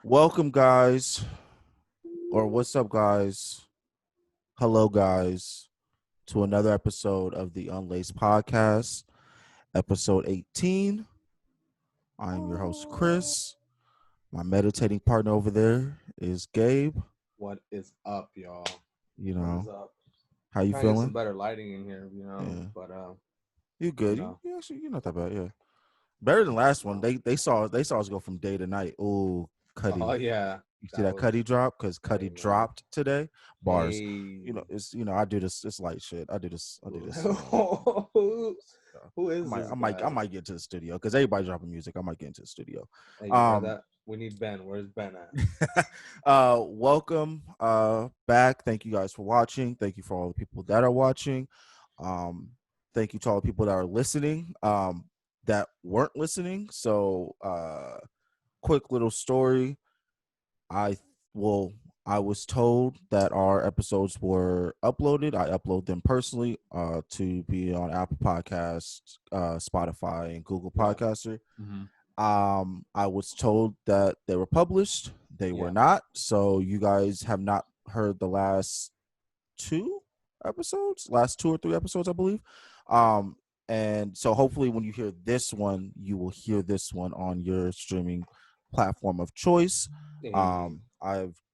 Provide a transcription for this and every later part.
Welcome, guys, or what's up, guys? Hello, guys, to another episode of the Unlaced podcast, episode 18. I'm your host, Chris. My meditating partner over there is Gabe. What is up, y'all? You What is know, up? how you Trying to get some feeling? better lighting in here, Yeah, but you you good? know, You're not that bad. Yeah, better than last one. no. They saw us go from day to night. Ooh, Oh Cuddy. yeah, You see that that Cuddy was. drop? Because Hey Cuddy man, dropped today. Bars. hey. I do this. It's light shit. I do this. I do this. who, So who I is might, this I might, I guy? might get to the studio because everybody dropping music. I might get into the studio. Hey, you heard Um, that? We need Ben. Where's Ben at? welcome back. Thank you guys for watching. Thank you for all the people that are watching. Um, thank you to all the people that are listening. That weren't listening. So, quick little story. I well, I was told that our episodes were uploaded. I upload them personally to be on Apple Podcasts, Spotify, and Google Yeah. Podcaster. Mm-hmm. I was told that they were published. They were Yeah. not. So you guys have not heard the last two last 2 or 3 episodes, I believe. Um, and so hopefully when you hear this one, you will hear this one on your streaming platform of choice. Hey.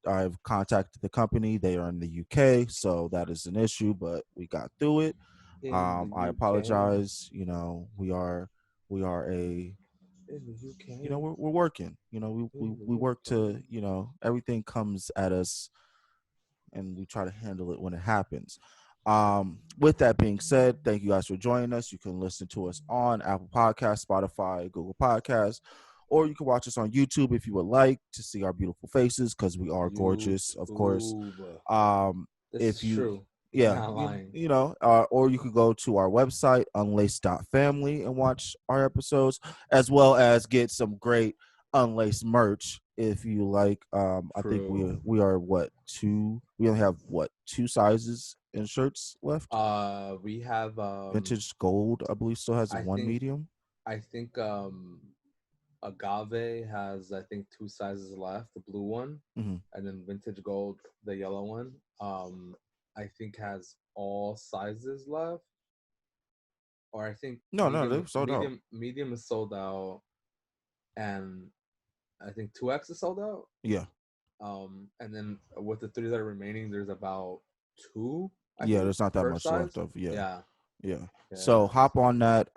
I've contacted the company. They are in the UK, so that is an issue, but we got through it. In the I UK. apologize. We are a In the UK. we're working. We In the we work UK. to everything comes at us and we try to handle it when it happens. With that being said, thank you guys for joining us. You can listen to us on Apple Podcasts, Spotify, Google Podcasts, or you can watch us on YouTube if you would like to see our beautiful faces because we are gorgeous, of course. YouTube. Um, This if is you, true. He's yeah, not lying. or you could go to our website, unlaced.family, and watch our episodes, as well as get some great Unlaced merch if you like. I think we True. we are what two? We only have what two sizes in shirts left. We have Vintage Gold, I believe, still has I one think medium. I think Agave has I think two sizes left, the blue one, Hmm. and then Vintage Gold, the yellow one. I think has all sizes left, or I think No, no, they've sold out. medium is sold out, and I think 2X is sold out. Yeah, And then with the three that are remaining, there's about two, I yeah. think, There's not that per much left size. of. Yeah. Yeah, Yeah. So yeah. hop So on that.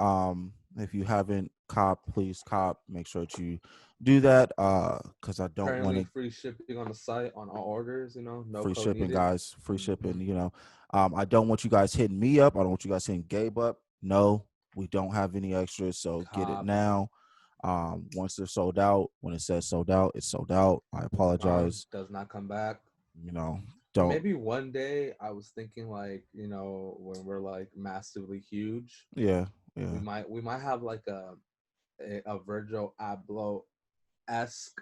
If you haven't cop, please cop. Make sure that you do that. Because I don't want currently to free shipping on the site on all orders. No free code shipping, needed. guys. Free Mm-hmm. shipping. I don't want you guys hitting me up. I don't want you guys hitting Gabe up. No, we don't have any extras. So get it Copy. now. Once they're sold out, when it says sold out, it's sold out. I Gone, apologize. does not come back. You know, Or don't. maybe one day I was thinking like, when we're like massively huge, Yeah, we yeah. might we might have like a Virgil Abloh esque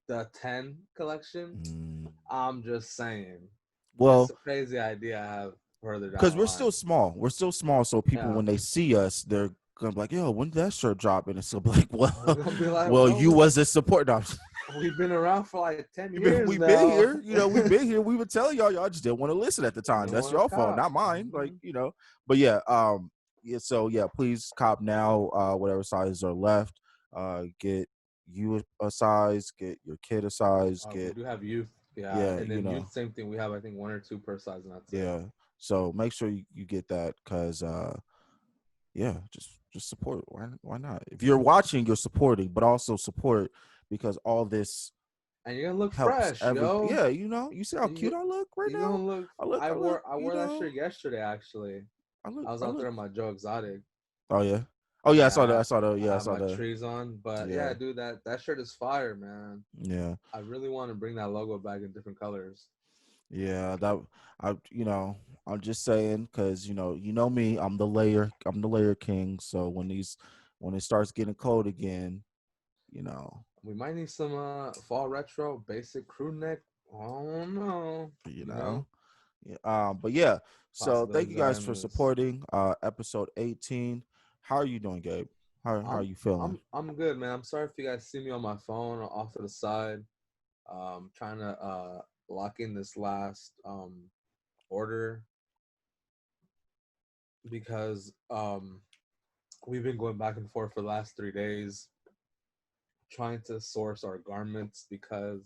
the 10 collection. Mm. I'm just saying. It's Well, a crazy idea I have further down because the we're line. still small. We're still small. So people, Yeah. when they see us, they're gonna be like, "Yo, when did that shirt drop?" And it's gonna be like, We're "Well, gonna be like, well, well, you was a support." No, we've been around for like 10 years we've been now. here. We've been here. We would tell y'all. Y'all just didn't want to listen at the We time. don't That's want to your fault, cop. not mine. But yeah, yeah. So yeah, please cop now. Whatever sizes are left. Get you a size. Get your kid a size. We Get do have youth. Yeah. yeah. And then youth, same thing. We have, I think, one or two per size, and that's it. Yeah. So make sure you get that because yeah, just support. Why not? If you're watching, you're supporting, but also support because all this And you're gonna look helps fresh, every. yo. Yeah, you see how You cute I look right you now. gonna look. I look. I wore that shirt yesterday. Actually, I was I out there look. in my Joe Exotic. Oh yeah. Oh yeah, I saw that. Yeah, I saw the. I Yeah, I have saw my the. trees on, but yeah, Yeah, dude, that shirt is fire, man. yeah, I really want to bring that logo back in different colors. yeah. That I. I'm just saying because me. I'm the layer. I'm the layer king. So when it starts getting cold again, you know, We might need some fall retro basic crew neck. Oh no, you you know, know. Yeah, but yeah, so thank you possibilities are guys for endless. supporting episode 18. How are you doing, Gabe? How are I'm you feeling? I'm good, man. I'm sorry if you guys see me on my phone or off to the side. Trying to lock in this last order because we've been going back and forth for the last 3 days trying to source our garments because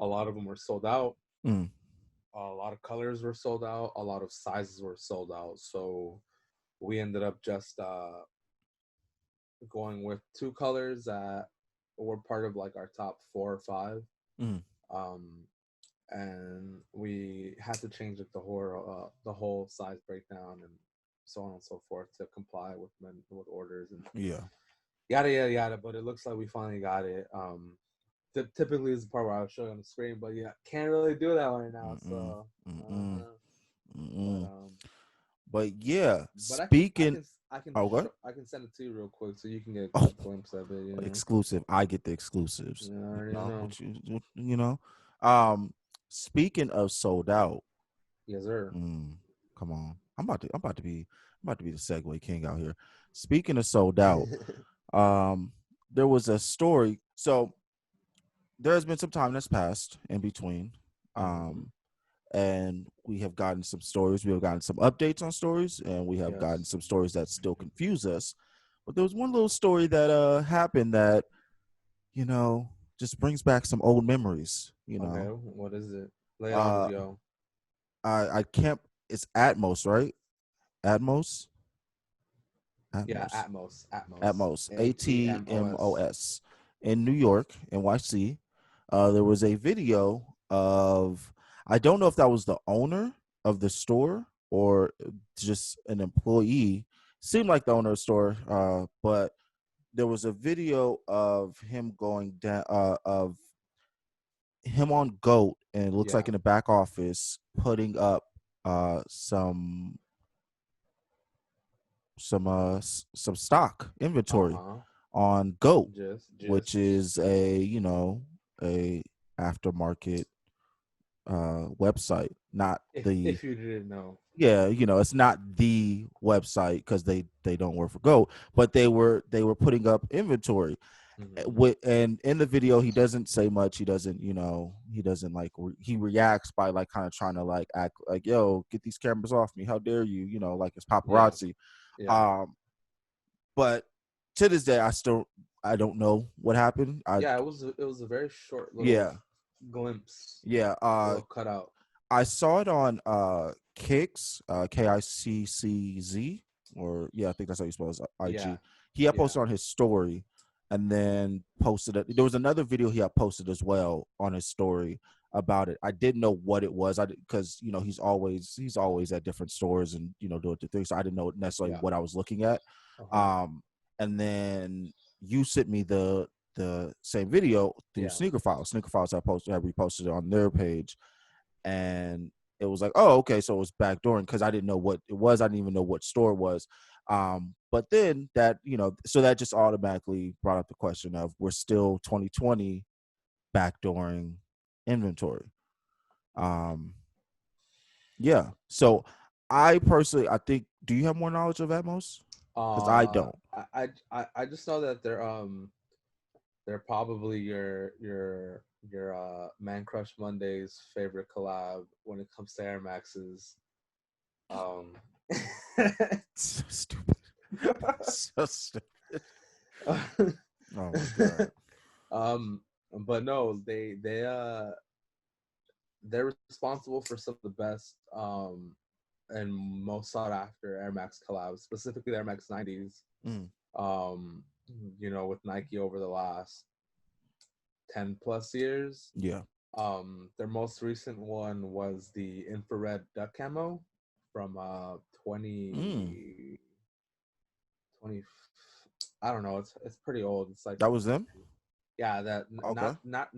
a lot of them were sold out. Mm. A lot of colors were sold out. A lot of sizes were sold out. So we ended up just going with two colors that were part of like our top 4 or 5. Mm. Um, and we had to change it the whole size breakdown and so on and so forth to comply with orders and Yeah. yada yada yada. But it looks like we finally got it. Typically is the part where I was showing on the screen, but yeah, can't really do that right now. Mm-mm. So, Mm-mm. but Mm-mm. But yeah, but I can I speaking. can I can Oh, what? I can send it to you real quick so you can get a Oh, glimpse of it. exclusive. I get the exclusives. Yeah, I You already know know. what you know. Um, speaking of sold out. Yes, sir. Come on, I'm about to be the Segway king out here. Speaking of sold out, there was a story. So there has been some time that's passed in between. Mm-hmm. Um, and we have gotten some stories. We have gotten some updates on stories, and we have gotten Yes. some stories that still confuse us. But there was one little story that happened that you know just brings back some old memories. Okay, what is it? Lay it on us, Uh, yo. I can't. It's Atmos, right? Atmos, Yeah, Atmos, Atmos. Atmos, ATMOS. ATMOS, in New York, NYC. There was a video of, I don't know if that was the owner of the store or just an employee. Seemed like the owner of the store, but there was a video of him going down, of him on Goat, and it looks like Yeah. in the back office putting up some some stock inventory Uh-huh. on Goat, which Just is a aftermarket website, not the if you didn't know. yeah, it's not the website because they don't work for Goat, but they were putting up inventory. Mm-hmm. And in the video he doesn't say much. He doesn't he doesn't like he reacts by like kind of trying to like act like, yo, get these cameras off me, how dare you, like it's Yeah. paparazzi. Yeah. um but to this day, I don't know what happened. Yeah, it was a very short little Yeah, glimpse, yeah. little cutout. I saw it on Kicks, KICCZ, or yeah, I think that's how you spell it, Yeah. IG. He had Yeah. posted on his story, and then posted it. There was another video he had posted as well on his story about it. I didn't know what it was. Because he's always at different stores and doing the things. So I didn't know necessarily Yeah. what I was looking at. Uh-huh. Um, and then you sent me the same video through Yeah. Sneaker Files. Sneaker Files had reposted it on their page, and it was like, oh, okay, so it was backdooring because I didn't know what it was. I didn't even know what store it was. But then that, so that just automatically brought up the question of, we're still 2020 backdooring inventory. Um, yeah. So I personally, I think, do you have more knowledge of Atmos? Because I Uh, don't. I just know that they're probably your Man Crush Monday's favorite collab when it comes to Air Maxes. Um, So stupid. So stupid. Oh my god. um, but no, they're responsible for some of the best and most sought after Air Max collabs, specifically the Air Max 90s. Mm, Um, with Nike over the last 10 plus years. yeah. Their most recent one was the infrared duck camo from 20, Mm, 20. I don't know. It's pretty old. It's like that was them. yeah, that Okay. not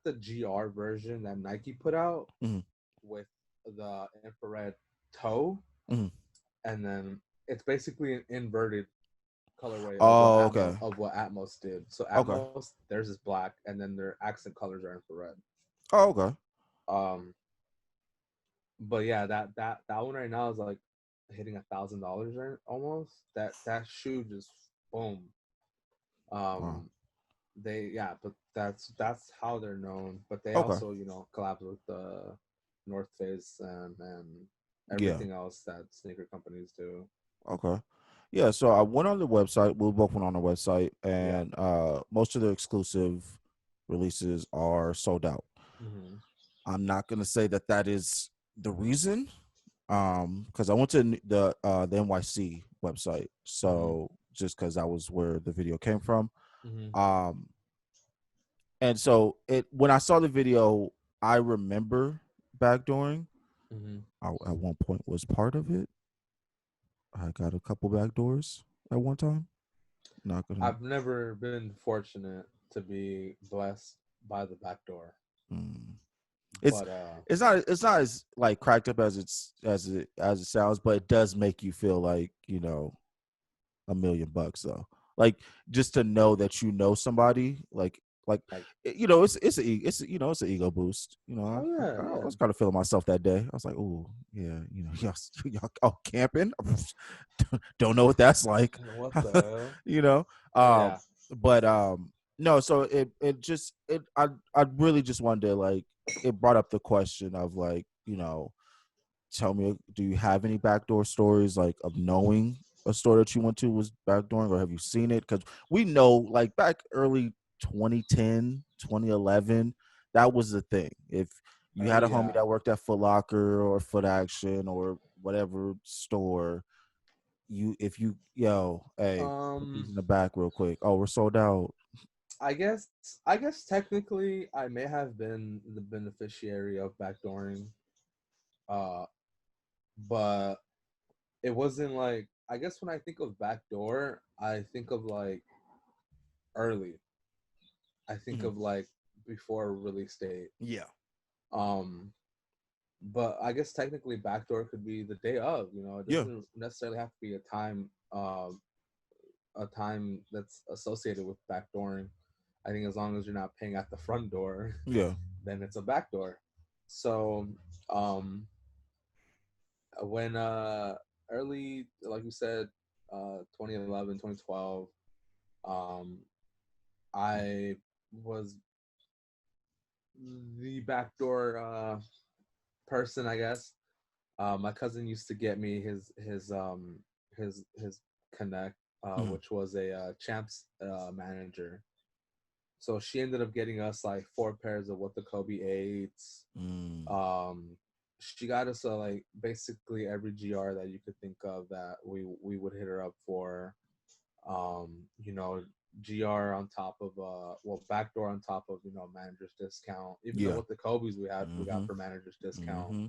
the GR version that Nike put out Mm, with the infrared toe, mm. and then it's basically an inverted colorway of what Oh, Atmos okay. did. So Okay. Atmos, theirs is black, and then their accent colors are infrared. Oh, okay. Um, but yeah, that one right now is like hitting $1,000 right almost. That shoe just boom. Wow. Um, but that's how they're known. But they Okay. also, collab with North Face and Yeah. everything else that sneaker companies do. Okay. Yeah. So I went on the website. We both went on the website, Yeah. and most of the exclusive releases are sold out. Hmm. I'm not gonna say that that is the reason, because I went to the NYC website, Hmm. so just because that was where the video came from. Hmm. Um, and so it when I saw the video, I remember backdooring. Hmm. I at one point was part of it. I got a couple backdoors at one time. Not gonna. I've never been fortunate to be blessed by the back door, Mm. It's but it's not as like cracked up as it sounds, but it does make you feel like $1 million though. Like just to know that you know somebody, like like, it's an ego boost. oh yeah, I yeah. was kind of feeling myself that day. I was like, oh yeah, y'all camping. Don't know what that's like, What the hell? you know. Yeah. Um, but no, so I really just wanted to like it brought up the question of like tell me, do you have any backdoor stories like of knowing a store that you went to was backdooring, or have you seen it? Because we know like back early 2010, 2011, that was the thing. If you had a homie Yeah. that worked at Foot Locker or Foot Action or whatever store, hey, put these Um, in the back real quick. Oh, we're sold out. I guess technically I may have been the beneficiary of backdooring, uh, but it wasn't like, I guess when I think of backdoor, I think of like early. I think Mhm. of like before release date. Yeah. Um, but I guess technically backdoor could be the day of. It Yeah. doesn't necessarily have to be a time that's associated with backdooring. I think as long as you're not paying at the front door, Yeah. then it's a backdoor. So um, when early, like you said, 2011, 2012, um, I was the backdoor person, I guess. My cousin used to get me his connect, Mhm. which was a champs manager. So she ended up getting us like four pairs of what the Kobe eights. Mm. Um, she got us like basically every GR that you could think of that we would hit her up for. You know, GR on top of backdoor on top of manager's discount. Even though Yeah. with the Kobe's we got Mm-hmm. for manager's discount. Mm-hmm.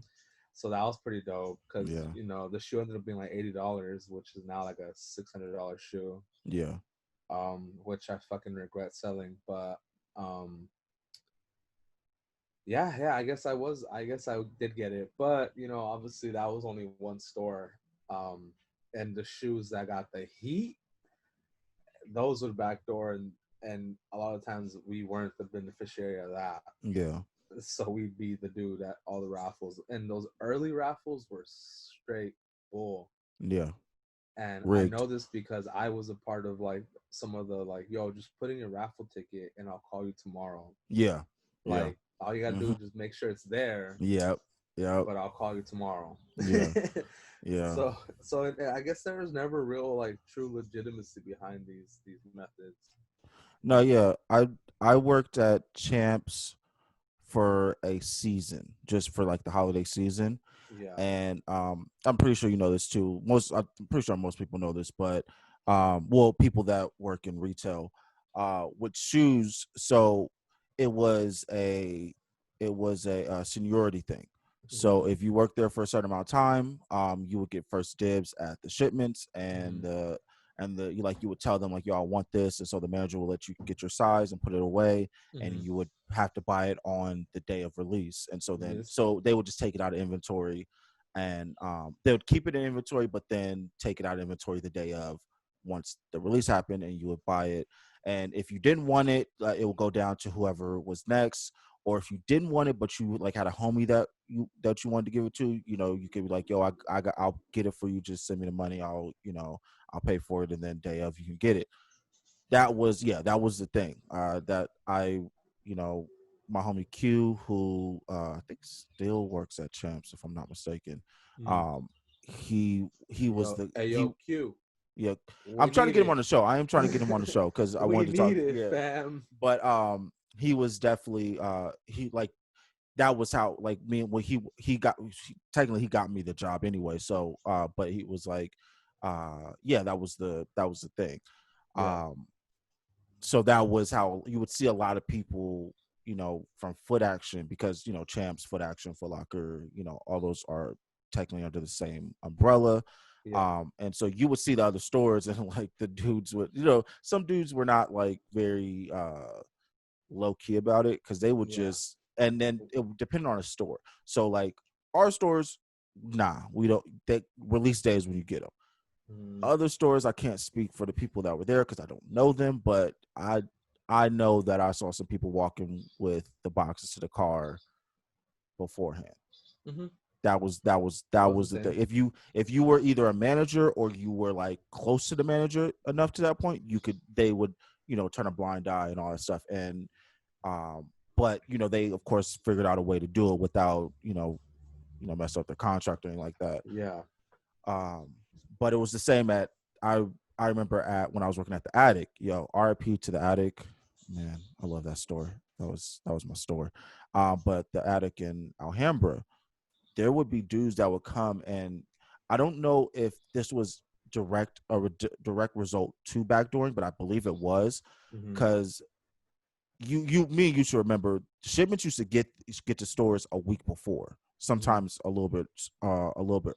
So that was pretty dope because Yeah. the shoe ended up being like $80, which is now like a $600 shoe. Yeah. Which I fucking regret selling, but um, yeah, I guess I did get it, but obviously that was only one store. Um, and the shoes that got the heat, those would backdoor, and a lot of times we weren't the beneficiary of that. Yeah. So we'd be the dude at all the raffles, and those early raffles were straight bull. Yeah. And I Rigged. know this because I was a part of like some of the like, yo, just put in your raffle ticket and I'll call you tomorrow. Yeah. Yeah. Like all you gotta do Mm-hmm. is just make sure it's there, Yep. Yep. but I'll call you tomorrow. Yeah. Yeah. So I guess there was never real like true legitimacy behind these methods. No, yeah. I worked at Champs for a season, just for like the holiday season. Yeah. And I'm pretty sure you know this too. I'm pretty sure most people know this, but well, people that work in retail, with shoes. So it was a seniority thing. So Hmm. if you work there for a certain amount of time, you would get first dibs at the shipments, Hmm. and you would tell them like, yo, I want this, and so the manager will let you get your size and put it away, and Hmm. you would have to buy it on the day of release. And Yes. so they would just take it out of inventory, and they would keep it in inventory, but then take it out of inventory the day of, once the release happened, and you would buy it. And if you didn't want it, it will go down to whoever was next. Or if you didn't want it, but you like had a homie that you wanted to give it to, you could be like, yo, I'll get it for you. Just send me the money. I'll pay for it, and then day of you can get it. that was the thing. That I, you know, my homie Q, who I think still works at Champs, if I'm not mistaken. Mm. Um, he was Yo, the hey, he yo, Q. yeah. I'm We trying to need get him on it. the show. I am trying to get him on the show because I We wanted to talk. need it, Yeah, fam. but he was definitely he like that was how like me when he got technically he got me the job anyway. So but he was like yeah, that was the thing. Yeah, Um, so that was how you would see a lot of people, from Foot Action, because Champs, Foot Action, Foot Locker, all those are technically under the same umbrella. yeah, And so you would see the other stores and like the dudes would, some dudes were not like very low key about it because they would yeah. just, and then it would depend on a store. So like our stores, nah, we don't. They release days when you get them. Mm, Other stores, I can't speak for the people that were there because I don't know them, but I know that I saw some people walking with the boxes to the car beforehand. hmm. That That was the was the thing. thing. If you were either a manager or you were like close to the manager enough to that point, they would turn a blind eye and all that stuff. And but they of course figured out a way to do it without mess up their contract or anything like that. Yeah. Um, but it was the same at I I remember at when I was working at the Attic. Yo, RIP to the Attic. Man, I love that store. That was my store. But the Attic in Alhambra, there would be dudes that would come, and I don't know if this was direct result to backdooring, but I believe it was, Hmm. because me and you should remember shipments used to get to stores a week before, Hmm. sometimes a little bit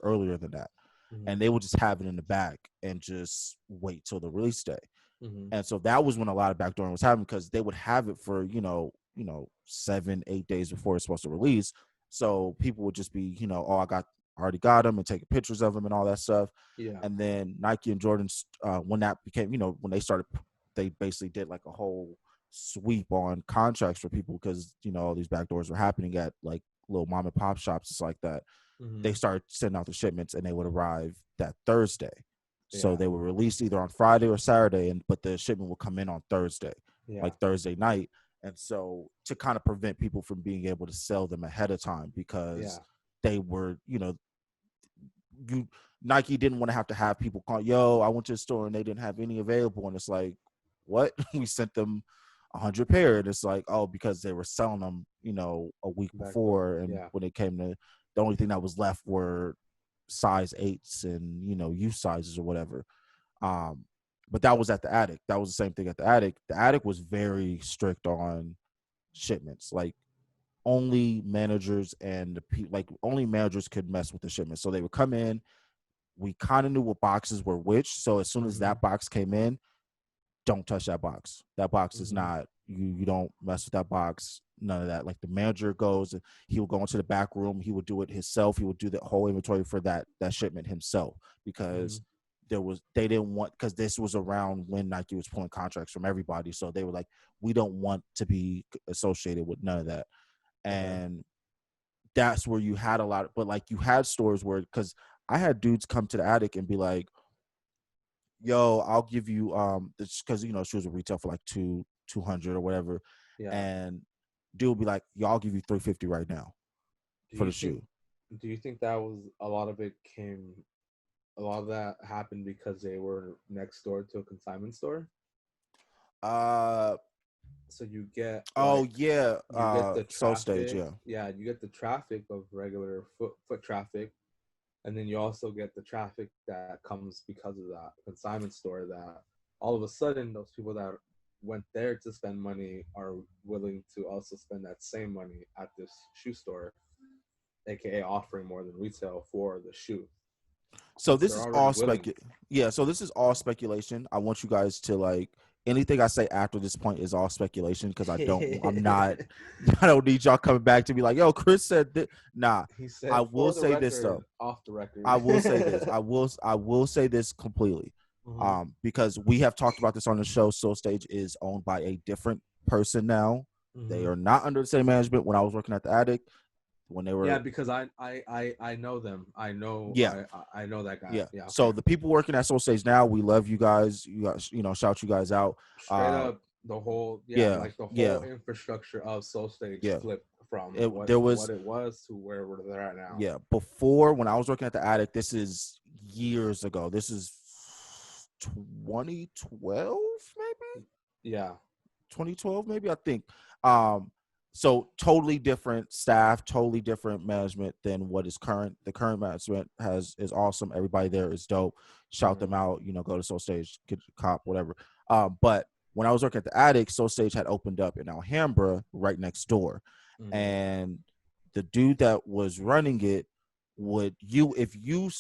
earlier than that, Hmm. and they would just have it in the bag and just wait till the release day. Hmm. And so that was when a lot of backdooring was happening, because they would have it for 7-8 days before it's supposed to release. So people would just be oh, I already got them, and taking pictures of them and all that stuff. Yeah. And then Nike and Jordan, when that became when they started, they basically did like a whole sweep on contracts for people, because all these backdoors were happening at like little mom and pop shops, just like that. They Hmm. started sending out the shipments, and they would arrive that Thursday. So Yeah. they were released either on Friday or Saturday, but the shipment will come in on Thursday, Yeah. like Thursday night. And so to kind of prevent people from being able to sell them ahead of time, Yeah. because they were, you Nike didn't want to have people call, yo, I went to the store and they didn't have any available. And it's like, what? We sent them 100 pair. And it's like, oh, because they were selling them, a week Backdoor. before. And Yeah. when it came to, the only thing that was left were size 8s and, youth sizes or whatever. Um, but that was at the Attic. That was the same thing at the Attic. The Attic was very strict on shipments. Like only managers and only managers could mess with the shipments. So they would come in. We kind of knew what boxes were which. So as soon as Hmm. that box came in, don't touch that box. That box is Hmm. not you don't mess with that box. None of that. Like the manager goes, he will go into the back room, he would do it himself. He would do the whole inventory for that shipment himself, Hmm. because they didn't want, because this was around when Nike was pulling contracts from everybody. So they were like, we don't want to be associated with none of that. Okay. And that's where you had a lot but like you had stores where, because I had dudes come to the Attic and be like, yo, I'll give you this, because shoes will retail for like 200 or whatever. Yeah. And dude will be like, yo, I'll give you 350 right now Do for you the think? shoe. Do you think that was a lot of it came? A lot of that happened because they were next door to a consignment store. uh So you get oh like yeah, you get the Soul Stage, traffic. yeah. Yeah, you get the traffic of regular foot traffic, and then you also get the traffic that comes because of that consignment store. That all of a sudden, those people that went there to spend money are willing to also spend that same money at this shoe store, aka offering more than retail for the shoe, So since this they're is already all willing. yeah, so this is all speculation. I want you guys to like, anything I say after this point is all speculation, because I'm not I don't need y'all coming back to be like, yo, Chris said that. Nah, He I said will for the say this record, though. off the record. I will say this. I will say this completely. Hmm. Because we have talked about this on the show. Soul Stage is owned by a different person now. They Hmm. are not under the same management. When I was working at the Attic, when they Yeah, were. because I know them. Yeah, I know that guy. yeah. Yeah, So okay. the people working at Soul Stage now, we love you guys. You guys, shout you guys out. Straight up, the whole Yeah, like the whole yeah, infrastructure of Soul Stage yeah. flipped from There what was, it was to where they're at now. yeah, before, when I was working at the attic, this is years ago. This is 2012, maybe Yeah. 2012, maybe, I think. Um, so totally different staff, totally different management than what is current. The current management is awesome. Everybody there is dope. Shout Mm-hmm. them out. Go to Soul Stage, get a cop, whatever. But when I was working at the attic, Soul Stage had opened up in Alhambra, right next door, Mm-hmm. and the dude that was running it would you if you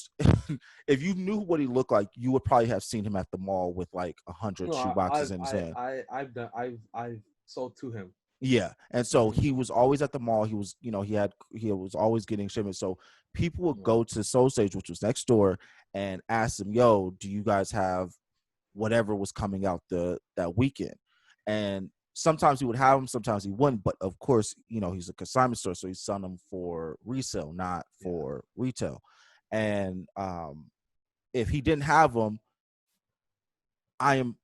if you knew what he looked like, you would probably have seen him at the mall with like 100 No, shoe boxes in his hand. I've sold to him. Yeah. And so Mm-hmm. he was always at the mall. He was, he was always getting shipments. So people would go to Soul Stage, which was next door, and ask him, yo, do you guys have whatever was coming out that weekend? And sometimes he would have them, sometimes he wouldn't. But of course, he's a consignment store, so he's selling them for resale, not Yeah. for retail. And if he didn't have them, I am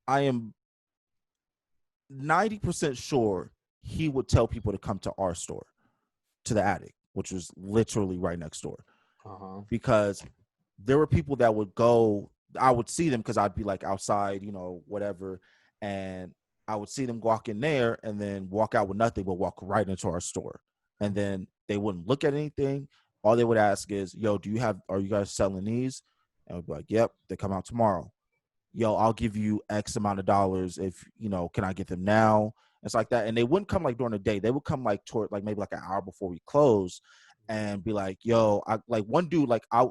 I am 90% sure he would tell people to come to our store, to the attic, which was literally right next door. Uh-huh. Because there were people that would go, I would see them because I'd be like outside, whatever. And I would see them walk in there and then walk out with nothing, but walk right into our store. And then they wouldn't look at anything. All they would ask is, yo, are you guys selling these? And I'd be like, yep, they come out tomorrow. Yo, I'll give you X amount of dollars if, can I get them now? It's like that. And they wouldn't come like during the day. They would come like toward like maybe like an hour before we close and be like, yo, I like one dude, like I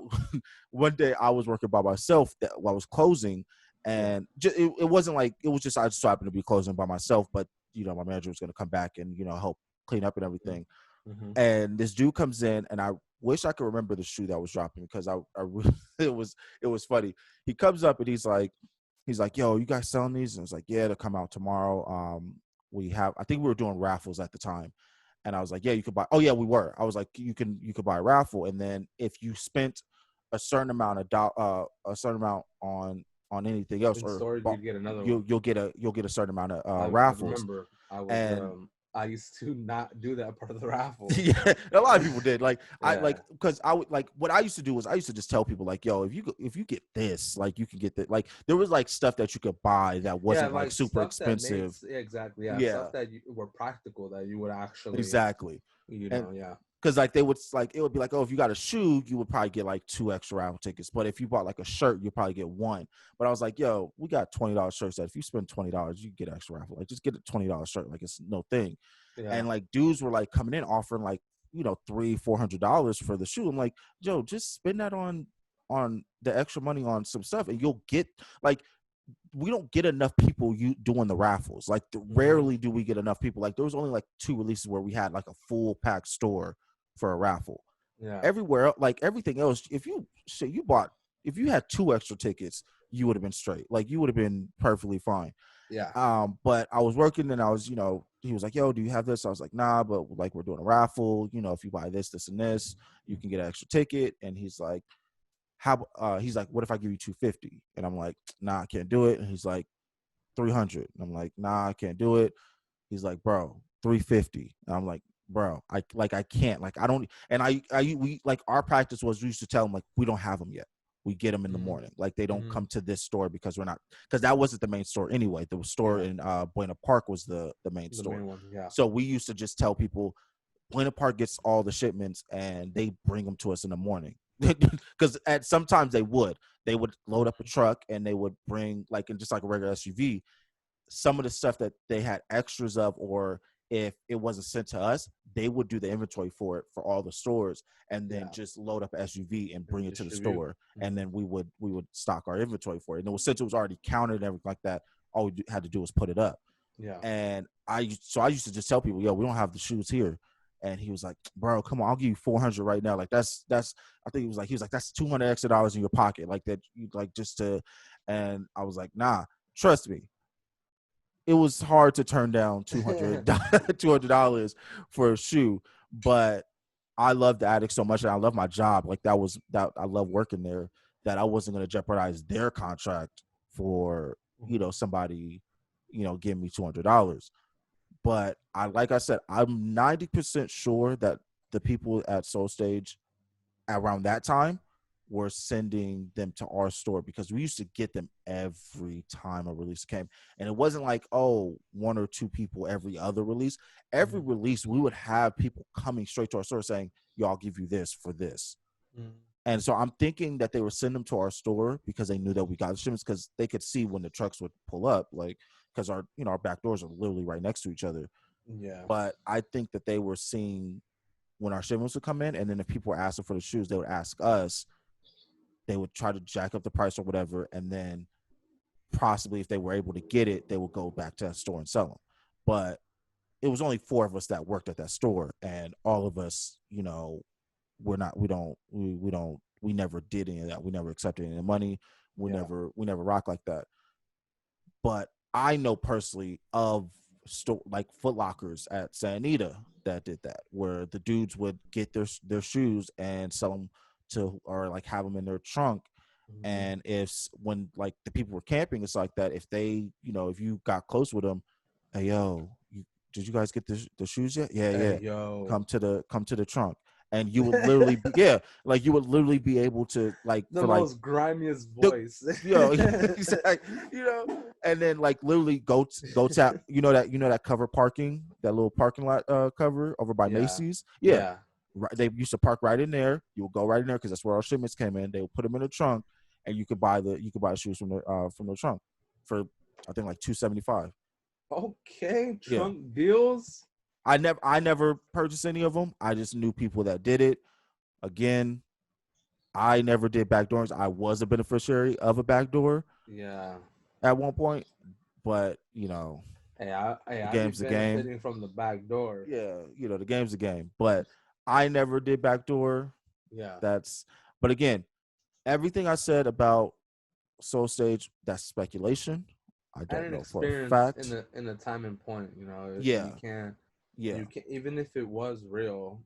one day I was working by myself while I was closing, Yeah. and it wasn't like, it was just, I just happened to be closing by myself, but my manager was gonna come back and help clean up and everything. Mm-hmm. And this dude comes in, and I wish I could remember the shoe that was dropping because I really, it was funny. He comes up and he's like, yo, you guys selling these? And I was like, yeah, they'll come out tomorrow. I think we were doing raffles at the time. And I was like, yeah, you could buy. Oh yeah, we were. I was like, you could buy a raffle. And then if you spent a certain amount on anything else, In or storage, you'd get another one. you'll get a certain amount of I raffles. remember And I used to not do that part of the raffle. yeah, a lot of people did. Like Yeah. because I would like, what I used to do was I used to just tell people like, yo, if you get this, like you can get that. Like there was like stuff that you could buy that Yeah, wasn't like like super stuff that made expensive. exactly, yeah, Yeah, stuff that were practical that you would actually, exactly. And yeah. because like they would like, it would be like, oh, if you got a shoe, you would probably get like 2 extra raffle tickets. But if you bought like a shirt, you probably get 1. But I was like, yo, we got $20 shirts that if you spend $20, you get an extra raffle. Like just get a $20 shirt, like it's no thing. Yeah. And like dudes were like coming in offering like $300-400 for the shoe. I'm like, Joe, just spend that on the extra money on some stuff, and you'll get like, we don't get enough people doing the raffles. Like rarely do we get enough people. Like there was only like 2 releases where we had like a full pack store for a raffle. Yeah. Everywhere, like everything else, if you had 2 extra tickets, you would have been straight. Like you would have been perfectly fine. Yeah. But I was working, and I was, he was like, yo, do you have this? I was like, nah, but like we're doing a raffle. If you buy this, this, and this, you can get an extra ticket. And he's like, he's like, what if I give you 250? And I'm like, nah, I can't do it. And he's like, 300. And I'm like, nah, I can't do it. He's like, bro, 350. And I'm like, bro, I can't, like, I don't. And we like, our practice was, we used to tell him like, we don't have them yet. We get them in the morning. Like they don't come to this store because that wasn't the main store anyway. The store in Buena Park was the main store. Main one, yeah. So we used to just tell people, Buena Park gets all the shipments and they bring them to us in the morning. Because at sometimes they would load up a truck and they would bring, like, in just like a regular SUV, some of the stuff that they had extras of, or if it wasn't sent to us, they would do the inventory for it for all the stores, and then just load up an SUV and bring it to the store, and then we would stock our inventory for it. And since it was already counted and everything like that, all we had to do was put it up. Yeah. And I used to just tell people, yo, we don't have the shoes here. And he was like, bro, come on, I'll give you 400 right now. Like that's I think he was like that's $200 extra in your pocket, like that, you like, just to. And I was like, nah, trust me, it was hard to turn down $200 for a shoe. But I love the Attic so much, and I love my job. Like that I love working there, that I wasn't going to jeopardize their contract for somebody giving me $200. But like I said, I'm 90% sure that the people at Soul Stage around that time were sending them to our store, because we used to get them every time a release came. And it wasn't like, oh, one or two people every other release. Every release, we would have people coming straight to our store saying, yo, I'll give you this for this. And so I'm thinking that they would send them to our store because they knew that we got the shipments, because they could see when the trucks would pull up, like, because our back doors are literally right next to each other. Yeah. But I think that they were seeing when our shipments would come in, and then if people were asking for the shoes, they would ask us. They would try to jack up the price or whatever, and then possibly if they were able to get it, they would go back to that store and sell them. But it was only 4 of us that worked at that store, and all of us, we never did any of that. We never accepted any money. We never rocked like that. But I know personally of like Foot Lockers at Santa Anita that did that, where the dudes would get their shoes and sell them to, or like have them in their trunk. And when like the people were camping, it's like that. If they, if you got close with them, hey yo, did you guys get the shoes yet? Yeah, Hey, yeah. yo. Come to the trunk. And you would literally be, like you would literally be able to, like, the for like most grimiest voice. exactly, and then like literally go tap, that cover parking, that little parking lot cover over by Macy's. Yeah. Yeah. Right, they used to park right in there. You would go right in there because that's where our shipments came in. They would put them in the trunk, and you could buy the shoes from the trunk for, I think, like $275. Okay, Yeah. trunk deals. I never purchased any of them. I just knew people that did it. Again, I never did backdoors. I was a beneficiary of a backdoor. Yeah. At one point, but Hey, the I be game's the game. benefiting from the back door. Yeah, the game's the game. But I never did backdoor. Yeah. But again, everything I said about Soul Stage, that's speculation. I And don't an know for a experience fact. in the time and point, Yeah, you can't yeah, you can, even if it was real,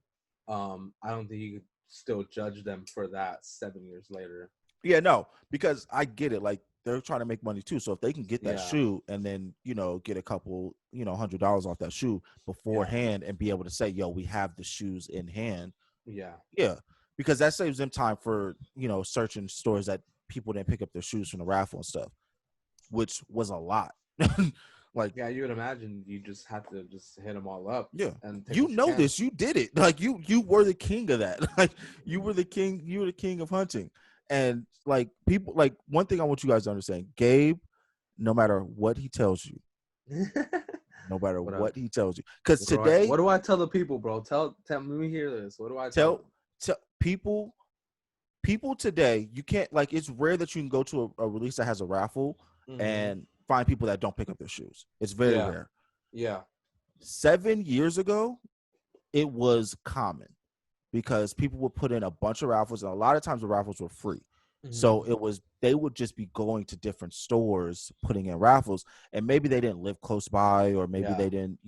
I don't think you could still judge them for that 7 years later. yeah. No, because I get it. Like, they're trying to make money too. So if they can get that Yeah. shoe and then get a couple $100 off that shoe beforehand, and be able to say, yo, we have the shoes in hand. Yeah. Yeah, because that saves them time for searching stores that people didn't pick up their shoes from the raffle and stuff, which was a lot. Like, Yeah, you would imagine you just have to just hit them all up. yeah, And take what you can. this, you did it. Like, you were the king of that. Like, you were the king of hunting. And like, people, like, one thing I want you guys to understand, Gabe, no matter what he tells you, no matter what he tells you, because today, what do I tell the people, bro? Tell me hear this. What do I tell people today, you can't, like, it's rare that you can go to a release that has a raffle and find people that don't pick up their shoes. It's very rare. Yeah. 7 years ago, it was common, because people would put in a bunch of raffles, and a lot of times the raffles were free. So they would just be going to different stores, putting in raffles, and maybe they didn't live close by, or maybe they didn't,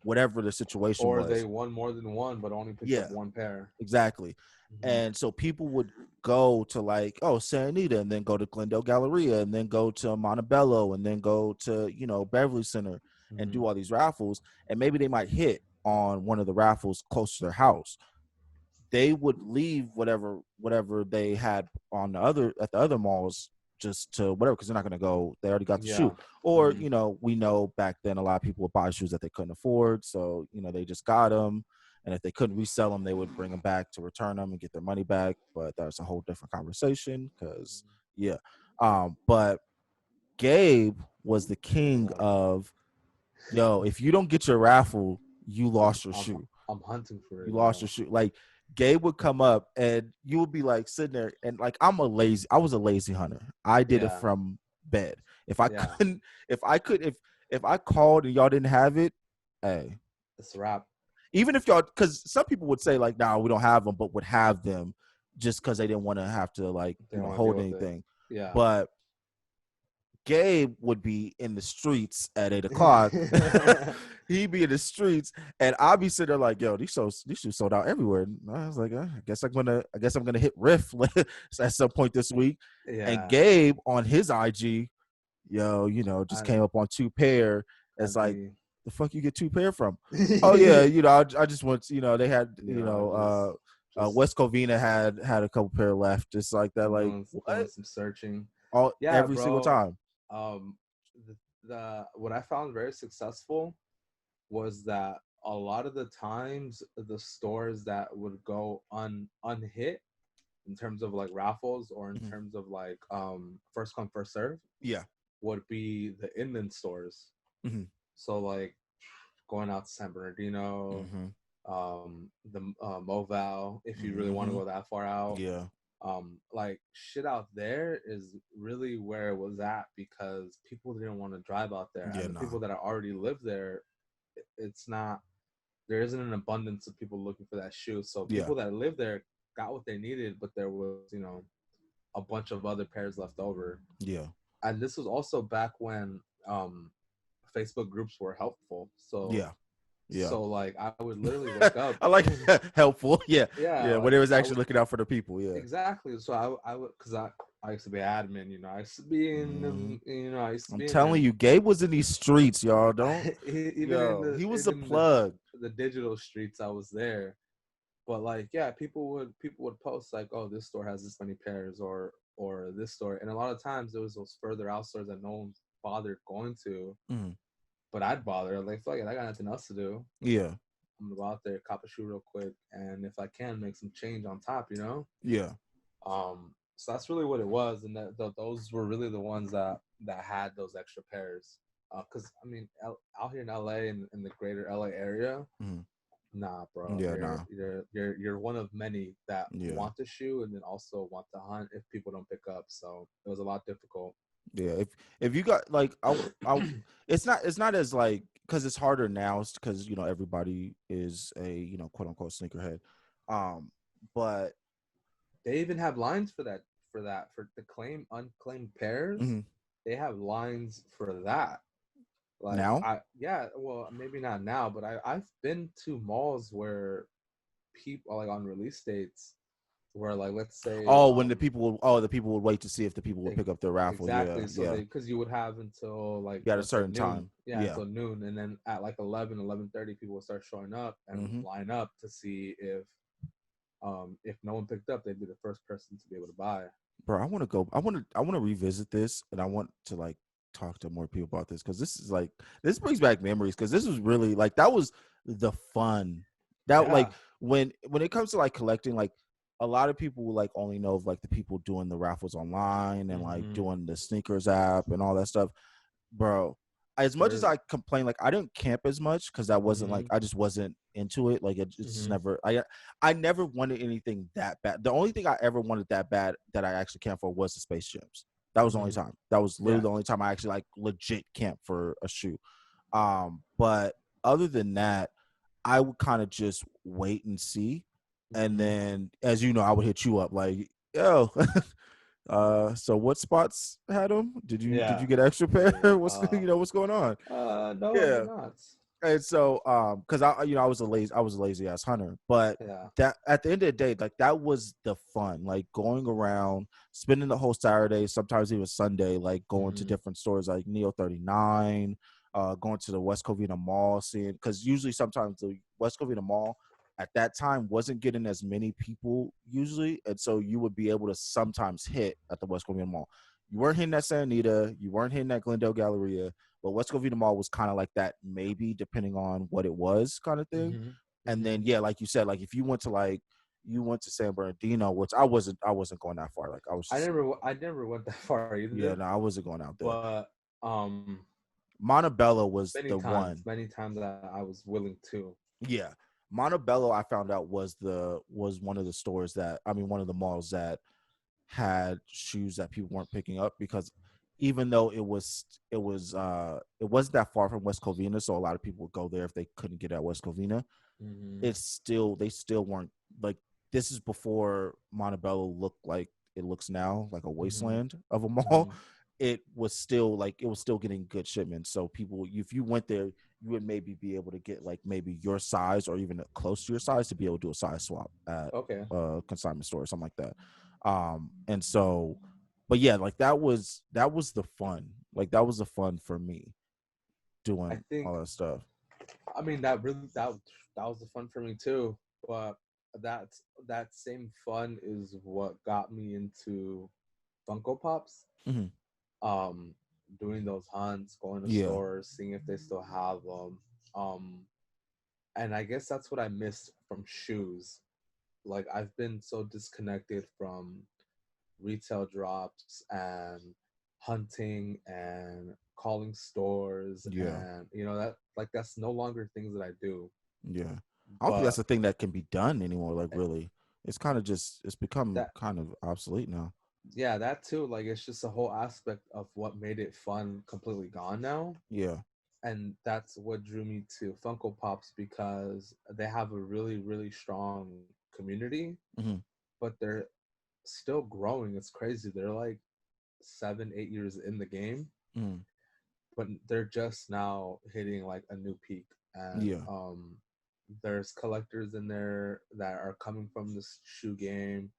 whatever the situation was. Or they won more than one, but only picked up one pair. Exactly. And so people would go to, like, Santa Anita, and then go to Glendale Galleria, and then go to Montebello, and then go to, Beverly Center, and do all these raffles. And maybe they might hit on one of the raffles close to their house. They would leave whatever they had at the other malls, just to whatever, because they're not going to go. They already got the shoe. Or, we know back then a lot of people would buy shoes that they couldn't afford. So, they just got them. And if they couldn't resell them, they would bring them back to return them and get their money back. But that's a whole different conversation, because, yeah. But Gabe was the king of, yo, if you don't get your raffle, you lost your shoe. I'm hunting for it. You lost your shoe. Like, Gabe would come up, and you would be like sitting there, and like, I was a lazy hunter. I did it from bed. If I called and y'all didn't have it, hey, it's a wrap. Even if y'all, because some people would say, like, nah, we don't have them, but would have them just because they didn't want to have to, like, hold anything. Yeah. But Gabe would be in the streets at 8 o'clock. he be in the streets, and I'll be sitting there like, yo, these shoes sold out everywhere. And I was like, I guess I'm gonna hit Riff at some point this week. And Yeah, Gabe on his IG, yo, just I came up on 2 pair. It's I'd like, be, the fuck you get 2 pair from? Oh yeah, I just went. They had just West Covina had a couple pair left, just like that. Like doing what? some searching. All Yeah, every single bro. time. Um, the what I found very successful was that a lot of the times the stores that would go unhit in terms of like raffles or in Mhm. terms of like first come first serve Yeah. would be the inland stores. Hmm. So like going out to San Bernardino, Hmm. the Moval, if you really want to Hmm. go that far out. Yeah. Like shit out there is really where it was at because people didn't want to drive out there, Yeah. and the Nah. people that already live there, it's not there isn't an abundance of people looking for that shoe. So Yeah. people that live there got what they needed, but there was a bunch of other pairs left over. Yeah. And this was also back when Facebook groups were helpful. So Yeah. Yeah. so like I would literally wake up. I like helpful. Yeah. Yeah, Yeah. When like they was I actually would looking out for the people. Yeah. exactly. So I would because I used to be admin. I used to be in Hmm. them. I used to I'm be in telling them. you, Gabe was in these streets, y'all. Don't. Even in Yo, the he was a even plug. the digital streets, I was there. But like, yeah, people would post like, oh, this store has this many pairs, or this store, and a lot of times there was those further out stores that no one bothered going to, Mhm. but I'd bother. Like, fuck it, I got nothing else to do. Yeah. I'm gonna go out there, cop a shoe real quick, and if I can, make some change on top. Yeah. So that's really what it was, and those were really the ones that had those extra pairs. Because I mean, out here in LA and in the greater LA area, Mhm. nah, bro, Yeah. you're Nah. you're you're you're one of many that Yeah. want the shoe and then also want to hunt if people don't pick up. So it was a lot difficult. Yeah. If you got like, it's not as like, because it's harder now because everybody is a quote unquote sneakerhead. But They even have lines for the claim unclaimed pairs. mhm. They have lines for that. Like Now, yeah, well, maybe not now, but I've been to malls where people like on release dates where like let's say when the people would wait to see if the people would e- pick up their raffle. Yeah. exactly, so Yeah. they because you would have until like You got a let's say certain noon, time. yeah, Yeah. until noon, and then at like 11:30 people would start showing up and Hmm. line up to see if no one picked up, they'd be the first person to be able to buy. Bro, I want to go. I want to revisit this, and I want to like talk to more people about this because this brings back memories because this was really like that was the fun that like Yeah. when it comes to like collecting, like a lot of people will like only know of like the people doing the raffles online and like Hmm. doing the sneakers app and all that stuff, bro. As much as There's I complain, like I didn't camp as much because I wasn't like hmm I just wasn't into it. Like it's just hmm never I never wanted anything that bad. The only thing I ever wanted that bad that I actually camped for was the Space Jams. That was the only hmm time. That was literally yeah. the only time I actually like legit camped for a shoe. But other than that, I would kind of just wait and see. And hmm then as you know, I would hit you up like, yo, so what spots had them? Did you Yeah. get extra pair? Yeah. What's going on? No, I did Yeah. not. And so because I was a lazy ass hunter, but Yeah. that at the end of the day, like that was the fun, like going around, spending the whole Saturday, sometimes even Sunday, like going to Hmm. different stores like Neo 39, going to the West Covina Mall, seeing because usually sometimes the West Covina Mall at that time wasn't getting as many people usually, and so you would be able to sometimes hit at the West Covina Mall. You weren't hitting that Santa Anita, you weren't hitting that Glendale Galleria, but West Covina Mall was kind of like that, maybe depending on what it was, kind of thing. Hmm. And then Hmm. yeah, like you said, like if you went to San Bernardino, which I wasn't going that far. Like I was just I never went that far yeah, either, no, I wasn't going out there. but Montebello was the one. many times that I was willing to. Yeah, Montebello I found out was one of the stores that one of the malls that had shoes that people weren't picking up because even though it wasn't that far from West Covina, so a lot of people would go there if they couldn't get at West Covina. Hmm. They still weren't like this is before Montebello looked like it looks now, like a Hmm. wasteland of a mall. Hmm. it was still getting good shipments. So people, if you went there, you would maybe be able to get like maybe your size or even close to your size to be able to do a size swap at Okay. a consignment store or something like that. And so, but yeah, like that was the fun. Like that was the fun for me I doing think all that stuff. I mean that was the fun for me too. But that's that same fun is what got me into Funko Pops. Hmm. Um, doing those hunts, going to Yeah, stores, seeing if they still have them. Um, and I guess that's what I missed from shoes. Like I've been so disconnected from retail drops and hunting and calling stores, yeah, and that like that's no longer things that I do. yeah. I don't think that's But a thing that can be done anymore. Like really, it's kind of just it's become that kind of obsolete now. yeah, that too, like it's just a whole aspect of what made it fun completely gone now. Yeah. And that's what drew me to Funko Pops, because they have a really, really strong community, Hmm. but they're still growing. It's crazy. They're like 7, 8 years in the game, Hmm. but they're just now hitting like a new peak. And Yeah. there's collectors in there that are coming from this shoe game.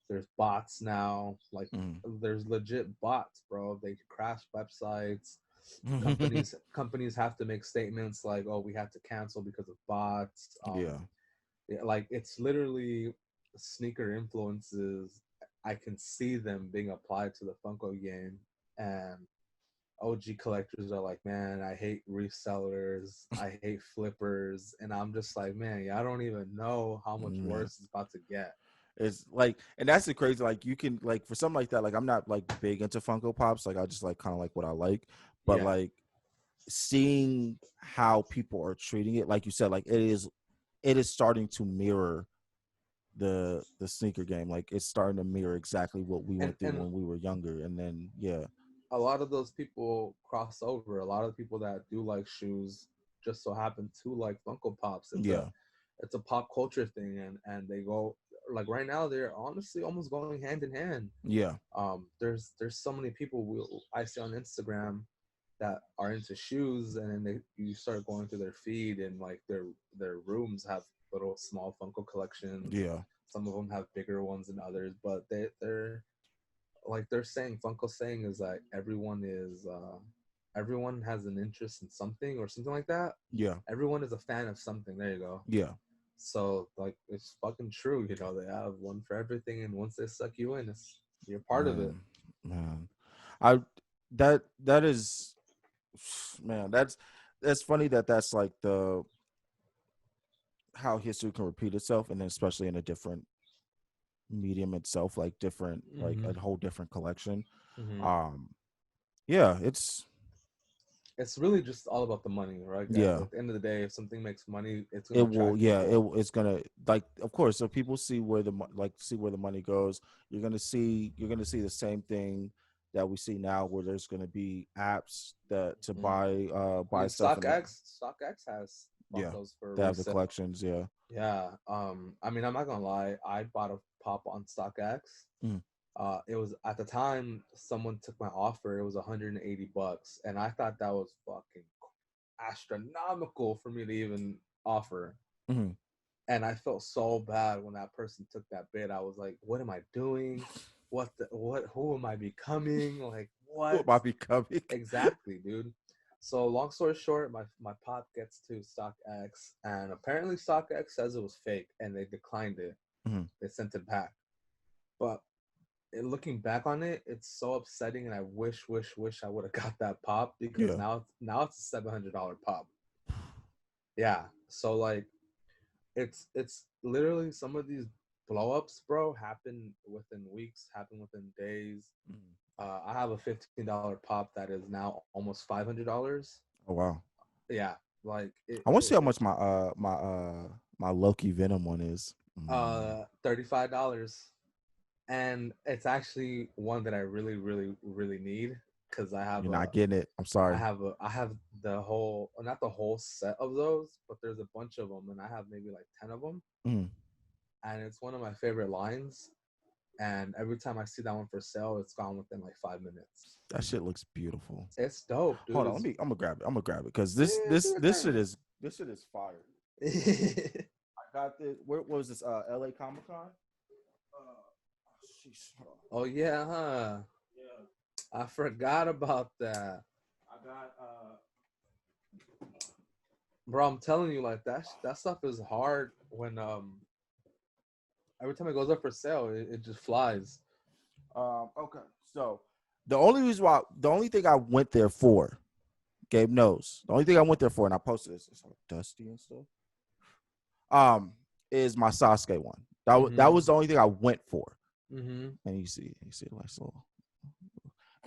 There's bots now. Like Hmm. there's legit bots, bro. They crash websites. Companies have to make statements like, "Oh, we had to cancel because of bots." Yeah. Yeah, like it's literally sneaker influences. I can see them being applied to the Funko game, and OG collectors are like, "Man, I hate resellers. I hate flippers," and I'm just like, "Man, yeah, I don't even know how much Yeah. worse it's about to get." It's like, and that's the crazy. Like, you can like for something like that. Like, I'm not like big into Funko Pops. Like, I just like kind of like what I like. But Yeah, like seeing how people are treating it, like you said, like it is starting to mirror the sneaker game. Like, it's starting to mirror exactly what we and went through and when we were younger. And then yeah, a lot of those people cross over. A lot of people that do like shoes just so happen to like Funko Pops. yeah, It's a pop culture thing, and they go like right now they're honestly almost going hand in hand. yeah, There's so many people I see on Instagram that are into shoes, and then you start going through their feed, and like their rooms have little small Funko collections. yeah, Some of them have bigger ones than others, but they're like they're saying Funko saying is like everyone has an interest in something or something like that. yeah, Everyone is a fan of something. There you go. yeah. So like it's fucking true. They have one for everything, and once they suck you in, you're part of it. Man, man, I that is, man, that's funny that's like the how history can repeat itself, and then especially in a different medium itself, like different, like Mm-hmm. a whole different collection. Mm-hmm. um yeah, it's It's really just all about the money, right, guys? yeah, At the end of the day, if something makes money, it's gonna it will, attract yeah, people. it's gonna, like, of course, so people see where like see where the money goes. You're gonna see the same thing that we see now, where there's gonna be apps that to Mm. I buy mean, stuff, and StockX has bought yeah, those for they have the resale. collections, yeah. Yeah. I mean, I'm not gonna lie. I bought a pop on StockX. Mm. It was at the time someone took my offer. It was $180, and I thought that was fucking astronomical for me to even offer. Hmm. And I felt so bad when that person took that bid. I was like, "What am I doing? What? Who am I becoming? Like Who what?" am I becoming? Exactly, dude. So long story short, my pop gets to StockX, and apparently StockX says it was fake, and they declined it. Hmm. They sent it back. But looking back on it, it's so upsetting, and I wish I would have got that pop, because Yeah, now it's a $700 pop. Yeah. So like it's literally some of these blow ups, bro, happen within weeks, happen within days. mhm. I have a $15 pop that is now almost $500. Oh wow. Yeah, like I want to see how much my Loki Venom one is. $35, and it's actually one that I really really need, because You're not getting it. I'm sorry. I have the whole, not the whole set of those, but there's a bunch of them, and I have maybe like 10 of them, Mm. and it's one of my favorite lines. and every time I see that one for sale, it's gone within like 5 minutes. That shit looks beautiful. It's dope, Hold dude. on, let me. I'm gonna grab it. I'm gonna grab it because Yeah, do this shit is fire. it. I got this. Where what was this? L.A. Comic Con. Sheesh, hold on. Oh yeah, huh? Yeah, I forgot about that, I got. bro. I'm telling you, like that stuff is hard when every time it goes up for sale, it just flies. Okay, so the only thing I went there for, Gabe knows. The only thing I went there for, and I posted this. It's all dusty and stuff. Is my Sasuke one. That was the only thing I went for. Mm-hmm. And you see a nice little.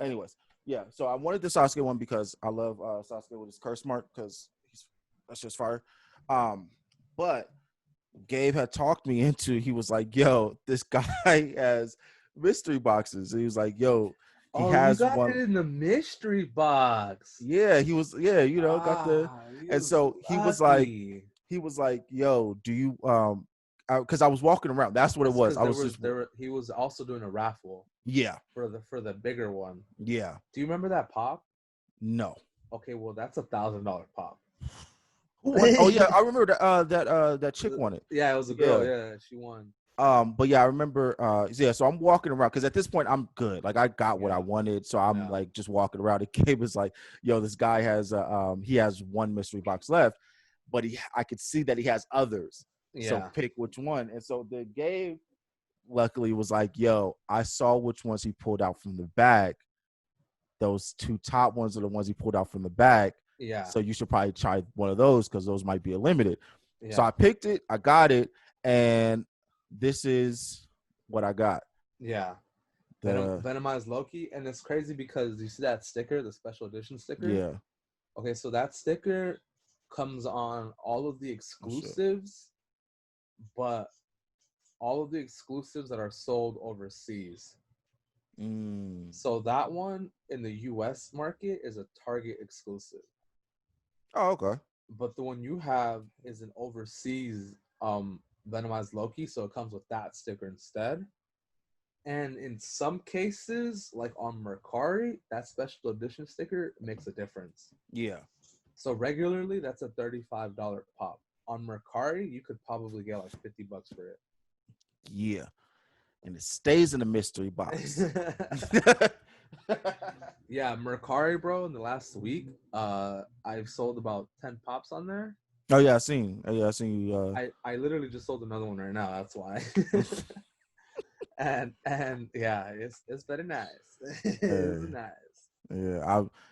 Anyways, yeah. So I wanted the Sasuke one because I love Sasuke with his curse mark because that's just fire. But Gabe had talked me into. He was like, "Yo, this guy has mystery boxes." He was like, "Yo, he Oh, you has got it one." in the mystery box. Yeah, he was. Yeah, got the. And You so lucky. he was like, "Yo, do you because I was walking around. That's what it It's was. because I was just he was also doing a raffle yeah, for the bigger one. yeah. Do you remember that pop? No. Okay, well that's $1,000 pop. Oh yeah, I remember that chick won it. Yeah, it was a girl. Yeah. Yeah, she won. But yeah, I remember yeah, so I'm walking around because at this point I'm good. Like I got what I Yeah, wanted. So I'm yeah, like just walking around. And Gabe was like, yo, this guy has he has one mystery box left, but I could see that he has others. So yeah, pick which one. And so the Gabe luckily was like, yo, I saw which ones he pulled out from the bag. Those two top ones are the ones he pulled out from the bag. yeah, So you should probably try one of those because those might be a limited. So yeah, I picked it, I got it, and this is what I got. yeah. The Venomized Loki, and it's crazy because you see that sticker, the special edition sticker. yeah. Okay, so that sticker comes on all of the Oh shit. exclusives, but all of the exclusives that are sold overseas. Mm. So that one in the US market is a Target exclusive. Oh, okay. But the one you have is an overseas Venomized Loki, so it comes with that sticker instead. And in some cases, like on Mercari, that special edition sticker makes a difference. Yeah. So regularly, that's a $35 pop. On Mercari, you could probably get like $50 for Yeah. And it stays in the mystery box. it. Yeah, Mercari, bro. In the last week, I've sold about 10 pops on there. Oh yeah, I seen. Oh, yeah, I seen you. I literally just sold another one right now. That's why. And yeah, it's very nice. It's nice.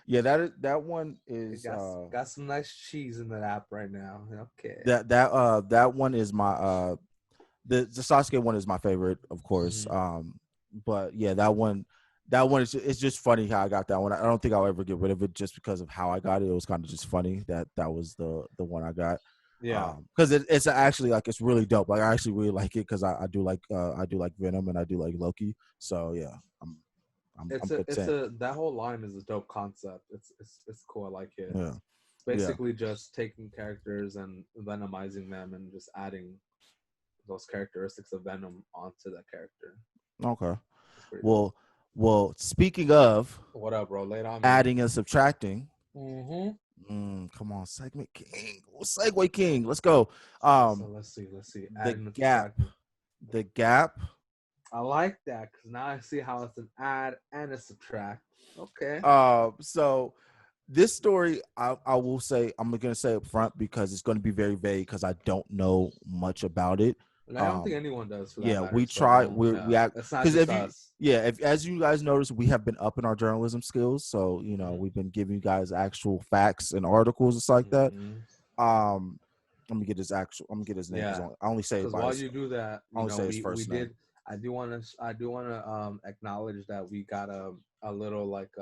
Yeah, that one It is got some nice cheese in that app right now. Okay. that one is my the Sasuke one is my favorite, of course. Mhm. But yeah, that one is it's just funny how I got that one. I don't think I'll ever get rid of it just because of how I got it. It was kind of just funny that was the one I got. Yeah. Because it's actually like it's really dope. Like I actually really like it because I do like Venom and I do like Loki. So yeah, I'm It's content. a that whole line is a dope concept. It's cool. I like it. Yeah, It's yeah. basically just taking characters and venomizing them and just adding those characteristics of Venom onto that character. Okay. It's pretty dope. Well. Speaking of What up, bro? Lay it on me. adding and subtracting, Mm-hmm. come on, segment king, segue king. Let's go. So let's see. Let's see. The Adding and gap, subtracting. the gap. I like that because now I see how it's an add and a subtract. Okay. So this story, I will say, I'm gonna say up front because it's going to be very vague because I don't know much about it. And I don't think anyone does for that Yeah, matter. we So try. don't. We Yeah, act it's not because just if you us. yeah, if as you guys notice, we have been upping our journalism skills. So Mhm. we've been giving you guys actual facts and articles and stuff like that. Mhm. Um, I'm gonna get his name because Yeah, I only say it because by while his you do that, I only say his we first name. did. I do want to acknowledge that we got a little like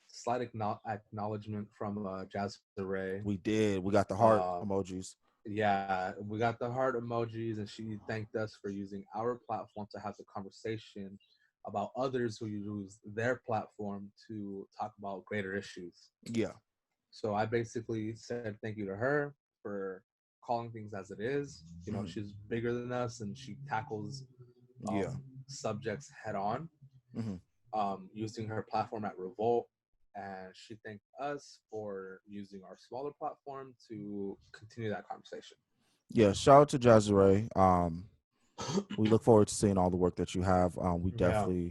slight acknowledgement from Jazz Ray. We did. We got the heart Uh, emojis. yeah, we got the heart emojis, and she thanked us for using our platform to have the conversation about others who use their platform to talk about greater issues. Yeah. So I basically said thank you to her for calling things as it is. Mhm. She's bigger than us, and she tackles Yeah. subjects head on, Mm-hmm. using her platform at Revolt, and she thanked us for using our smaller platform to continue that conversation. Yeah, shout out to Jazzy. We look forward to seeing all the work that you have. We Yeah.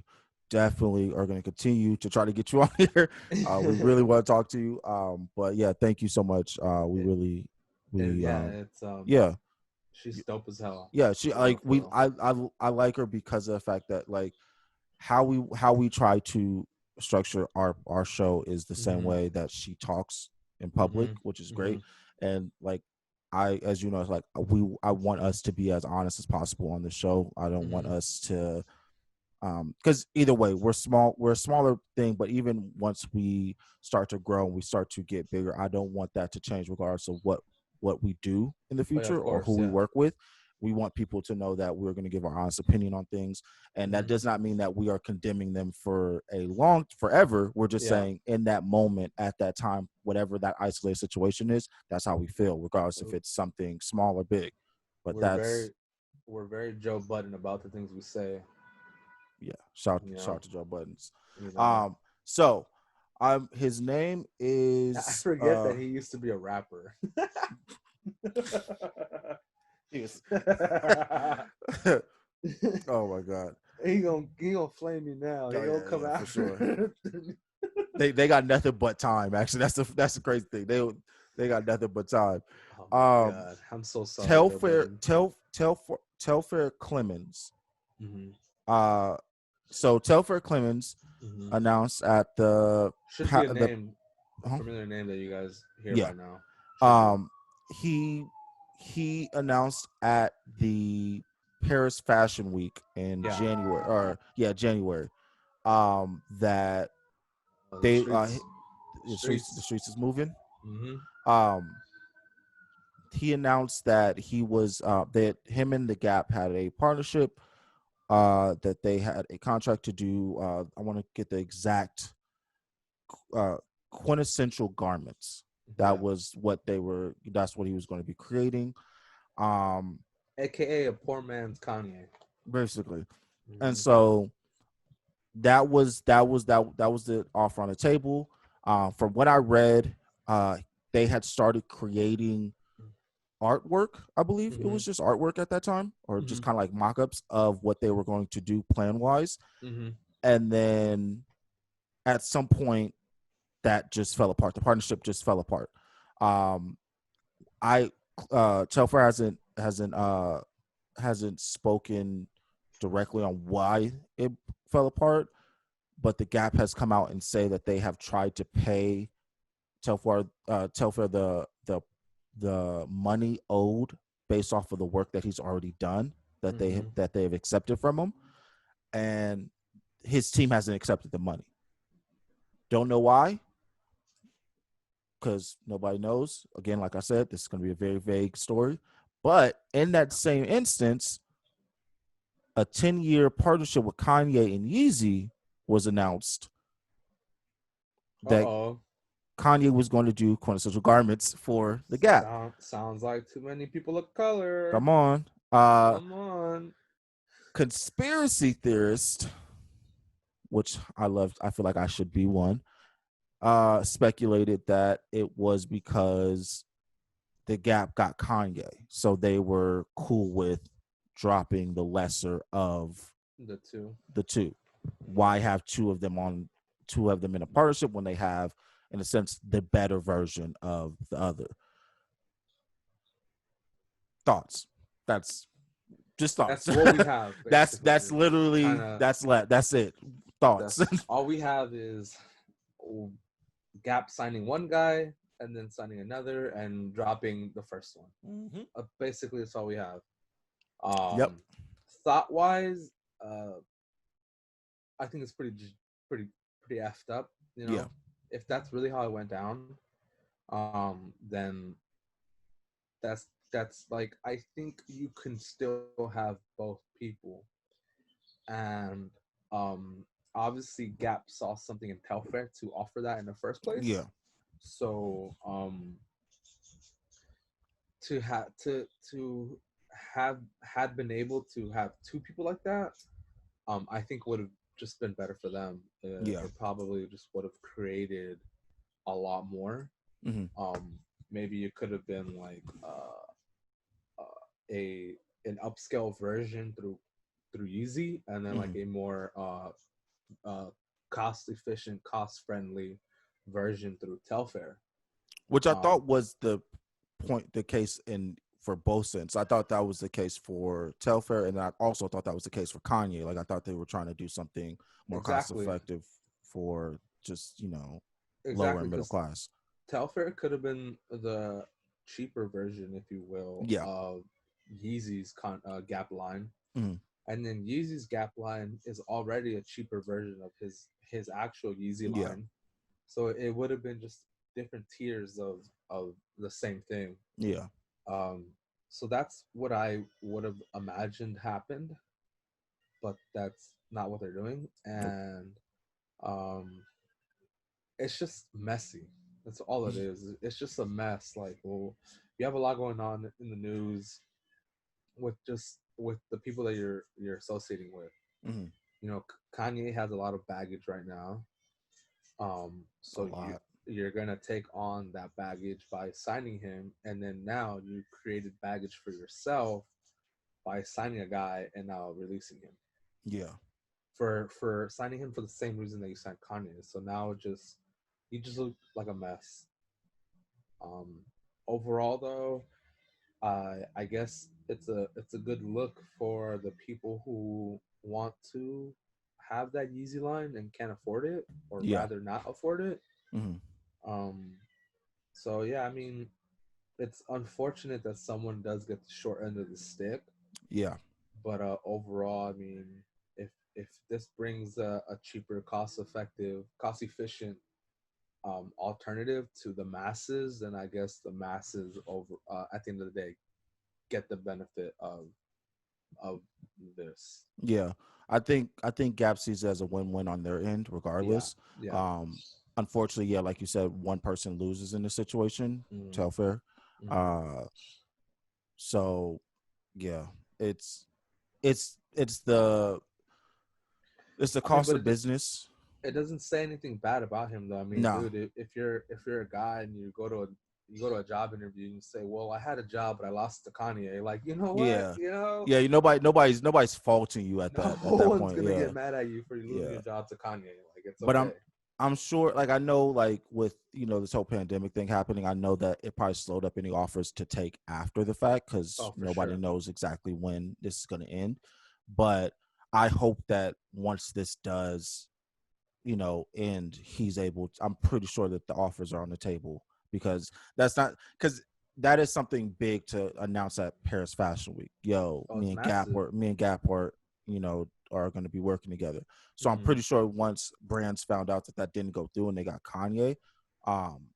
definitely are going to continue to try to get you on here. We really want to talk to you. But yeah, thank you so much. We It- really, and we, yeah, it's yeah, she's dope as hell. yeah. She For real, like for real. I like her because of the fact that like how we try to structure our show is the same Mm-hmm. way that she talks in public, Mm-hmm. which is Mm-hmm. great. And like as you know, it's like I want us to be as honest as possible on the show. I don't want Mm-hmm. us to because either way we're a smaller thing, but even once we start to grow and we start to get bigger, I don't want that to change regardless of what we do in the Oh yeah, future of or who course, we yeah. work with. We want people to know that we're going to give our honest opinion on things, and that Mm-hmm. does not mean that we are condemning them for a long forever. We're just Yeah. saying in that moment, at that time, whatever that isolated situation is, that's how we feel, regardless if it's something small or big. But We're that's very we're very Joe Budden about the things we say. yeah. You Shout know. out to Joe Buttons. You know. Um, so his name I is forget that he used to be a rapper. he was oh my god. he gonna flame me now. He Oh gonna yeah, come yeah, for sure. after. They got nothing but time. Actually, that's the crazy thing. They got nothing but time. Oh my Um, god, I'm so sorry, Joe Telfair Budden. Telfair Clemens. Hmm. Uh, so Telfair Clemens Hmm. announced at the Should be a the name, a uh familiar name that you guys hear yeah. by now. Should be. Um, he he announced at the Paris Fashion Week in Yeah. January, or yeah, January, that The they streets. the Streets. streets is moving. Hmm. Um, he announced that he was that him and the Gap had a partnership, that they had a contract to do. I want to get the exact uh, quintessential garments. That Yeah. was what they were. That's what he was going to be creating. Um, AKA a poor man's Kanye. basically, and Hmm. so that was the offer on the table. From what I read, they had started creating artwork. I believe it Hmm. was just artwork at that time, or just Hmm. kind of like mock-ups of what they were going to do plan wise. Hmm. And then at some point, that just fell apart. The partnership just fell apart. Um, I Telfair hasn't spoken directly on why it fell apart, but the Gap has come out and say that they have tried to pay Telfair the money owed based off of the work that he's already done, Hmm. that they've accepted from him, and his team hasn't accepted the money. Don't know why, because nobody knows. Again, like I said, this is going to be a very vague story. But in that same instance, a 10-year partnership with Kanye and Yeezy was announced, Uh that oh. Kanye was going to do quintessential garments for the Gap. Sounds like too many people of color. Come on. Come on. Conspiracy theorist, which I love, I feel like I should be one, speculated that it was because the Gap got Kanye, so they were cool with dropping the lesser of The two. the two. Why have two of them in a partnership when they have, in a sense, the better version of the other? Thoughts. That's just thoughts. That's what we have, That's basically. Kind literally of. that's it. Thoughts. That's all we have is Gap signing one guy and then signing another and dropping the first one. Mm-hmm. Basically, that's all we have. Yep. Um, thought wise, uh, I think it's pretty, pretty effed up. You Yeah. know, if that's really how it went down, then that's like I think you can still have both people, and obviously Gap saw something in Telfair to offer that in the first place. Yeah. So to have had been able to have two people like that, I think would have just been better for them. Yeah. It probably just would have created a lot more. Hmm. Um, Maybe it could have been like a an upscale version through Yeezy, and then like Hmm. a more uh, cost efficient, cost friendly version through Telfair. Which I Um, thought was the case in for both sense. I thought that was the case for Telfair, and I also thought that was the case for Kanye. Like I thought they were trying to do something more cost exactly, effective for just lower exactly, and middle because class. Telfair could have been the cheaper version, if you will, Yeah. of Yeezy's Gap line, Hmm. and then Yeezy's Gap line is already a cheaper version of his actual Yeezy Yeah. line. So it would have been just different tiers of the same thing. Yeah. Um, so that's what I would have imagined happened, but that's not what they're doing, Nope. and um, it's just messy. That's all it is. It's just a mess. Like, well, you have a lot going on in the news with the people that you're associating with. Hmm. You know, Kanye has a lot of baggage right now. A So lot. you're gonna take on that baggage by signing him, and then now you created baggage for yourself by signing a guy and now releasing him Yeah. for signing him for the same reason that you signed Kanye. So now just you just look like a mess. Um, Overall, though, I guess it's a good look for the people who want to have that Yeezy line and can't afford it, or Yeah. rather not afford it. Hmm. Um, so yeah, I mean, it's unfortunate that someone does get the short end of the stick, Yeah. but overall, I mean, if this brings a cheaper, cost efficient alternative to the masses, then I guess the masses over at the end of the day get the benefit of this. Yeah. I think Gap sees it as a win-win on their end, Yeah, regardless. yeah. Um, Unfortunately, yeah, like you said, one person loses in this situation. Mm, Telfair. mm. Uh, so yeah, it's it's the I mean, cost but of business. it doesn't say anything bad about him though. I mean, No. dude, if you're a guy and you go to a job interview and you say, "Well, I had a job, but I lost to Kanye." Like, you know what? Yeah. Yeah. Nobody's faulting you at No that one's point. gonna Yeah. get mad at you for losing Yeah. your job to Kanye. Like, it's But okay. I'm sure, like I know, like with this whole pandemic thing happening, I know that it probably slowed up any offers to take after the fact because Oh, for nobody sure. knows exactly when this is going to end. But I hope that once this does, end, he's able. I'm pretty sure that the offers are on the table because that's not because that is something big to announce at Paris Fashion Week. Yo, Oh, it's massive. Me and Gap are going to be working together. So I'm Hmm. pretty sure once brands found out that that didn't go through and they got Kanye, um,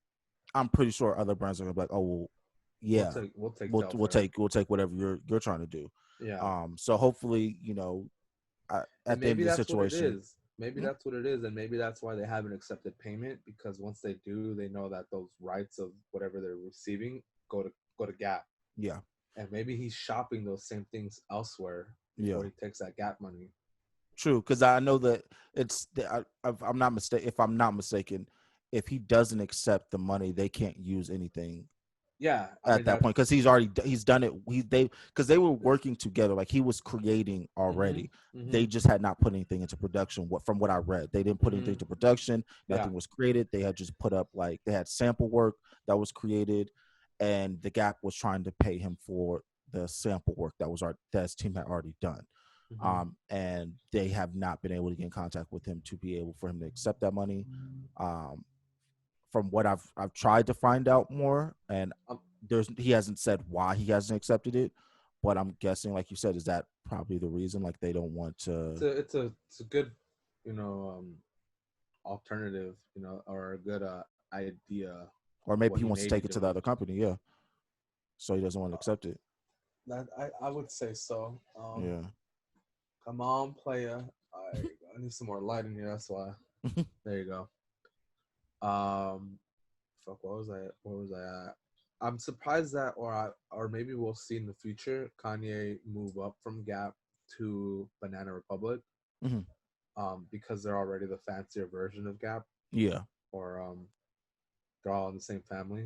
I'm pretty sure other brands are gonna be like, oh well, yeah, We'll take Telfair. we'll take whatever you're trying to do. Yeah. So hopefully, And at the end maybe of the that's what it situation, is. Maybe hmm, that's what it is, and maybe that's why they haven't accepted payment, because once they do, they know that those rights of whatever they're receiving go to Gap, yeah, and maybe he's shopping those same things elsewhere yeah. before he takes that Gap money. True, because I know that I'm not mistaken. If I'm not mistaken, if he doesn't accept the money, they can't use anything Yeah, I at mean that that. point because he's done it. Because they were working together, like he was creating Mhm. already. They Mhm. just had not put anything into production. From what I read, they didn't put anything Mhm. into production. Yeah. Nothing was created. They had just put up like they had sample work that was created, and the Gap was trying to pay him for the sample work that his team had already done. Mhm. And they have not been able to get in contact with him to be able for him to accept that money. Um, from what I've tried to find out more, and Um, he hasn't said why he hasn't accepted it, but I'm guessing, like you said, is that probably the reason? Like they don't want to, it's a good, you know, alternative, or a good idea or what maybe he he wants may to be take it to the doing. other company, yeah. So he doesn't want to Uh, accept it, that I would say so. yeah. Come on, player. I need some more light in here. That's why. There you go. Um, Fuck. What was I at? I'm surprised that, or maybe we'll see in the future, Kanye move up from Gap to Banana Republic. Mhm. because they're already the fancier version of Gap, Yeah. or they're all in the same family.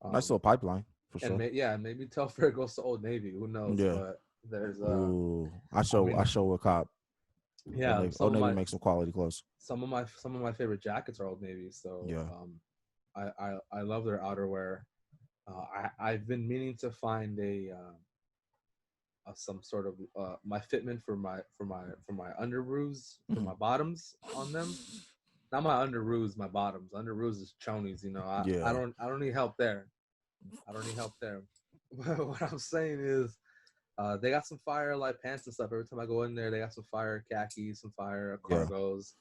Nice Um, little pipeline for and sure. maybe Telfair goes to Old Navy. Who knows? Yeah. But there's Ooh. I I mean, show a cop. yeah, Old Navy makes some quality clothes. some of my favorite jackets are Old Navy. So Yeah. I love their outerwear. I've been meaning to find a some sort of my fitment for my underoos, for Mhm. my bottoms on them. Not my underoos, my bottoms. Underoos is chonies. You know, Yeah. I don't need help there. I don't need help there. What I'm saying is, they got some fire like pants and stuff. Every time I go in there, they got some fire khakis, some fire Yeah. cargos.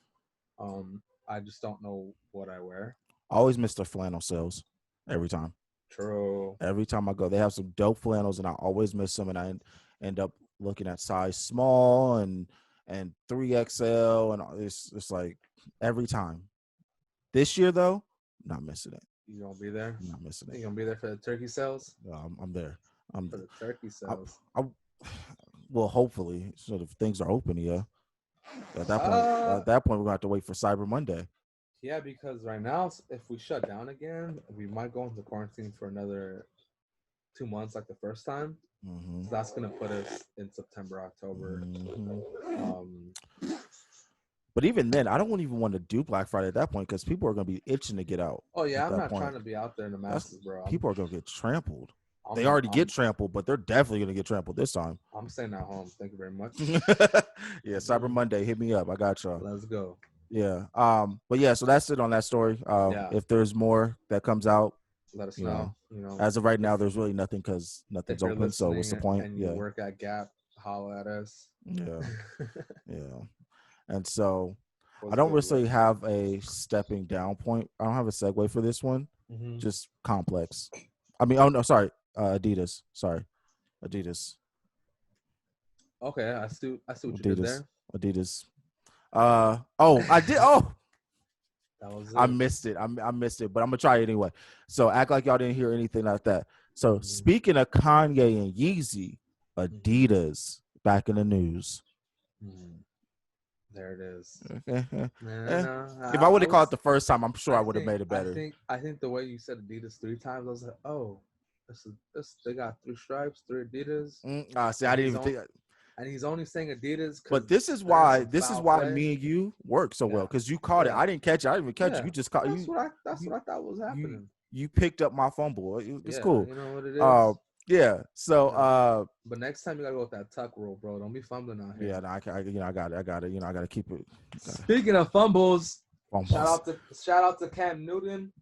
I just don't know what I wear. I always miss their flannel sales every time. True. Every time I go, they have some dope flannels, and I always miss them. And I end up looking at size small and 3XL, and it's like every time. This year though, not missing it. You gonna be there? I'm not missing it. You gonna be there for the turkey sales? I'm there. I'm For the turkey I, sales. I, well, hopefully, so if things are open, yeah. Uh, At that point, we're gonna have to wait for Cyber Monday. yeah, because right now, if we shut down again, we might go into quarantine for another 2 months, like the first time. Mm-hmm. So that's gonna put us in September, October. Mm-hmm. Um, But even then, I don't even want to do Black Friday at that point because people are gonna be itching to get out. oh yeah, At I'm that not trying point, to be out there in the that's masses, bro. people are gonna get trampled. They I'm, already get I'm, trampled, but they're definitely gonna get trampled this time. I'm staying at home. Thank you very much. Yeah, Cyber Monday, hit me up. I got y'all. Let's go. Yeah. But yeah, so that's it on that story. Yeah, If there's more that comes out, let us you know. know, You know, as of right if now, there's really nothing because nothing's if you're open. So what's listening the point? and you Yeah. work at Gap, holla at us. Yeah. Yeah. And so I What's don't good, really bro? have a stepping down point. I don't have a segue for this one. Mm-hmm. Just complex. I mean, oh no, sorry, Adidas. Sorry, Adidas. Okay, I see what you did Adidas. there. Adidas. Oh, I did. Oh, That was I it. missed it. I missed it, but I'm gonna try it anyway. So act like y'all didn't hear anything like that. So Mm-hmm. speaking of Kanye and Yeezy, Mm-hmm. Adidas back in the news. Mm-hmm. There it is. No, Eh. no. If I would I have called it was. the first time, I'm sure I would have made it I better. think. I think the way you said Adidas 3 times, I was like, oh, this. They got 3 stripes, 3 Adidas, See, I and didn't even think. he's only saying Adidas But because there's some this is foul why play. me and you work so well Yeah, because you caught it. yeah, I didn't catch it. I didn't even catch it. yeah. You just caught That's you what I thought was you happening. you picked up my fumble. It's Yeah, cool. you know what it Uh, is. yeah. So Yeah. But next time you gotta go with that tuck rule, bro. Don't be fumbling out yeah. here. No, I got it. I got it. I got to keep it. Speaking of fumbles, Fumbles. shout out to Cam Newton.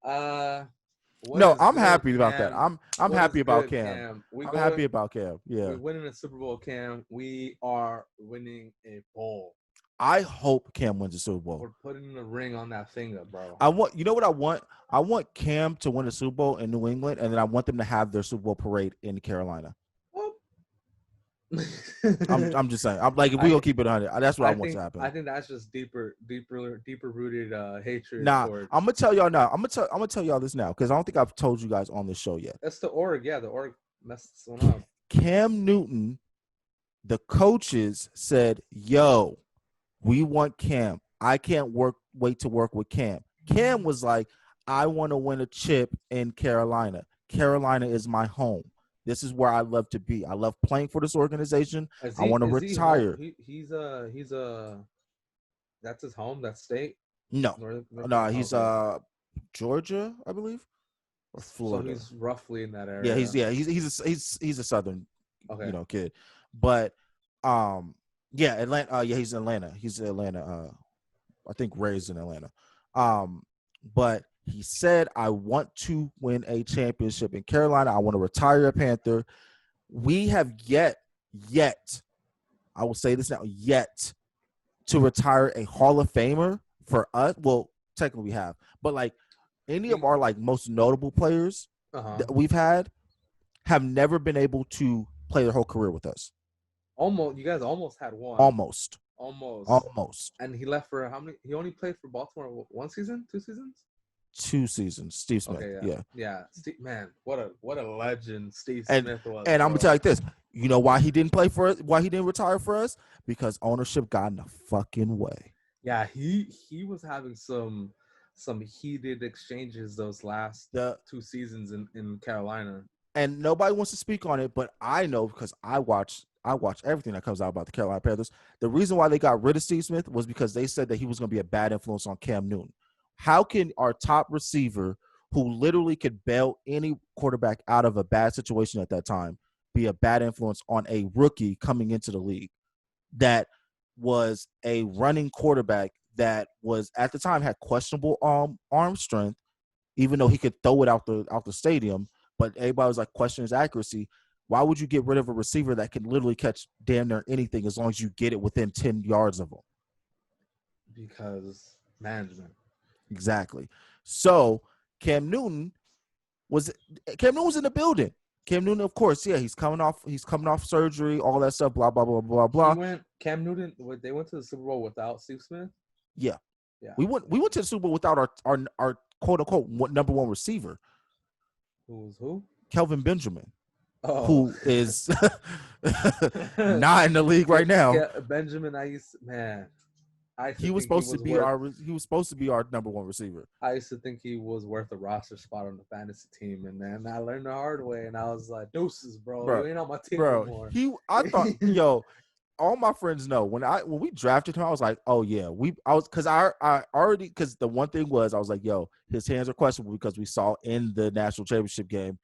uh, what No, is I'm good, happy about that. Cam? I'm What is happy about good, Cam. Cam? I'm happy about Cam. Yeah. We're winning a Super Bowl, Cam. We are winning a bowl. I hope Cam wins the Super Bowl. We're putting the ring on that finger, bro. I want, you know what I want? I want Cam to win a Super Bowl in New England, and then I want them to have their Super Bowl parade in Carolina. I'm just saying. I'm like, if we gonna keep it 100, that's what I want to happen. I think that's just deeper rooted hatred. Nah, Towards. I'm gonna tell y'all now. I'm gonna tell y'all this now because I don't think I've told you guys on this show yet. That's the org, yeah. The org messed one up. Cam Newton, the coaches said, "Yo, we want Cam. I can't wait to work with Cam." Cam was like, "I want to win a chip in Carolina. Carolina is my home. This is where I love to be. I love playing for this organization. I want to retire." He's that's his home, that state. No, no, he's okay. Georgia, I believe, or Florida. So he's roughly in that Yeah, area. he's a southern, Okay. Kid, but yeah, Atlanta. Yeah, he's in Atlanta. He's in Atlanta. I think raised in Atlanta. But he said, "I want to win a championship in Carolina. I want to retire a Panther." We have yet, I will say this now, yet to retire a Hall of Famer for us. Well, technically we have, but like any of our like most notable players that we've had have never been able to play their whole career with us. Almost, you guys almost had one. Almost. Almost. Almost. And he left for how many? He only played for Baltimore 1 season, 2 seasons. 2 seasons. Steve Smith. Okay, Yeah. yeah. Man, what a legend Steve And Smith was, and I'm gonna bro. tell you like this. You know why he didn't play for us? Why he didn't retire for us? Because ownership got in the fucking way. Yeah, he was having some heated exchanges those last The 2 seasons in Carolina. and nobody wants to speak on it, but I know because I watch everything that comes out about the Carolina Panthers. The reason why they got rid of Steve Smith was because they said that he was going to be a bad influence on Cam Newton. How can our top receiver, who literally could bail any quarterback out of a bad situation at that time, be a bad influence on a rookie coming into the league that was a running quarterback that was at the time had questionable arm strength, even though he could throw it out the stadium, but everybody was like questioning his accuracy. Why would you get rid of a receiver that can literally catch damn near anything as long as you get it within 10 yards of him? Because management. Exactly. So Cam Newton was in the building. Cam Newton, of course, yeah, he's coming off surgery, all that stuff, blah blah blah blah blah. Cam Newton. They went to the Super Bowl without Steve Smith. Yeah, Yeah, we went to the Super Bowl without our quote unquote number one receiver, who was who? Kelvin Benjamin, Oh, who is not in the league right now. Benjamin. I used to He was think he supposed to was be worth. our number one receiver. I used to think he was worth a roster spot on the fantasy team, and then I learned the hard way, and I was like, "Deuces, bro, Bro, you ain't on my team bro, anymore." I thought, yo, all my friends know when we drafted him, I was like, oh yeah, I already, because the one thing was I was like, yo, his hands are questionable because we saw in the national championship game,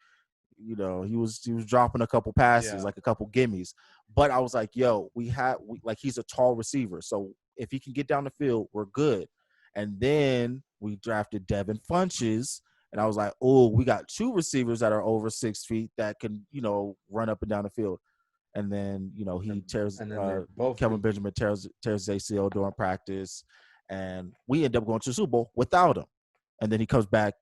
he was dropping a couple passes, Yeah. like a couple gimmies. But I was like, yo, like he's a tall receiver, so if he can get down the field, we're good. And then we drafted Devin Funches, and I was like, oh, we got 2 receivers that are over 6 feet that can run up and down the field. And then he tears and then they're both Kelvin Benjamin tears his ACL during practice, and we end up going to the Super Bowl without him. And then he comes back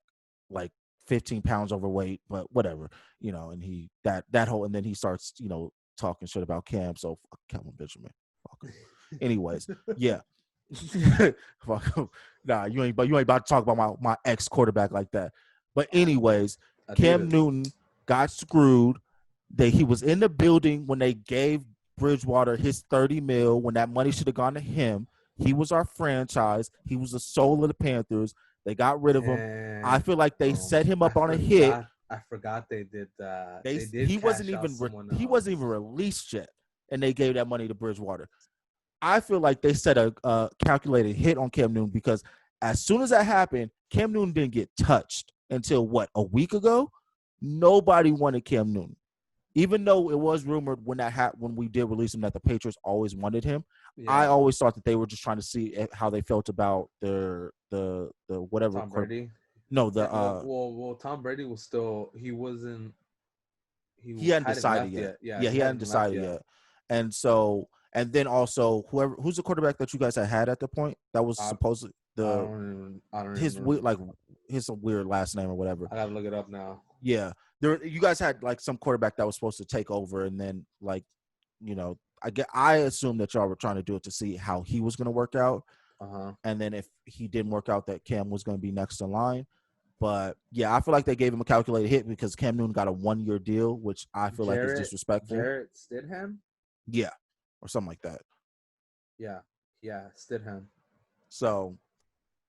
like 15 pounds overweight, but whatever, and he that whole, and then he starts talking shit about Cam. So fuck Kelvin Benjamin. Fuck him. Anyways, yeah. Fuck him. Nah, you ain't about to talk about my ex quarterback like that. But anyways, Adidas. Cam Newton got screwed. He was in the building when they gave Bridgewater his 30 mil, when that money should have gone to him. He was our franchise. He was the soul of the Panthers. They got rid of him. I feel like they set him up on a hit. I forgot they did that. He wasn't even released yet, and they gave that money to Bridgewater. I feel like they set a calculated hit on Cam Newton, because as soon as that happened, Cam Newton didn't get touched until a week ago. Nobody wanted Cam Newton. Even though it was rumored when we did release him that the Patriots always wanted him, yeah. I always thought that they were just trying to see how they felt about the whatever. Tom Brady. No, well, Tom Brady was still he hadn't decided yet. Yeah, he hadn't decided yet. And so, and then also who's the quarterback that you guys had at the point that was supposedly I don't even his weird last name or whatever. I gotta look it up now. Yeah. You guys had like some quarterback that was supposed to take over, and then I assume that y'all were trying to do it to see how he was going to work out, and then if he didn't work out, that Cam was going to be next in line. But yeah, I feel like they gave him a calculated hit because Cam Newton got a 1-year deal, which I feel like is disrespectful. Jarrett Stidham, yeah, or something like that. Yeah, Stidham. So,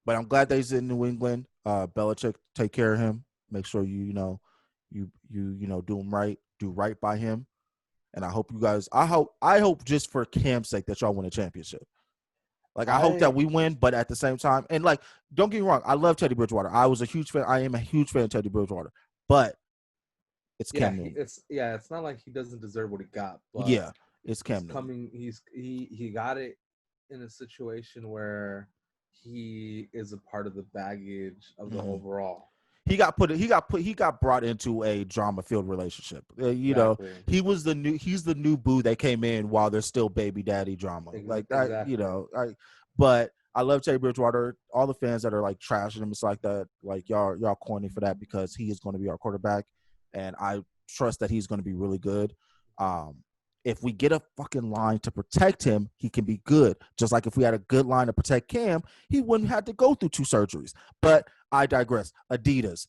but I'm glad that he's in New England. Belichick, take care of him. Make sure you do right by him. And I hope you guys, I hope just for Cam's sake that y'all win a championship. Like, I hope that we win, but at the same time, and like, don't get me wrong, I love Teddy Bridgewater. I am a huge fan of Teddy Bridgewater, but it's Cam Newton. It's not like he doesn't deserve what he got. But yeah, it's Cam Newton. He got it in a situation where he is a part of the baggage of the overall. He got brought into a drama-filled relationship. Exactly. He's the new boo that came in while there's still baby daddy drama. Like that, exactly. But I love Teddy Bridgewater. All the fans that are like trashing him, it's like that. Like y'all corny for that, because he is going to be our quarterback, and I trust that he's going to be really good. if we get a fucking line to protect him, he can be good. Just like if we had a good line to protect Cam, he wouldn't have to go through 2 surgeries. But I digress. Adidas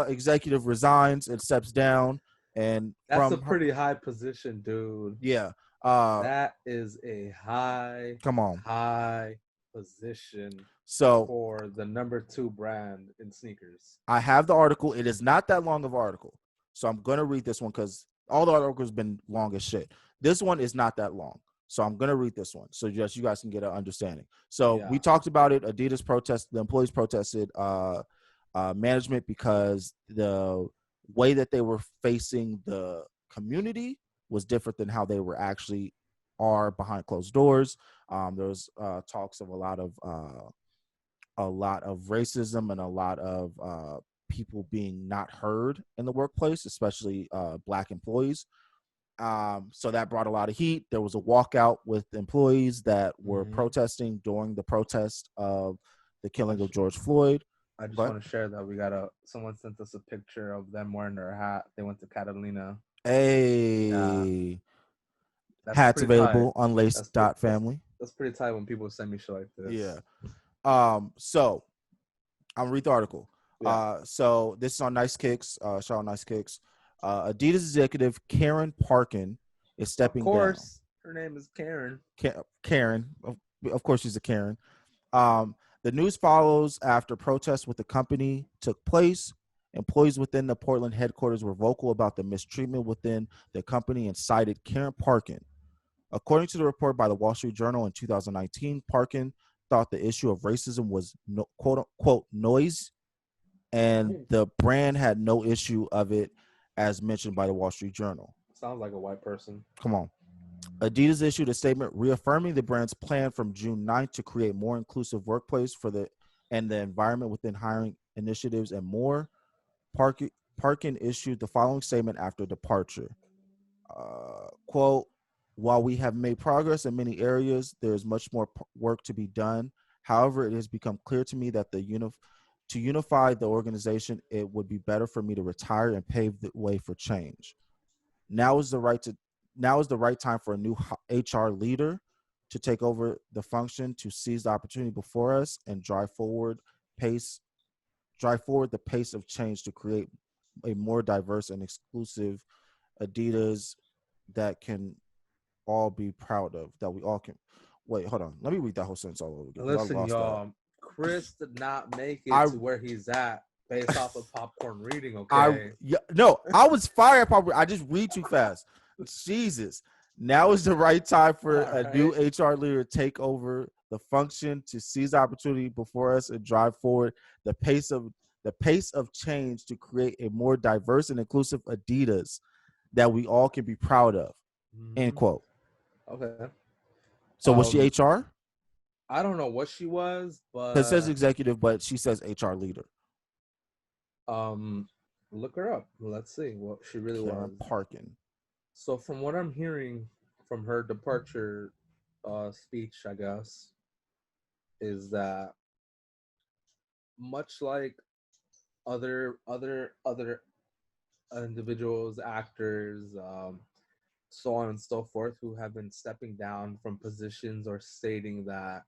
executive resigns and steps down, and That's a from her, pretty high position, dude. yeah, That is a come on. high position So for the number 2 brand in sneakers. I have the article. It is not that long of an article, so I'm gonna read this one because all the articles been long as shit. This one is not that long, so I'm gonna read this one so just you guys can get an understanding. So Yeah. we talked about it. Adidas protest. The employees protested management because the way that they were facing the community was different than how they were actually are behind closed doors. There was talks of a lot of racism and a lot of people being not heard in the workplace, especially Black employees. So that brought a lot of heat. There was a walkout with employees that were protesting during the protest of the killing of George Floyd. I just But want to share that someone sent us a picture of them wearing their hat. They went to Catalina. Yeah, hey, that's hats pretty tight. available, unlaced That's dot family. that's pretty tight when people send me shit like Yeah. this. So I'm gonna read the article. Yeah, So this is on Nice Kicks. Shout out Nice Kicks. Adidas executive Karen Parkin is of stepping down. course, her name is Karen. Karen, of course, she's a Karen. Um, the news follows after protests with the company took place. Employees within the Portland headquarters were vocal about the mistreatment within the company and cited Karen Parkin. According to the report by the Wall Street Journal in 2019, Parkin thought the issue of racism was quote unquote noise, and the brand had no issue of it, as mentioned by the Wall Street Journal. Sounds like a white person. Come on. Adidas issued a statement reaffirming the brand's plan from June 9th to create more inclusive workplace for the environment within hiring initiatives and more. Parkin issued the following statement after departure. Quote, while we have made progress in many areas, there is much more work to be done. However, it has become clear to me that to unify the organization, it would be better for me to retire and pave the way for change. Now is the right time for a new HR leader to take over the function, to seize the opportunity before us and drive forward the pace of change to create a more diverse and exclusive Adidas that can all be proud of, that we all can. Wait, hold on. Let me read that whole sentence all over again because I Listen, lost that. y'all, Chris did not make it I to where he's at based off of popcorn reading, I okay? yeah, no, I was fired. Probably I just read too fast. Jesus. Now is the right time for All a new right. HR leader to take over the function, to seize the opportunity before us and drive forward the pace of change to create a more diverse and inclusive Adidas that we all can be proud of. End quote. Okay. So was she Um, HR? I don't know what she was, Because it says but executive, but she says HR leader. um, look her up. Let's see what she really Karen was. Parkin. So from what I'm hearing from her departure speech, I guess, is that much like other individuals, actors, so on and so forth, who have been stepping down from positions or stating that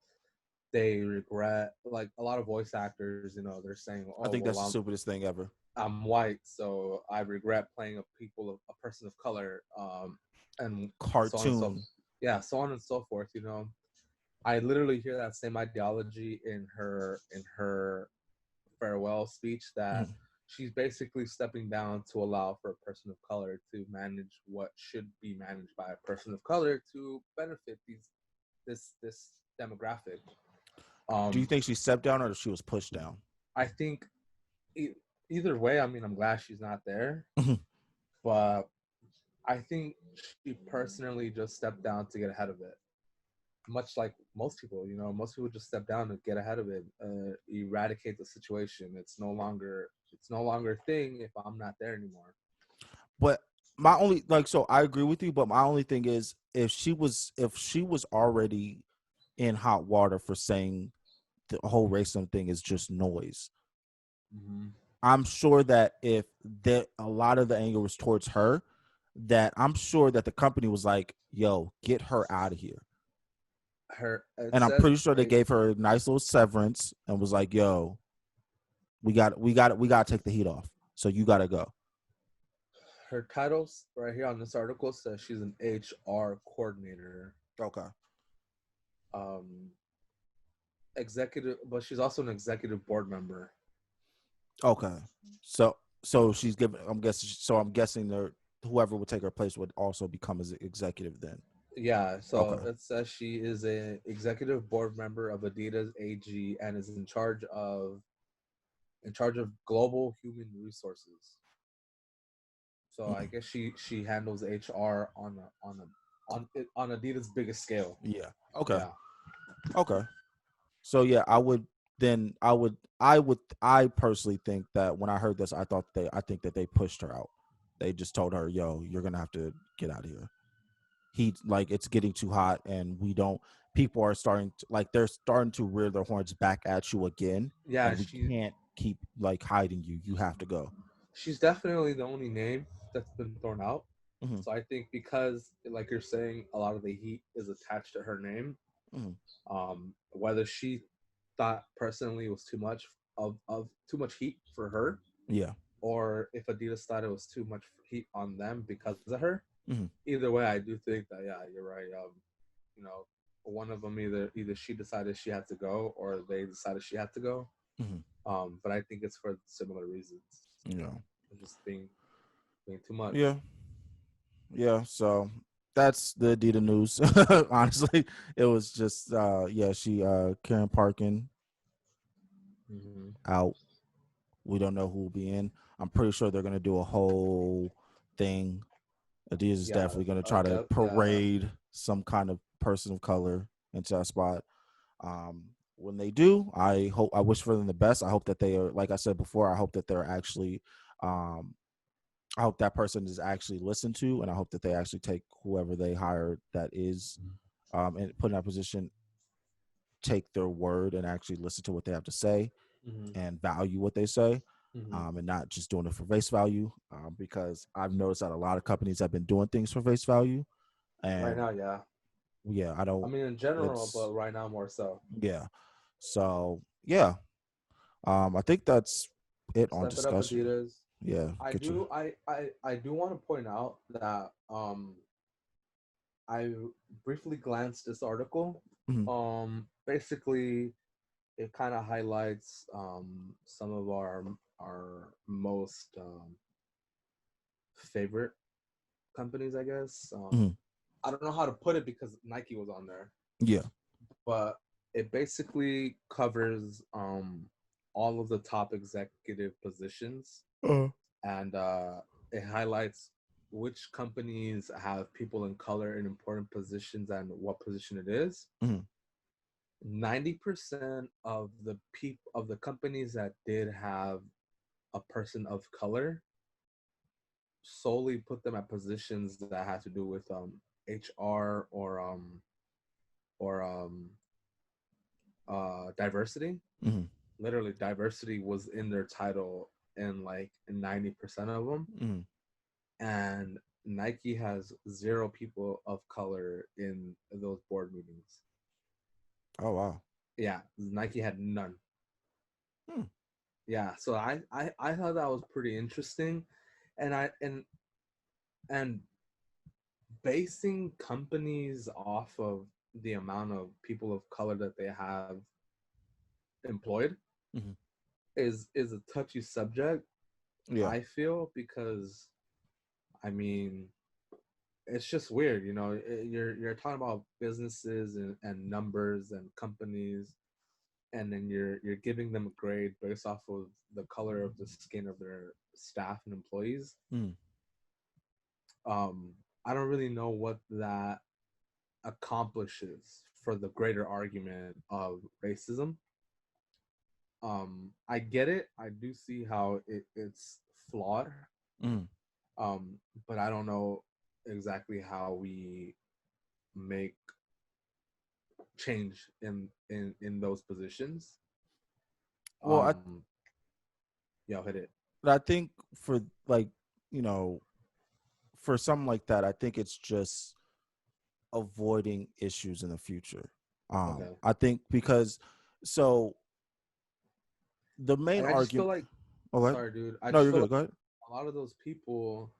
they regret, like a lot of voice actors, they're saying, I "Oh, think well, that's the stupidest thing ever. I'm white, so I regret playing a person of color, and so on and so, Cartoon. yeah, so on and so forth." I literally hear that same ideology in her farewell speech, that Mhm. she's basically stepping down to allow for a person of color to manage what should be managed by a person of color to benefit this demographic. Do you Um, think she stepped down or she was pushed down? I think e- either way, I mean, I'm glad she's not there, Mhm. but I think she personally just stepped down to get ahead of it. Much like most people, most people just step down to get ahead of it, eradicate the situation. It's no longer a thing if I'm not there anymore. But my only so I agree with you, but my only thing is if she was already in hot water for saying the whole racism thing is just noise. Mm-hmm. I'm sure that if a lot of the anger was towards her, that I'm sure that the company was like, "Yo, get her out of here." Her it And I'm says pretty sure they gave her a nice little severance and was like, "Yo, we got to take the heat off. So you got to go." her titles right here on this article says she's an HR coordinator, Okay. um, executive, but she's also an executive board member. Okay. So she's giving. I'm guessing. So I'm guessing that whoever would take her place would also become as executive then. Yeah, so Okay. it says she is a executive board member of Adidas AG and is in charge of global human resources. So I Mm. guess she handles HR on Adidas' biggest scale. Yeah. Okay. Yeah. Okay. So yeah, I personally think that when I heard this, I think that they pushed her out. They just told her, "Yo, you're gonna have to get out of here." Heat, like, it's getting too hot, and we don't. People are starting to, like, they're starting to rear their horns back at you again, Yeah, and we can't keep like hiding you. You have to go. she's definitely the only name that's been thrown out. Hmm. So I think because, like you're saying, a lot of the heat is attached to her name. Hmm. Whether she thought personally it was too much of too much heat for her, Yeah. or if Adidas thought it was too much heat on them because of her. Hmm. Either way, I do think that yeah, you're right. You know, one of them either she decided she had to go or they decided she had to go. Hmm. But I think it's for similar reasons. Yeah. Just being too much. Yeah. Yeah. So that's the Adidas news. Honestly, it was just yeah, she Karen Parkin Mm-hmm. out. We don't know who will be in. I'm pretty sure they're gonna do a whole thing. Adidas is Yeah, definitely gonna try to yeah. parade some kind of person of color into that spot. When they do, I wish for them the best. I hope that they are, like I said before, I hope that they're actually, um, I hope that person is actually listened to, and I hope that they actually take whoever they hire that is, and put in that position, take their word and actually listen to what they have to say Mm-hmm. and value what they say. Mm-hmm. And not just doing it for face value, because I've noticed that a lot of companies have been doing things for face value, Right and now, yeah. yeah, I I don't. mean, in general, It's but right now more so. yeah. So yeah, I think that's it on Step it up, discussion. Adidas. Yeah, get you. I do want to point out that I briefly glanced this article. Mhm. Basically, it kind of highlights some of our most favorite companies, I guess. Mhm. I don't know how to put it because Nike was on there, Yeah. but it basically covers all of the top executive positions, Uh, and it highlights which companies have people in color in important positions and what position it is. mhm. 90% of the companies that did have a person of color solely put them at positions that had to do with HR or diversity. Mhm. Literally, diversity was in their title in like 90% of them, Mhm. and Nike has zero people of color in those board meetings. Oh wow. Yeah, Nike had none. Hmm. Yeah, so I thought that was pretty interesting, and and basing companies off of the amount of people of color that they have employed Mhm. is a touchy subject. Yeah. I feel because I mean it's just weird, you know. You're talking about businesses and numbers and companies, and then you're giving them a grade based off of the color of the skin of their staff and employees. Mhm. I don't really know what that accomplishes for the greater argument of racism. I get it. I do see how it's flawed. Mhm. But I don't know exactly how we make change in those positions. Well, Um, yeah, I'll hit it. I think for, like, you know, for something like that, I think it's just avoiding issues in the future. Okay. I think because so the main Like I just feel argument. like, Oh, go ahead. sorry, dude. I No, just you're feel good. like Go ahead. a lot of those people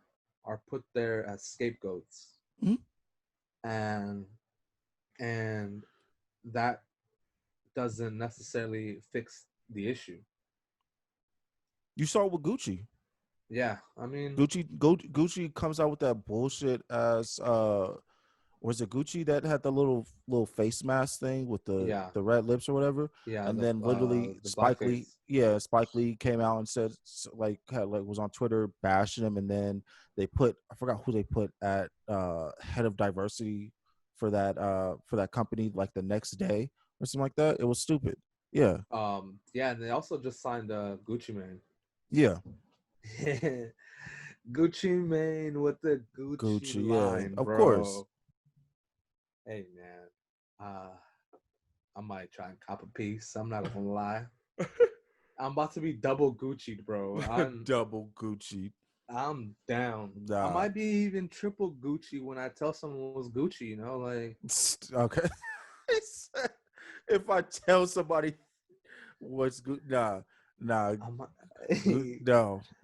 are put there as scapegoats, Mhm. and and that doesn't necessarily fix the issue. You saw it with Gucci. Yeah, I mean, Gucci comes out with that bullshit as was it Gucci that had the little face mask thing with yeah, the red lips or whatever, yeah, and then literally the blackface. Spike Lee came out and said like was on Twitter bashing him, and then they put I forgot who they put at head of diversity for that company like the next day or something like that. It was stupid. Yeah, Yeah, and they also just signed Gucci Mane. yeah, Gucci Mane with the Gucci Gucci. Yeah, line, of course. bro. Hey man, uh, I might try and cop a piece. I'm not gonna lie. I'm about to be double Gucci, bro. Double Gucci. I'm down. I Nah. might be even triple Gucci when I tell someone it was Gucci. You know, like Okay. If I tell somebody what's good, nah, I'm.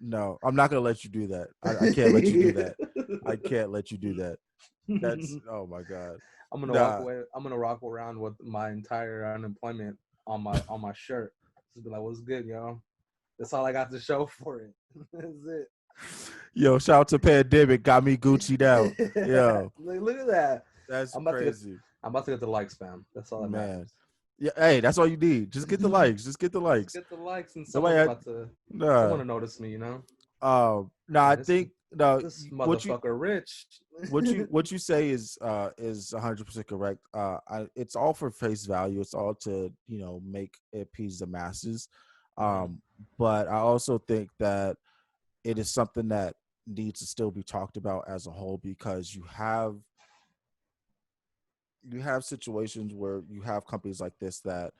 no. I'm not gonna let you do that. I can't let you do that. I can't let you do that. That's oh my god. I'm gonna walk Nah, away. I'm gonna walk around with my entire unemployment on my shirt. Just be like, "What's good, yo?" That's all I got to show for it. That's yo, shout out to Pandemic, got me Gucci down. it. Yo, Like, look at that. that's I'm about to get. crazy, I'm about to get the likes, fam. That's all that man. matters. Yeah, hey, that's all you need. Just get the likes. Just get the Just likes. get the likes, and Nobody someone's had, about to. nah. Someone to notice me. You know. No, I And think no. this What you motherfucker rich. what you say is 100% correct. It's all for face value. It's all to make it appease the masses. Mhm. Um, but I also think that it is something that needs to still be talked about as a whole because you have situations where you have companies like this that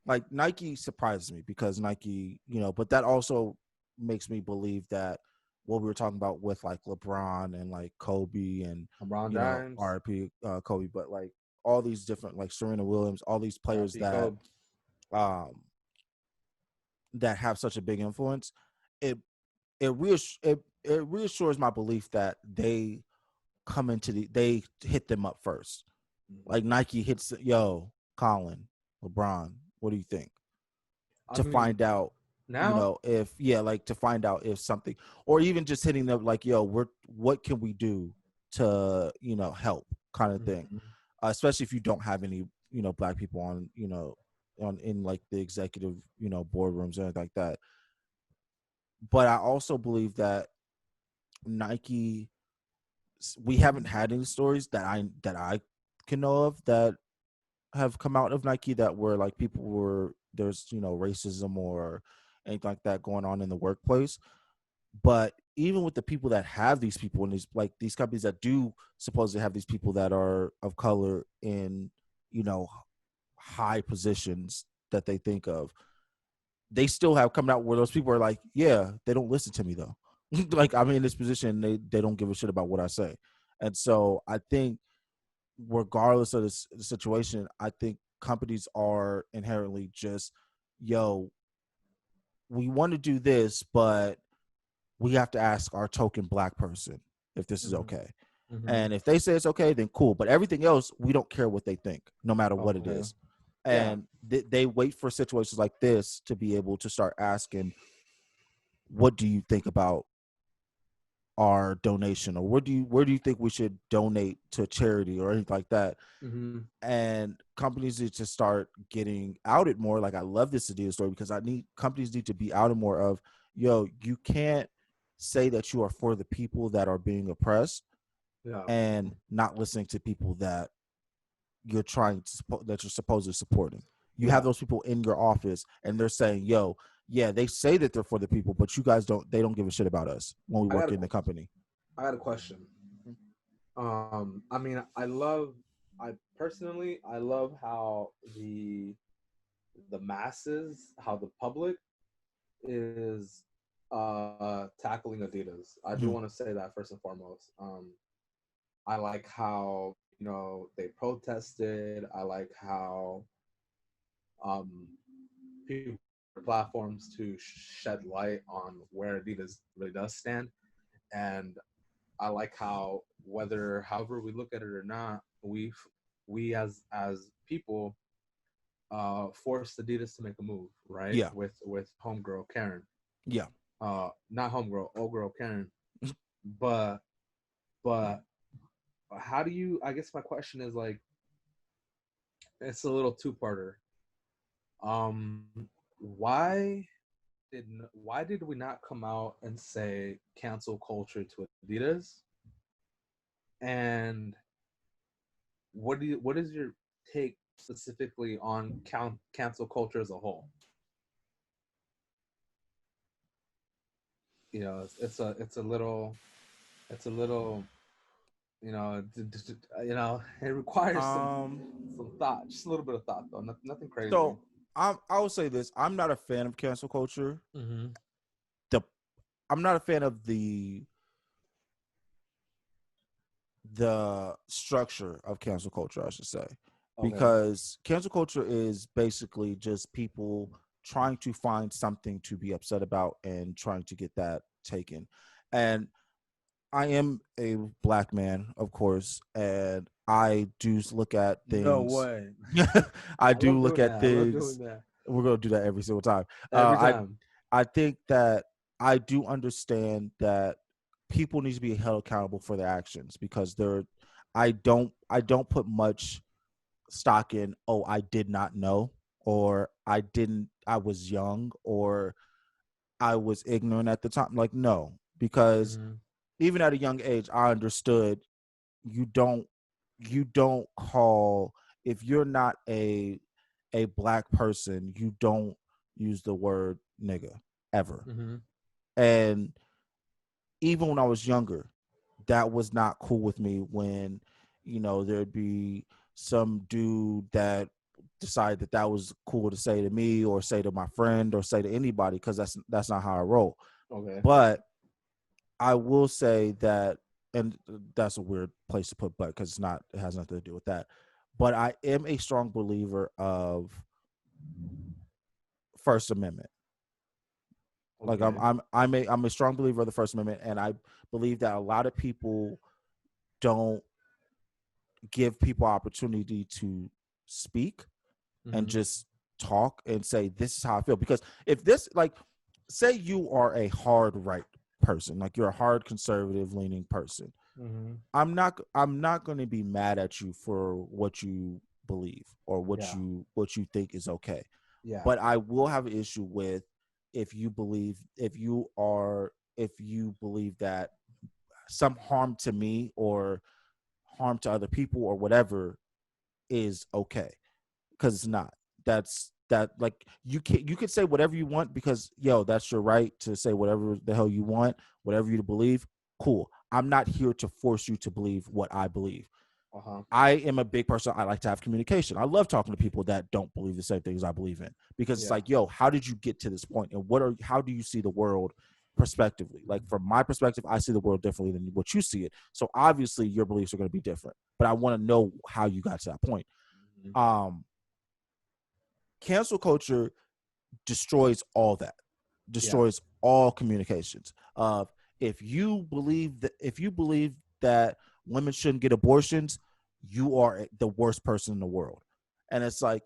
like Nike surprises me because Nike, but that also makes me believe that what we were talking about with like LeBron and like Kobe and LeBron James, RP Kobe, but like all these different like Serena Williams, all these players R.P. Kobe. um that have such a big influence, it it reassures my belief that they hit them up first. Mhm. Like Nike hits Colin, LeBron, what do you think? I To mean, find out now. if like to find out if something or even just hitting them like what can we do to help kind of thing, Mhm. especially if you don't have any black people on on in like the executive boardrooms and anything like that. But I also believe that Nike, we haven't had any stories that I can know of that have come out of Nike that were like people were there's racism or anything like that going on in the workplace. But even with the people that have these people and these companies that do supposedly have these people that are of color in you know high positions that they think of, they still have come out where those people are like, yeah, they don't listen to me though. Like I'm in this position, they don't give a shit about what I say. And so I think regardless of the situation, I think companies are inherently just, yo, we want to do this, but we have to ask our token black person if this is Mhm. okay. Mhm. And if they say it's okay, then cool. But everything else, we don't care what they think, no matter what it Okay. is. Yeah. And they wait for situations like this to be able to start asking, what do you think about our donation, or where do you think we should donate to charity or anything like that? Mhm. And companies need to start getting outed more. Like I love this Adidas story because companies need to be outed more of, yo, you can't say that you are for the people that are being oppressed Yeah. and not listening to people that that you're supposedly supporting. You have Yeah. those people in your office and they're saying, yo, yeah, they say that they're for the people, but you guys don't they don't give a shit about us when we I got work a in the company. I got a question. I mean, I personally, I love how the masses, how the public is tackling Adidas. I do want to say that first and foremost. I like how they protested. I like how um, people platforms to shed light on where Adidas really does stand, and I like how however we look at it or not, we as people forced Adidas to make a move, right? Yeah. With homegirl Karen, Yeah. not homegirl, old girl Karen, but but how do you? I guess my question is like, it's a little two-parter. Um, why why did we not come out and say cancel culture to Adidas? And what is your take specifically on cancel culture as a whole? It's a little it requires Um. some thought, just a little bit of thought though, nothing crazy. So I will say this: I'm not a fan of cancel culture. Mm-hmm. The I'm not a fan of the structure of cancel culture, I should say, Okay. because cancel culture is basically just people trying to find something to be upset about and trying to get that taken. And I am a black man, of course, and I do look at No things. way. I I love do look doing at that. I love doing things. that We're gonna do that every single time. every Uh, time. I think that I do understand that people need to be held accountable for their actions because I don't put much stock in, oh, I did not know, or I was young, or I was ignorant at the time. Like, no, because Mm-hmm. even at a young age I understood you don't you don't call, if you're not a black person, you don't use the word nigga ever. Mm-hmm. And even when I was younger, that was not cool with me when, there'd be some dude that decided that that was cool to say to me or say to my friend or say to anybody, because that's not how I roll. Okay. But I will say that, and that's a weird place to put but, because it has nothing to do with that. But I am a strong believer of First Amendment. Like Okay. I'm a strong believer of the First Amendment, and I believe that a lot of people don't give people opportunity to speak and Mm-hmm. just talk and say this is how I feel. Because if this, like, say you are a hard right person, like you're a hard conservative leaning person, Mm-hmm. I'm not going to be mad at you for what you believe or Yeah. what you think is okay. Yeah. But I will have an issue with if you believe that some harm to me or harm to other people or whatever is okay, because it's not. Like, you could say whatever you want, because that's your right to say whatever the hell you want, whatever you believe. Cool. I'm not here to force you to believe what I believe. Uh-huh. I am a big person. I like to have communication. I love talking to people that don't believe the same things I believe in, because it's Yeah. like, how did you get to this point, and how do you see the world prospectively? Like, from my perspective, I see the world differently than what you see it. So obviously your beliefs are going to be different, but I want to know how you got to that point. Mm-hmm. Um, Cancel culture destroys all that, Yeah. destroys all communications. If you believe that women shouldn't get abortions, you are the worst person in the world. And it's like,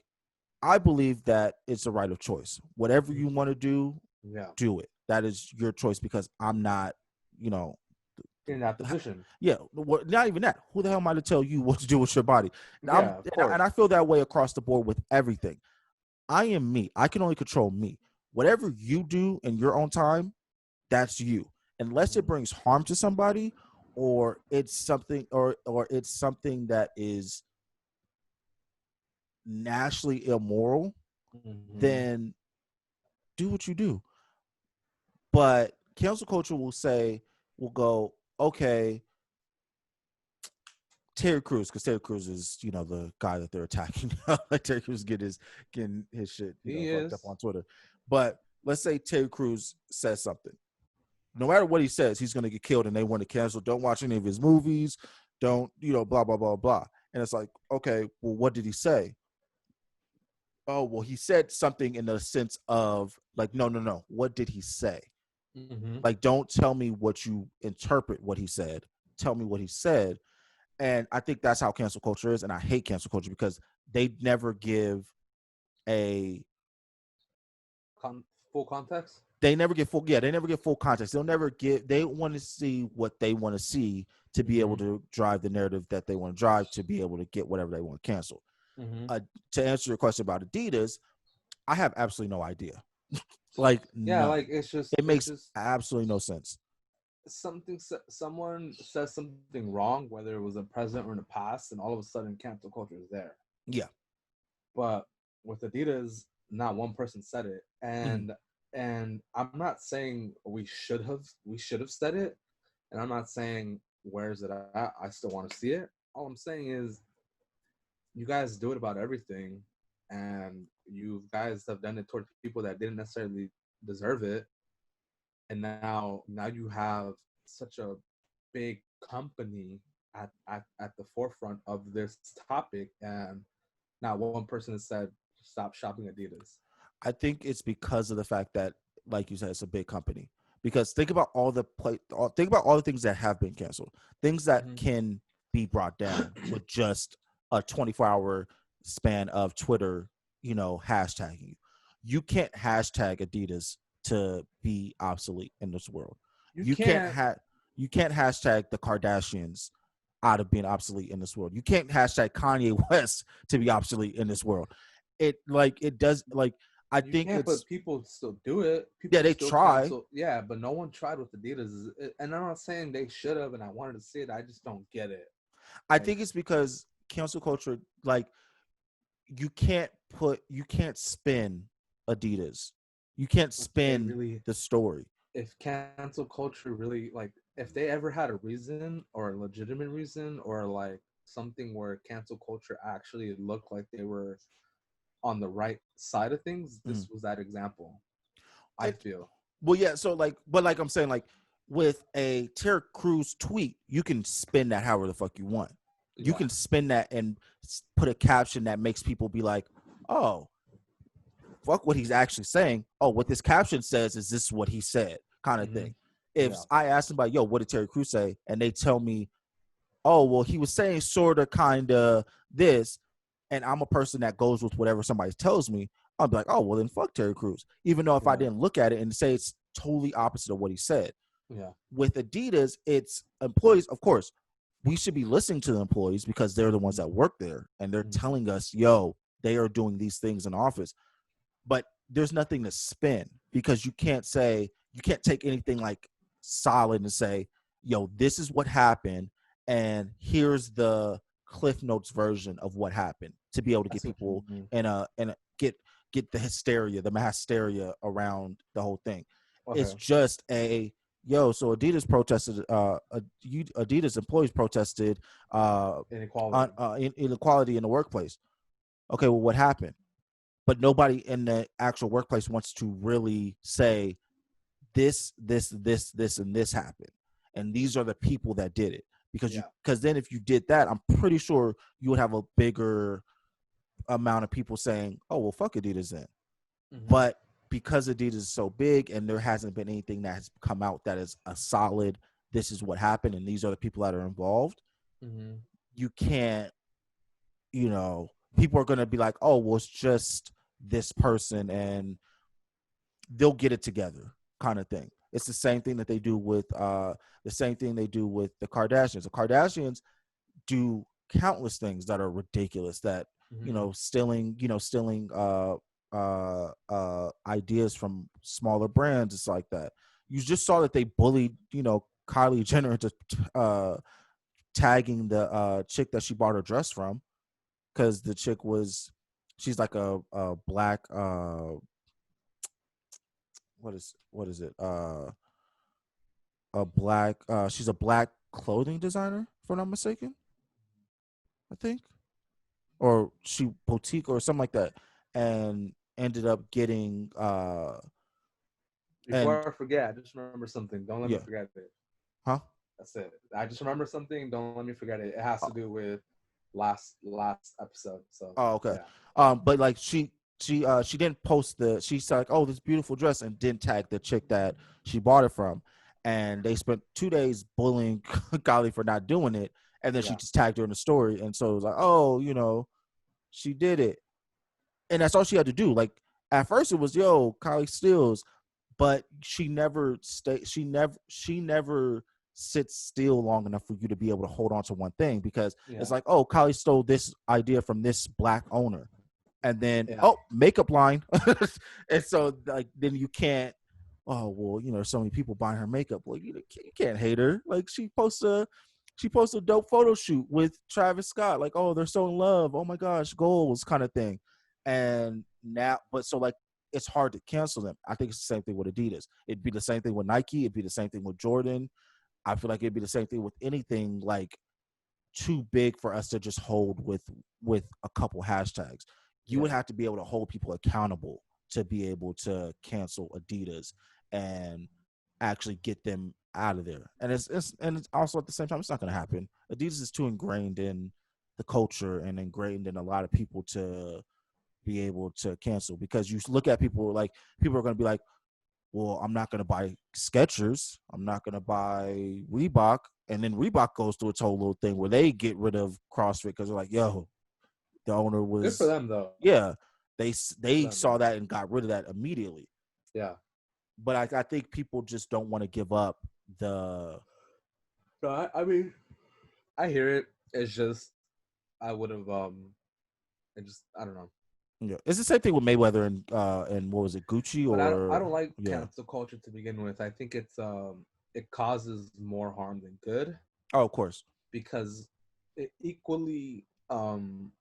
I believe that it's a right of choice. Whatever you want to Yeah. do it. That is your choice, because I'm not, you know, In that position. yeah, not even that. Who the hell am I to tell you what to do with your body? Yeah, of And course. I feel that way across the board with everything. I am me. I can only control me. Whatever you do in your own time, that's you. Unless it Mm-hmm. brings harm to somebody, or it's something that is nationally immoral, Mm-hmm. then do what you do. But cancel culture will go, okay, Terry Crews, because Terry Crews is, the guy that they're attacking. Like, Terry Crews getting his shit, He fucked up is. on Twitter. But let's say Terry Crews says something. no matter what he says, he's going to get killed and they want to cancel. Don't watch any of his movies. Don't, blah, blah, blah, blah. And it's like, okay, well, what did he say? Oh, well, he said something in the sense of like, no, no, no. What did he say? Mm-hmm. Like, don't tell me what you interpret what he said. Tell me what he said. And I think that's how cancel culture is. And I hate cancel culture because they never give a Full context. they never get full they never get full context. They want to see what they want to see to be able Mm-hmm. to drive the narrative that they want to drive to be able to get whatever they want to cancel. Mm-hmm. To answer your question about Adidas, I have absolutely no idea. Like Yeah, none. like it's It makes just absolutely no sense. someone says something wrong, whether it was a present or in the past, and all of a sudden cancel culture is there. Yeah. But with Adidas, not one person said it, Mhm. and I'm not saying we should have said it, and I'm not saying where's it at. I still want to see it. All I'm saying is you guys do it about everything, and you guys have done it towards people that didn't necessarily deserve it, and now you have such a big company at the forefront of this topic, and not one person has said stop shopping Adidas. I think it's because of the fact that, like you said, it's a big company. Because think about think about all the things that have been canceled, things that Mm-hmm. can be brought down with just a 24-hour span of Twitter, hashtagging you. You can't hashtag Adidas to be obsolete in this world. You You can't can't. you can't hashtag the Kardashians out of being obsolete in this world. You can't hashtag Kanye West to be obsolete in this world. It does like I You think can't, it's but people still do it. yeah, People they still try. cancel. Yeah, but no one tried with Adidas. And I'm not saying they should have, and I wanted to see it. I just don't get it. I Like, think it's because cancel culture, like you can't spin Adidas. You can't if they spin really, the story. if cancel culture really, like, if they ever had a reason or a legitimate reason or like something where cancel culture actually looked like they were on the right side of things, Mm. this was that example. I It, feel. well, yeah. So but like I'm saying, like with a Terry Crews tweet, you can spin that however the fuck you want. You Yeah. can spin that and put a caption that makes people be like, "Oh, fuck what he's actually saying. Oh, what this caption says is this what he said," kind of Mm-hmm. thing. If Yeah. I ask somebody, "Yo, what did Terry Crews say?" and they tell me, "Oh, well, he was saying sort of, kind of this," and I'm a person that goes with whatever somebody tells me, I'll be like, "Oh, well, then fuck Terry Crews," even though if I Yeah. didn't look at it and say it's totally opposite of what he said. Yeah. With Adidas, it's employees. Of course, we should be listening to the employees because they're the ones that work there and they're Mm-hmm. telling us, "Yo, they are doing these things in office." But there's nothing to spin because you can't take anything like solid and say, "Yo, this is what happened and here's the Cliff Notes version of what happened," to be able to I get see what you people mean. and get the mass hysteria around the whole thing. It's Okay. just so Adidas protested Adidas employees protested Inequality. inequality in the workplace. Okay, well, what happened? But nobody in the actual workplace wants to really say this, and this happened, and these are the people that did it. Yeah. Because then if you did that, I'm pretty sure you would have a bigger amount of people saying, "Oh, well, fuck Adidas then." Mm-hmm. But because Adidas is so big and there hasn't been anything that has come out that is a solid, this is what happened, and these are the people that are involved, Mm-hmm. you can't, people are going to be like, "Oh, well, it's just this person and they'll get it together," kind of thing. It's the same thing that they do with the Kardashians. The Kardashians do countless things that are ridiculous, that Mm-hmm. stealing ideas from smaller brands. It's like that. You just saw that they bullied Kylie Jenner into tagging the chick that she bought her dress from, because the chick she's like a black what is it a black she's a black clothing designer, if I'm not mistaken, I think, or she boutique or something like that, and ended up getting And Before I forget, I just remember something. Don't let me yeah, forget it. huh? That's it. I just remember something. Don't let me forget it. It has Oh, to do with last episode. So oh, okay. yeah, But like she didn't post she's like, oh, this beautiful dress, and didn't tag the chick that she bought it from. And they spent 2 days bullying Golly for not doing it. And then she yeah, just tagged her in the story. And so it was like, oh, she did it. And that's all she had to do. Like at first it was, yo, Kylie Stills, but she never sits still long enough for you to be able to hold on to one thing, because it's yeah, like, oh, Kylie stole this idea from this black owner, and then yeah. oh, makeup line. And so like then you can't, oh well, so many people buying her makeup. Well, you can't hate her. Like she posted a dope photo shoot with Travis Scott, like, oh, they're so in love, oh my gosh, goals kind of thing. And now, but so like it's hard to cancel them. I think it's the same thing with Adidas. It'd be the same thing with Nike. It'd be the same thing with Jordan. I feel like it'd be the same thing with anything like too big for us to just hold with a couple hashtags. You would Yeah. have to be able to hold people accountable to be able to cancel Adidas and actually get them out of there. And it's also at the same time, it's not going to happen. Adidas is too ingrained in the culture and ingrained in a lot of people to be able to cancel, because you look at people are going to be like, well, I'm not going to buy Skechers, I'm not going to buy Reebok, and then Reebok goes through its whole little thing where they get rid of CrossFit because they're like, yo, the owner Good for was, them though. yeah, Good for they them, saw yeah. that and got rid of that immediately. Yeah. But I think people just don't want to give up the No, I mean, I hear it. It's just I would have I don't know. it's the same thing with Mayweather and what was it, Gucci, But I or don't like yeah. cancel culture to begin with. I think it causes more harm than good Oh, of course. because it equally um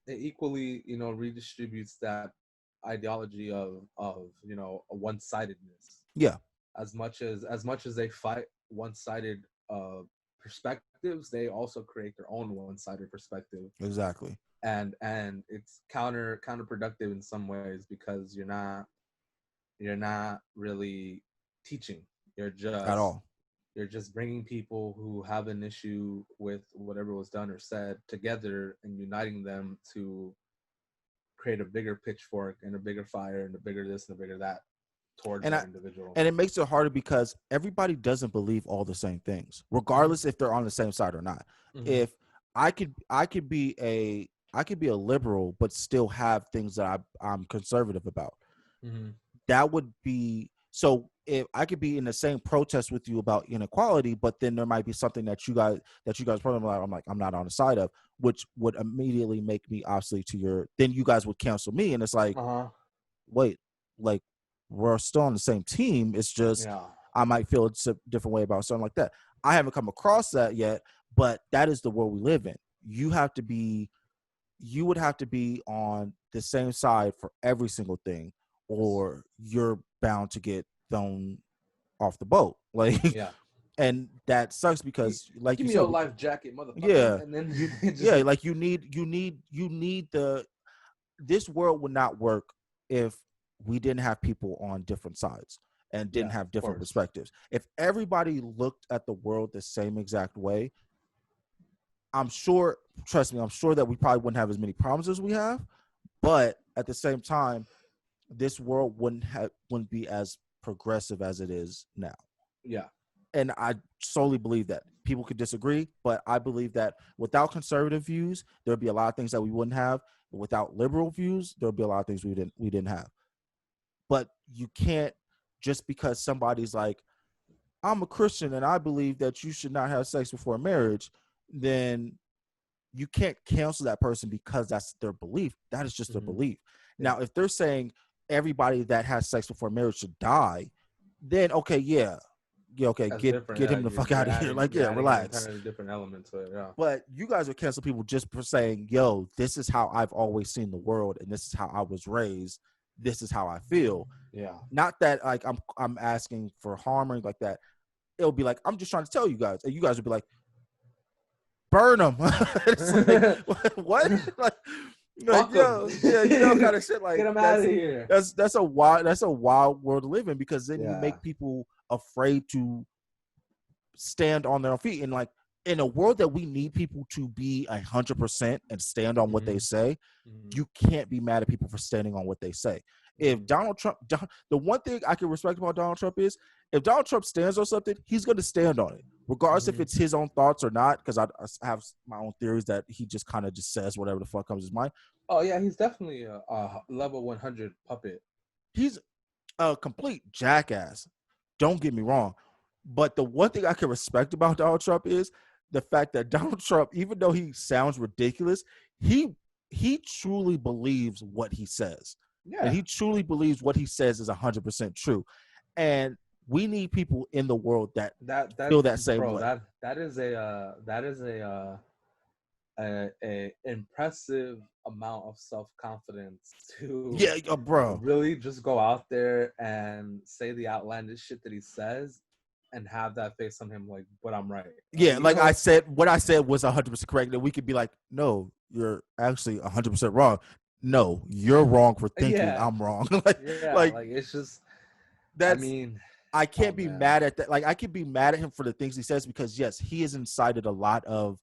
redistributes that ideology of a one-sidedness. Yeah, As much as they fight one-sided perspectives, they also create their own one-sided perspective, exactly. and it's counterproductive in some ways because you're not really teaching. you're At just all. you're just bringing people who have an issue with whatever was done or said together and uniting them to create a bigger pitchfork and a bigger fire and a bigger this and a bigger that towards And that individual. and it makes it harder because everybody doesn't believe all the same things, Mm-hmm. regardless if they're on the same side or not. Mm-hmm. If I could be a liberal but still have things that I'm conservative about. Mm-hmm. That would be so. If I could be in the same protest with you about inequality, but then there might be something that you guys probably like, I'm not on the side of, which would immediately make me obsolete to your. Then you guys would cancel me, and it's like, Uh-huh. wait, like we're still on the same team. It's just Yeah. I might feel a different way about something like that. I haven't come across that yet, but that is the world we live in. You would have to be on the same side for every single thing, or you're bound to get thrown off the boat. Like, Yeah. and that sucks Gi- because, like Give you me said, your life jacket, motherfucker. yeah, And then you, it just yeah, like you need the. This world would not work if we didn't have people on different sides and yeah, didn't have of different course. perspectives. If everybody looked at the world the same exact way, I'm sure, trust me, I'm sure that we probably wouldn't have as many problems as we have. But at the same time, this world wouldn't be as progressive as it is now. Yeah. And I solely believe that. People could disagree, but I believe that without conservative views, there'd be a lot of things that we wouldn't have. Without liberal views, there'd be a lot of things we didn't have. But you can't, just because somebody's like, I'm a Christian and I believe that you should not have sex before marriage, then you can't cancel that person because that's their belief. That is just their Mm-hmm. belief. Yeah. Now, if they're saying everybody that has sex before marriage should die, then okay, yeah, okay, That's get different. get Yeah, him the fuck out of here. Like, you're yeah, adding an relax. entirely different element to it. Yeah. But you guys are cancel people just for saying, yo, this is how I've always seen the world, and this is how I was raised. This is how I feel. Yeah. Not that like I'm asking for harm or anything like that. It'll be like, I'm just trying to tell you guys, and you guys would be like, burn them. It's like, what? Like, Like, Fuck him. yo, yeah, kind of shit. Get Like him out of here. that's a wild world to live in, because then you Yeah. make people afraid to stand on their feet. And like, in a world that we need people to be 100% and stand on what they say, you can't be mad at people for standing on what they say. If Donald Trump, the one thing I can respect about Donald Trump is, if Donald Trump stands on something, he's going to stand on it, regardless if it's his own thoughts or not. Because I have my own theories that he just kind of just says whatever the fuck comes to his mind. Oh yeah, he's definitely a level 100 puppet. He's a complete jackass. Don't get me wrong. But the one thing I can respect about Donald Trump is the fact that Donald Trump, even though he sounds ridiculous, he truly believes what he says. Yeah. And he truly believes what he says is 100% true. And we need people in the world that feel that same way. That is a impressive amount of self-confidence to Bro. really just go out there and say the outlandish shit that he says and have that face on him, like, but I'm right. I said, what I said was 100% correct. And we could be like, no, you're actually 100% wrong. No, you're wrong for thinking I'm wrong. like it's just, that's, I can't be mad at that. Like, I can be mad at him for the things he says, because yes, he has incited a lot of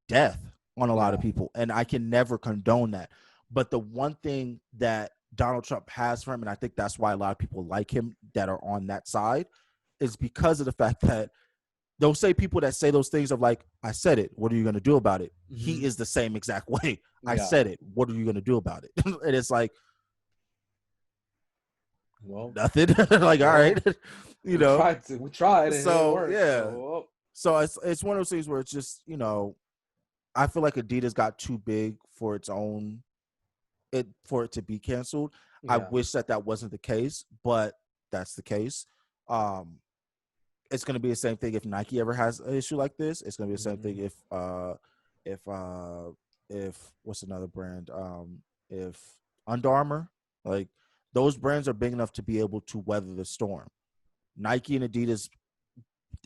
death on a lot of people, and I can never condone that. But the one thing that Donald Trump has for him, and I think that's why a lot of people like him that are on that side, is because of the fact that they'll say people that say those things of like, I said it, what are you going to do about it? He is the same exact way. I said it, what are you going to do about it? And it's like, well, nothing. Like, all right. We tried. So so it's one of those things where it's just, I feel like Adidas got too big for its own, for it to be canceled. I wish that wasn't the case, but that's the case. It's going to be the same thing if Nike ever has an issue like this. It's going to be the same thing if what's another brand? If Under Armour, like, those brands are big enough to be able to weather the storm. Nike and Adidas,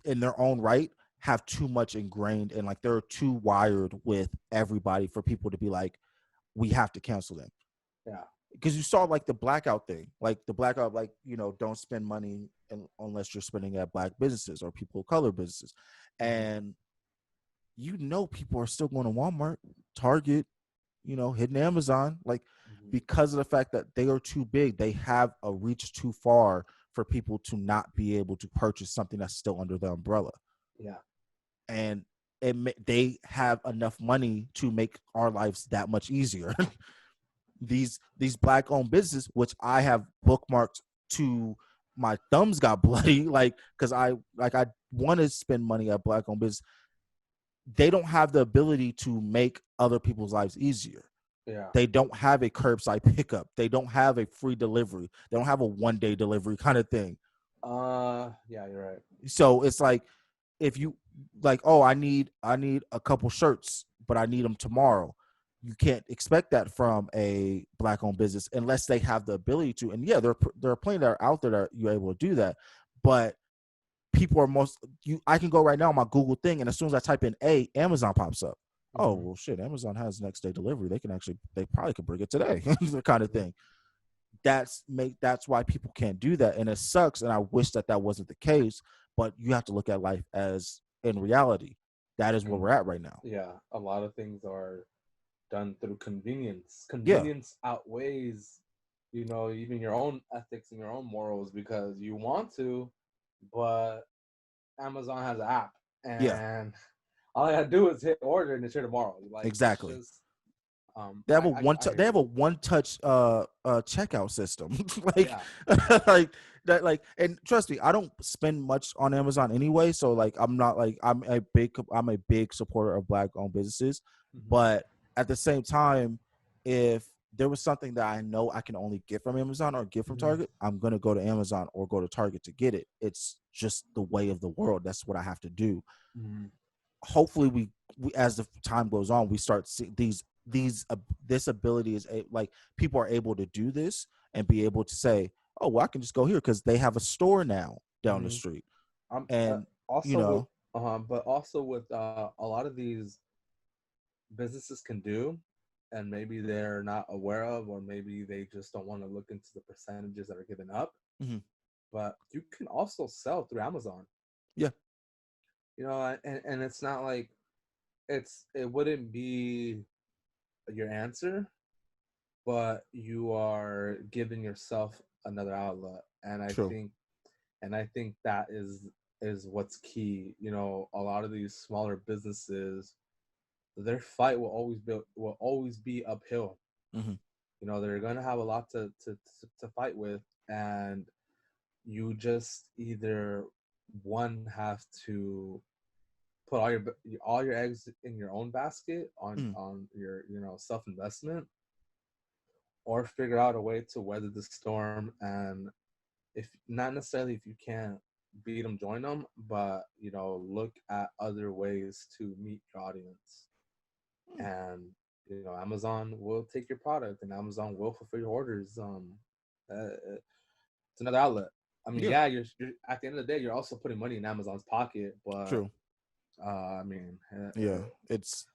in their own right, have too much ingrained, and like, they're too wired with everybody for people to be like, we have to cancel them. Yeah. Because you saw like the blackout thing, like the blackout, like, don't spend money unless you're spending at black businesses or people of color businesses. And people are still going to Walmart, Target, hitting Amazon, like, because of the fact that they are too big. They have a reach too far for people to not be able to purchase something that's still under the umbrella. Yeah. And they have enough money to make our lives that much easier. These black owned businesses, which I have bookmarked to my thumbs got bloody, like, because I want to spend money at black owned business. They don't have the ability to make other people's lives easier. Yeah. They don't have a curbside pickup. They don't have a free delivery. They don't have a 1-day delivery kind of thing. Yeah, you're right. So it's like, if you like, oh, I need a couple shirts, but I need them tomorrow. You can't expect that from a black-owned business unless they have the ability to. And yeah, there are plenty that are out there that you're able to do that. But people are I can go right now on my Google thing, and as soon as I type in Amazon pops up. Oh, well, shit, Amazon has next day delivery. They probably could bring it today, the kind of thing. That's why people can't do that, and it sucks. And I wish that wasn't the case. But you have to look at life as, in reality, that is where we're at right now. Yeah, a lot of things are done through convenience. Convenience outweighs, even your own ethics and your own morals, because you want to, but Amazon has an app, and all I gotta do is hit order and it's here tomorrow. Like, exactly. Just, they have a one-touch checkout system. Like that. Like, and trust me, I don't spend much on Amazon anyway. So like, I'm not like, I'm a big supporter of black-owned businesses. But at the same time, if there was something that I know I can only get from Amazon or get from Target, I'm gonna go to Amazon or go to Target to get it. It's just the way of the world. That's what I have to do. Hopefully, we as the time goes on, we start seeing this ability is like, people are able to do this and be able to say, oh, well, I can just go here because they have a store now down the street. And also, but also with a lot of these businesses can do, and maybe they're not aware of, or maybe they just don't want to look into the percentages that are given up. Mm-hmm. But you can also sell through Amazon. Yeah. And it's not like it wouldn't be your answer, but you are giving yourself another outlet. True. And I think that is what's key. A lot of these smaller businesses, their fight will always be uphill. Mm-hmm. They're gonna have a lot to fight with, and you just either one have to put all your eggs in your own basket Mm-hmm. on your self investment, or figure out a way to weather the storm. And if not necessarily, if you can't beat them, join them, but look at other ways to meet your audience. And Amazon will take your product, and Amazon will fulfill your orders. It's another outlet. I mean, Yeah. yeah, you're at the end of the day, you're also putting money in Amazon's pocket, but True. I mean, Yeah. It's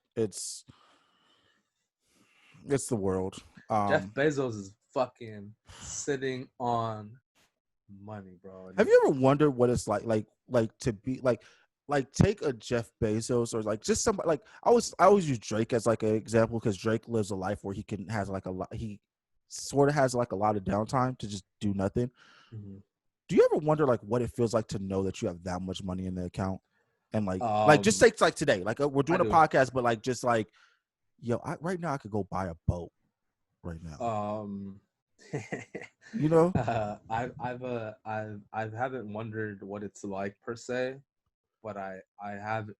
the world. Jeff Bezos is fucking sitting on money, bro. And Have you ever wondered what it's like to be like take a Jeff Bezos or like just somebody like I always use Drake as like an example because Drake lives a life where has like a lot he sort of has like a lot of downtime to just do nothing. Mhm. Do you ever wonder like what it feels like to know that you have that much money in the account and like just Um, take like today like we're I doing a do. podcast but like just like right now I could go buy a boat right now, Um, you know. I haven't wondered what it's like per se, but I have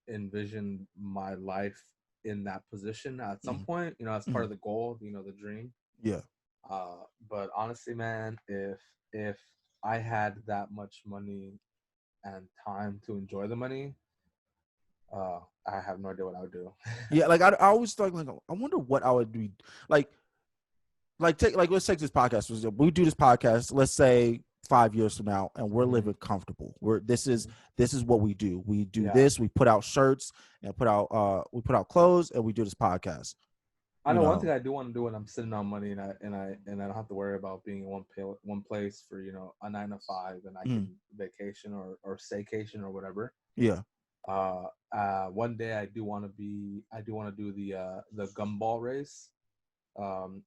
envisioned my life in that position at some Mhm. point. As part Mhm. of the goal, the dream. Yeah. But honestly, man, if I had that much money and time to enjoy the money, I have no idea what I would do. Yeah, like I always thought like I wonder what I would be like take like let's take this podcast. We do this podcast, let's say 5 years from now, and we're Hmm. living comfortable. We're Hmm. this is what we do. We do Yeah, this, we put out shirts and we put out clothes and we do this podcast. I You know one thing know. I do want to do when I'm sitting on money, and I don't have to worry about being in one place for a 9 to 5, and I Mm, can vacation or staycation or whatever. yeah. One day I do want to do the gumball race.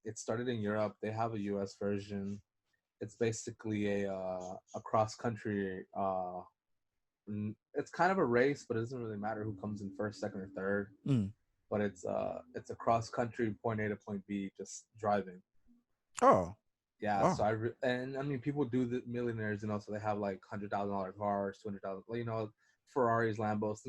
It started in Europe. They have a U.S. version. It's basically a cross country. It's kind of a race, but it doesn't really matter who comes in first, second, or third. Mm. But it's a cross country point A to point B, just driving. Oh. Yeah, Wow. so and I mean people do the millionaires, so they have like $100,000 cars, 200,000, Ferraris, Lambos,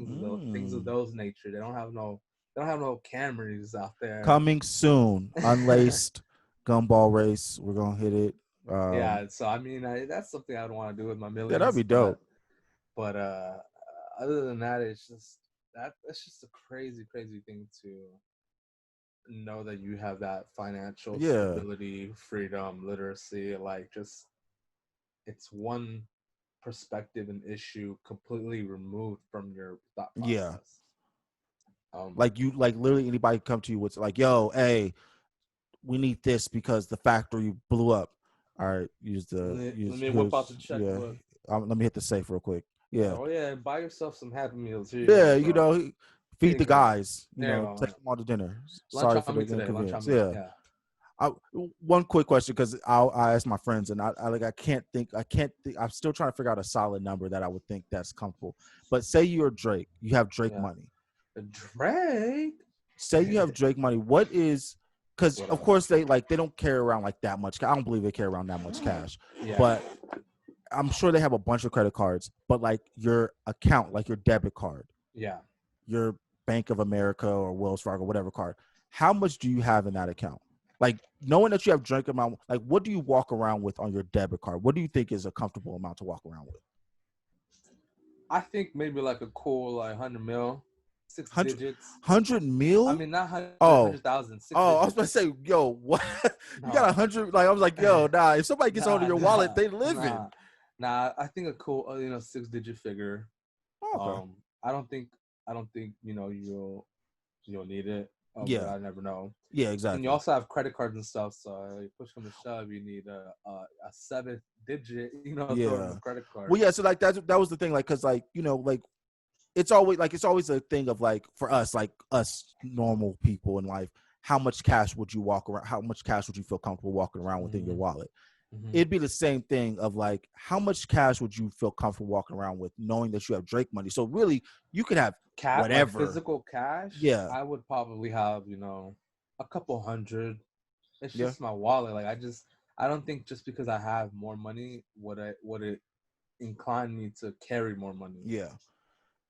things of Mm. those nature. They don't have no Camrys out there. Coming soon. Unlaced gumball race. We're gonna hit it. Yeah, so I mean that's something I would want to do with my Yeah, that'd millions, be dope. but other than that, it's just that's just a crazy, crazy thing to know that you have that financial Yeah. stability, freedom, literacy, like just it's one perspective and issue completely removed from your thought Yeah. process. Um, Like you like literally anybody come to you with like, yo, hey, we need this because the factory blew up. All right, let use me whip out the here's yeah. checkbook. Let me hit the safe real quick. Yeah, Oh yeah, buy yourself some Happy Meals. Here you yeah. go, bro. Here Feed you the go. guys. There you Take go. them all to dinner. Lunch Sorry for on the me today. Lunch on inconvenience. me. Yeah. Yeah. I, one quick question because I asked my friends and I can't think I'm still trying to figure out a solid number that I would think that's comfortable. But say you're Drake, you have Drake Yeah. money. Drake. Say you have Drake money. What is because What of up? course they don't carry around like that much. I don't believe they carry around that much cash, Yeah. but I'm sure they have a bunch of credit cards. But like your account, like your debit card, Yeah. your Bank of America or Wells Fargo, whatever card, how much do you have in that account? Like knowing that you have Drake amount, like what do you walk around with on your debit card? What do you think is a comfortable amount to walk around with? I think maybe like a cool like 100 mil, six 100, digits. 100 I mil? mean, not 100, Oh, 100,000, six oh, I was about to digits. say, yo, what? You got No, 100? Like I was like, yo, nah. If somebody gets hold of nah, your wallet, nah, they live in. nah, nah. I think a cool, 6-digit figure. Okay. I don't think, you'll. you'll need it. But Yeah. I never know. Yeah, And you exactly. also have credit cards and stuff. So you push come to shove, you need a seventh digit, thrown in the Yeah. credit card. Well, yeah. So like that was the thing, like, cause like like it's always a thing of like for us, like us normal people in life, how much cash would you walk around? How much cash would you feel comfortable walking around within your Mm-hmm. wallet? Mm-hmm. It'd be the same thing of like how much cash would you feel comfortable walking around with, knowing that you have Drake money? So really, you could have Cat like whatever. physical cash, Yeah. I would probably have a couple hundred. It's Yeah. just my wallet. Like I don't think just because I have more money would it incline me to carry more money. Yeah.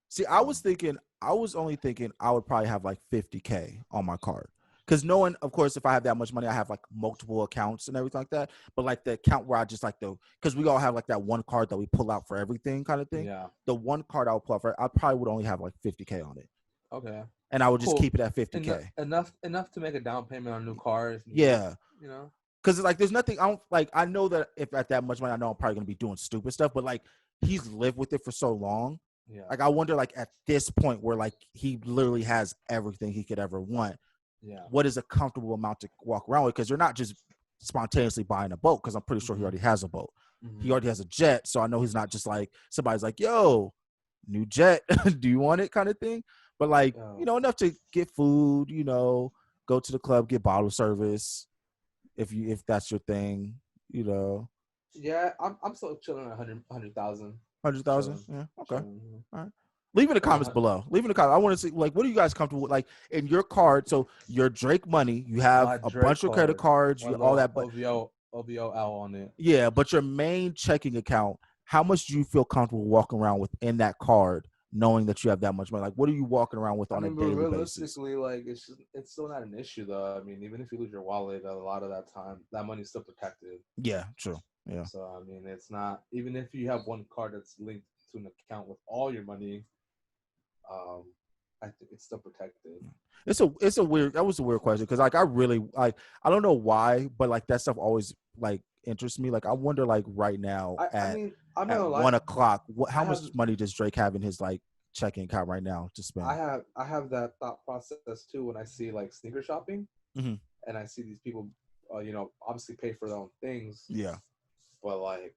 See, So I was only thinking I would probably have like 50K on my card. Because knowing, of course, if I have that much money, I have like multiple accounts and everything like that. But like the account where I just like because we all have like that one card that we pull out for everything kind of thing. yeah, The one card I would pull out for, I probably would only have like 50K on it. okay, And I would just cool. keep it at 50K. Enough to make a down payment on new cars. Yeah. You know. Because like there's nothing, I don't like, I know that if at that much money, I know I'm probably going to be doing stupid stuff. But like he's lived with it for so long. Yeah. Like I wonder, like at this point where like he literally has everything he could ever want, Yeah. what is a comfortable amount to walk around with? Because you're not just spontaneously buying a boat. Because I'm pretty sure he already has a boat. He already has a jet, so I know he's not just like somebody's like, "Yo, new jet, do you want it?" kind of thing. But like enough to get food, go to the club, get bottle service, if that's your thing, Yeah, I'm still chilling at 100,000. 100,000. Chilling. Yeah, okay. Chilling. All right. Leave in the Like comments below. Leave in the comments. I want to see, like, what are you guys comfortable with? Like, in your card, so your Drake money, you have my a Drake bunch of credit card, cards, my you all little that, but OVOL on it. yeah, but your main checking account, how much do you feel comfortable walking around within that card, knowing that you have that much money? Like, what are you walking around with I on a mean, but daily basis? realistically, like it's still not an issue though. I mean, even if you lose your wallet, a lot of that time, that money's still protected. Yeah, true. Yeah. So I mean, it's not even if you have one card that's linked to an account with all your money, um, I think it's still protected. It's a weird, that was a weird question because like I really like, I don't know why, but like that stuff always like interests me. Like I wonder, like right now I mean, I'm not at gonna lie. 1 o'clock, I how much have money does Drake have in his like checking account right now to spend? I have that thought process too when I see like sneaker shopping Mm-hmm. and I see these people, obviously pay for their own things, Yeah. but like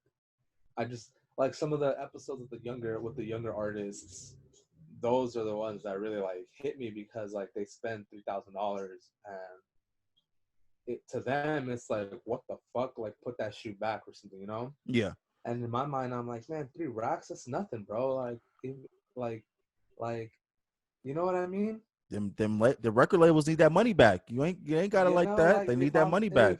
I just like some of the episodes with the younger artists. Those are the ones that really like hit me because like they spend $3,000 and to them it's like what the fuck, like put that shoe back or something. Yeah. And in my mind I'm like, man, 3 racks, that's nothing, bro. Like like you know what I mean? The record labels need that money back. You ain't gotta like that. Like They need that money back. if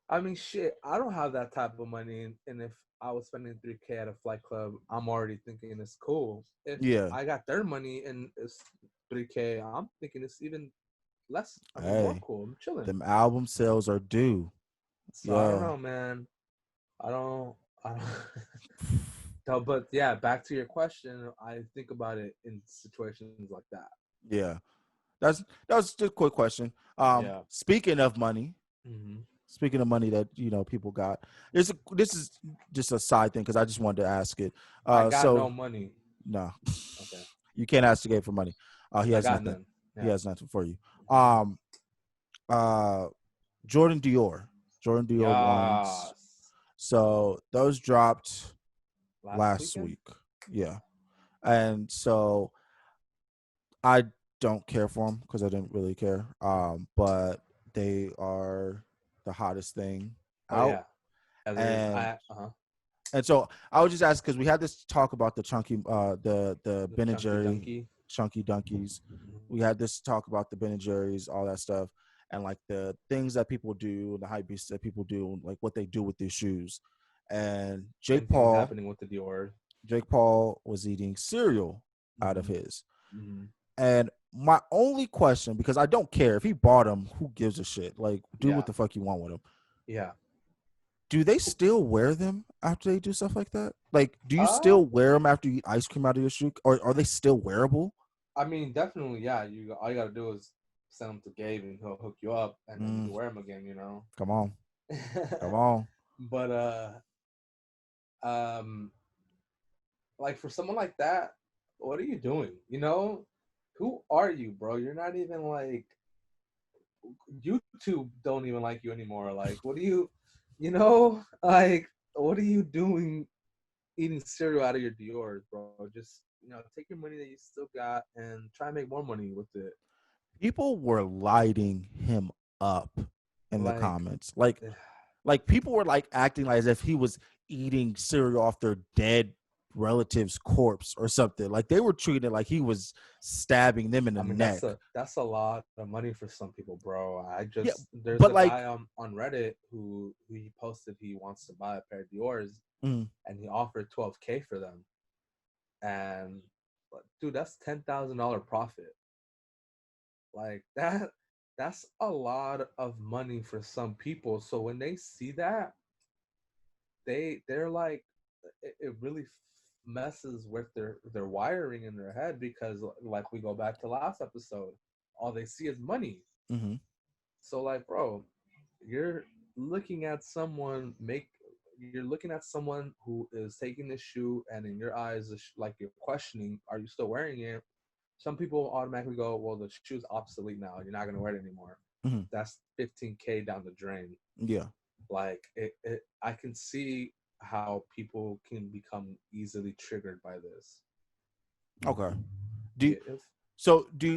I mean, shit, I don't have that type of money, and if I was spending 3K at a flight club, I'm already thinking it's cool. If Yeah. I got their money and it's 3K, I'm thinking it's even less. I mean, more Hey, cool. I'm chilling. them album sales are due. So I don't Yeah. know, man. I don't. I don't. No, but yeah, back to your question. I think about it in situations like that. Yeah. That was just a quick question. Yeah. Speaking of money, Mm-hmm. speaking of money that people got, this is just a side thing because I just wanted to ask it. I got So no money. no, Okay. you can't ask the Gabe for money. He I has got nothing. none. He Yeah. has nothing for you. Um, uh, Jordan Dior, ones. Yes. So those dropped Last last weekend. week. Yeah, and so I don't care for them because I didn't really care. But they are the hottest thing Oh out, yeah. There's and uh-huh. and so I would just ask because we had this talk about the chunky, the The Ben and chunky Jerry donkey. chunky donkeys. Mhm. We had this talk about the Ben and Jerry's, all that stuff, and like the things that people do, the hype beasts that people do, like what they do with these shoes. And Same thing is happening with the Dior. Jake Paul was eating cereal out of Mm-hmm. his. Mm-hmm. And my only question, because I don't care if he bought them, who gives a shit? Like, do Yeah. what the fuck you want with them. Yeah. Do they still wear them after they do stuff like that? Like, do you Uh, still wear them after you eat ice cream out of your shoe, or are they still wearable? I mean, definitely, yeah. All you gotta do is send them to Gabe, and he'll hook you up, and then you can wear them again. Come on, come on. But um, like for someone like that, what are you doing? who are you, bro? You're not even like YouTube don't even like you anymore. Like, what do like, what are you doing eating cereal out of your Dior's, bro? Just, take your money that you still got and try and make more money with it. People were lighting him up in the Like, comments. Like people were like acting like as if he was eating cereal off their dead relative's corpse or something. Like they were treating it like he was stabbing them in the I mean, neck. that's a lot of money for some people, bro. Yeah, There's but a like, guy on Reddit who he posted he wants to buy a pair of Dior's, mm, and he offered 12K for them. And dude, that's $10,000 profit. Like that's a lot of money for some people. So when they see that, they're like, it really messes with their wiring in their head, because like we go back to last episode, all they see is money. mm-hmm. So like, bro, you're looking at someone make you're looking at someone who is taking this shoe, and in your eyes, like, you're questioning, are you still wearing it? Some people automatically go, well, the shoe's obsolete now, you're not going to wear it anymore. Mm-hmm. That's 15K down the drain. Yeah. Like, I can see how people can become easily triggered by this. Okay. Do you, If do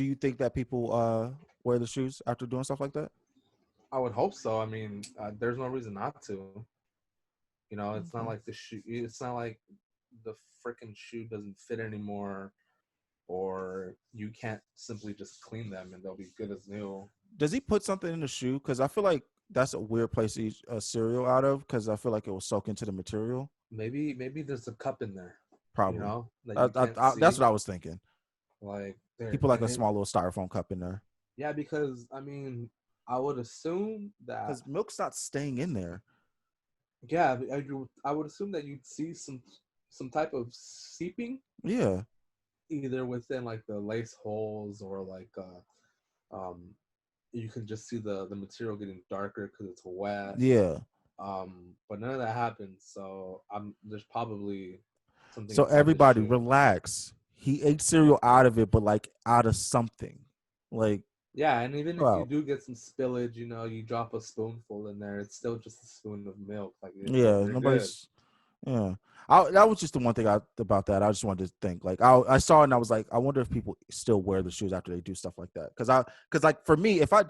you think that people wear the shoes after doing stuff like that? I would hope so. I mean, there's no reason not to. It's not Okay. like the shoe. It's not like the freaking shoe doesn't fit anymore, or you can't simply just clean them and they'll be good as new. Does he put something in the shoe? Because I feel like that's a weird place to eat a cereal out of. Because I feel like it will soak into the material. Maybe there's a cup in there, Probably. that you can't That's see. what I was thinking. Like He there, put like and a it, small little styrofoam cup in there. yeah, because I mean, I would assume that, Because milk's not staying in there. yeah, I would assume that you'd see some type of seeping, Yeah. either within like the lace holes, or like um you can just see the material getting darker because it's wet. Yeah. But none of that happens. So there's probably something So inside the everybody shoe. relax. He ate cereal out of it, but like out of something. Like, Yeah, and even if you wow. do get some spillage, you drop a spoonful in there, it's still just a spoon of milk. Like, Yeah. you're good. Nobody's. Yeah. That was just the one thing about that. I just wanted to think. Like, I saw it and I was like, I wonder if people still wear the shoes after they do stuff like that. Because like for me, if I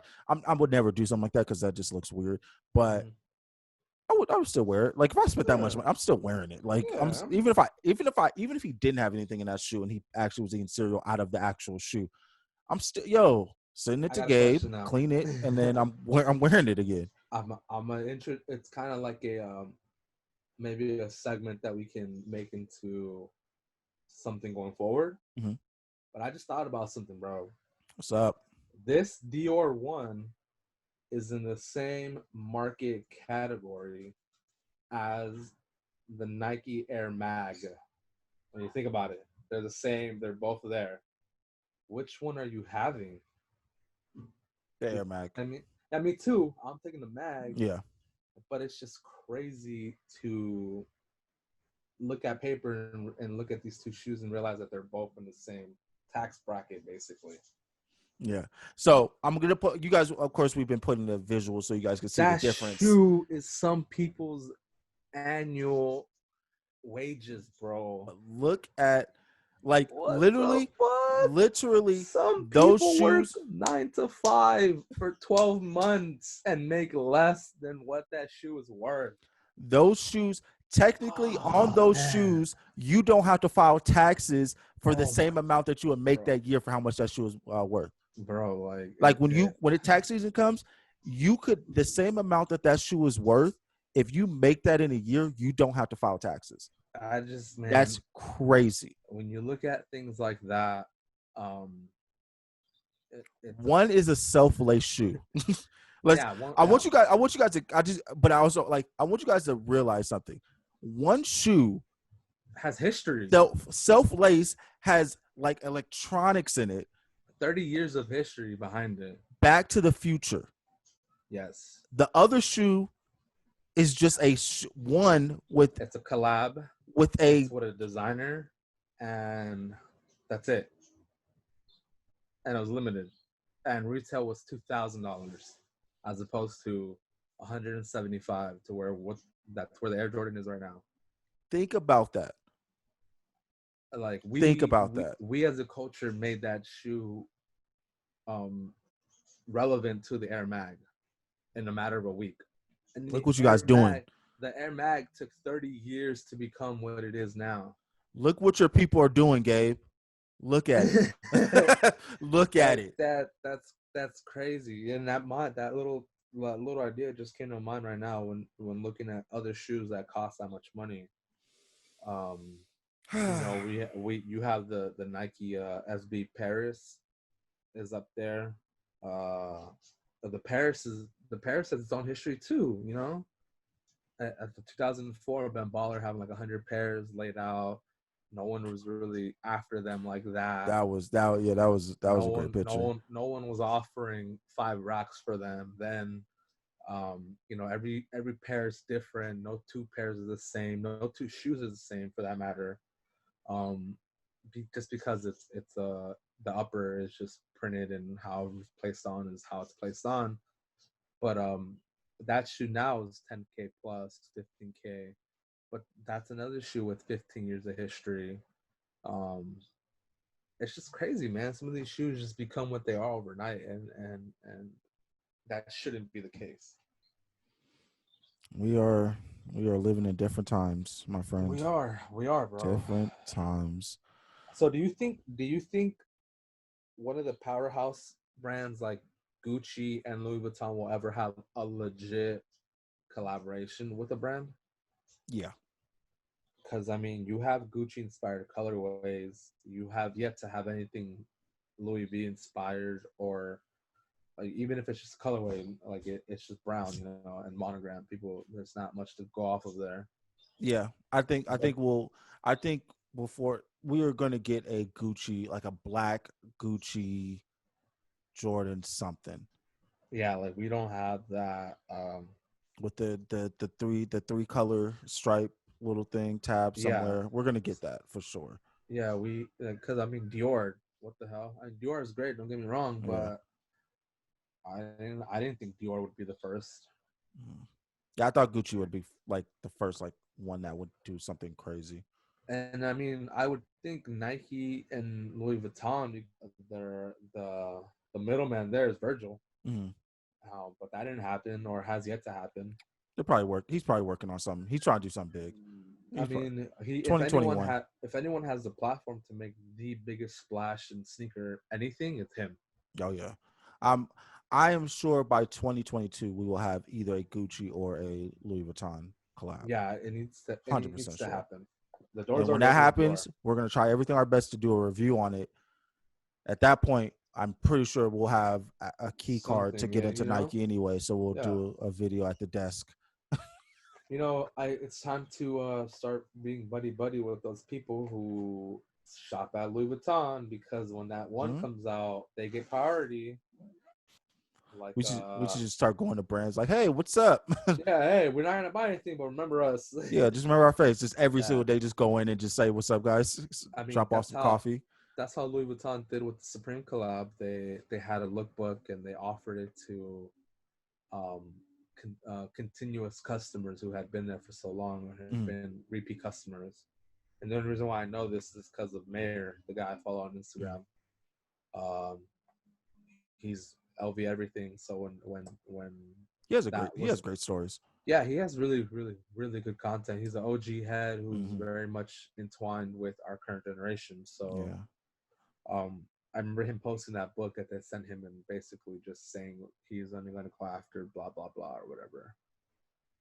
would never do something like that because that just looks weird. But Hmm. I would still wear it. Like if I spent that much Yeah, money, I'm still wearing it. Like yeah. even if he didn't have anything in that shoe and he actually was eating cereal out of the actual shoe, I'm still sending it I to got a Gabe, question now. clean it, and then I'm wearing it again. I'm a It's kind of like a maybe a segment that we can make into something going forward. Mm-hmm. But I just thought about something, bro. What's up? This Dior one is in the same market category as the Nike Air Mag. When you think about it, they're the same. They're both there. Which one are you having? The Air Mac. I mean, yeah, me too. I'm taking the Mag, Yeah. but it's just crazy to look at paper and look at these two shoes and realize that they're both in the same tax bracket, basically. Yeah. So I'm gonna put you guys. Of course, we've been putting the visuals so you guys can see the That difference. shoe is some people's annual wages, bro. Look at, like, What the literally, fuck? Some those people work shoes. 9 to 5 for 12 months and make less than what that shoe is worth. Those shoes, technically, on Oh those man. shoes, you don't have to file taxes for the Oh my, same amount that you would make bro, that year for how much that shoe is worth. bro. Like Like when the tax season comes, you could the same amount that shoe is worth. If you make that in a year, you don't have to file taxes. I just, man, That's crazy. when you look at things like that, um, One is a self-lace shoe. Let's. yeah, one, I yeah, want you guys. I want you guys to. But I also like. I want you guys to realize something. One shoe, has history. self-lace has like electronics in it. 30 years of history behind it. Back to the Future. Yes, The other shoe is just one with it's a collab. with a It's with a designer, and that's it. And it was limited, and retail was $2,000 as opposed to 175 to where what that's where the Air Jordan is right now. Think about that. Like Think we about we that. we as a culture made that shoe um relevant to the Air Mag in a matter of a week. And Look what you guys doing. The Air Mag took 30 years to become what it is now. Look what your people are doing, Gabe. Look at it. Look at like it. that's crazy. And that little idea just came to mind right now when looking at other shoes that cost that much money. Um, we you have the Nike SB Paris is up there. Uh, the Paris has its own history too. At the 2004, Ben Baller having like 100 pairs laid out. No one was really after them like that. That was No a great one, no picture. one, no one was offering 5 racks for them. Then, every pair is different. No two pairs is the same. No two shoes is the same for that matter. Um, just because the upper is just printed and how it's placed on is how it's placed on. But that shoe now is 10K plus 15K. But that's another shoe with 15 years of history. Um, it's just crazy, man. Some of these shoes just become what they are overnight, and that shouldn't be the case. We are living in different times, my friend. We are, bro. Different times. So do you think one of the powerhouse brands like Gucci and Louis Vuitton will ever have a legit collaboration with a brand? Yeah. Because I mean, you have Gucci inspired colorways. You have yet to have anything Louis V inspired, or like even if it's just colorway, like it's just brown, and monogram. People, there's not much to go off of there. Yeah. But I think before we are gonna get a Gucci, like a black Gucci Jordan something yeah, like we don't have that. with the three color stripe little thing tab Yeah, somewhere. We're gonna get that for sure. yeah, we because I mean Dior. What the hell? I mean, Dior is great. Don't get me wrong, Yeah. but I didn't think Dior would be the first. Mhm. Yeah, I thought Gucci would be like the first like one that would do something crazy. And I mean, I would think Nike and Louis Vuitton, because they're the middleman there is Virgil. Mm-hmm. But that didn't happen or has yet to happen. They probably work. He's probably working on something. He's trying to do something big. I He's probably mean, he2021. if anyone has the platform to make the biggest splash in sneaker anything, it's him. Oh yeah. Um, I am sure by 2022 we will have either a Gucci or a Louis Vuitton collab. Yeah, it needs 100% to sure. happen. The door's And when already that open at the door. happens, we're gonna try everything our best to do a review on it. At that point, I'm pretty sure we'll have a key card to Something, get yeah, into Nike anyway. So we'll yeah. do a video at the desk. It's time to start being buddy buddy with those people who shop at Louis Vuitton, because when that one Mhm. comes out, they get priority. Like, We should just start going to brands like, hey, what's up? yeah, hey, we're not gonna buy anything, but remember us. Yeah, just remember our face. Just every Yeah, single day, just go in and just say, what's up, guys? I mean Drop off some coffee. that's how Louis Vuitton did with the Supreme collab. They had a lookbook and they offered it to um, continuous customers who had been there for so long and had Mm, been repeat customers. And the only reason why I know this is because of Mayor, the guy I follow on mm. Instagram. Um, he's LV everything. So when that He was has great stories. yeah, he has really, really, really good content. He's an OG head who's Hmm. very much entwined with our current generation. So Yeah. I remember him posting that book that they sent him and basically just saying he's only going to go after blah blah blah or whatever.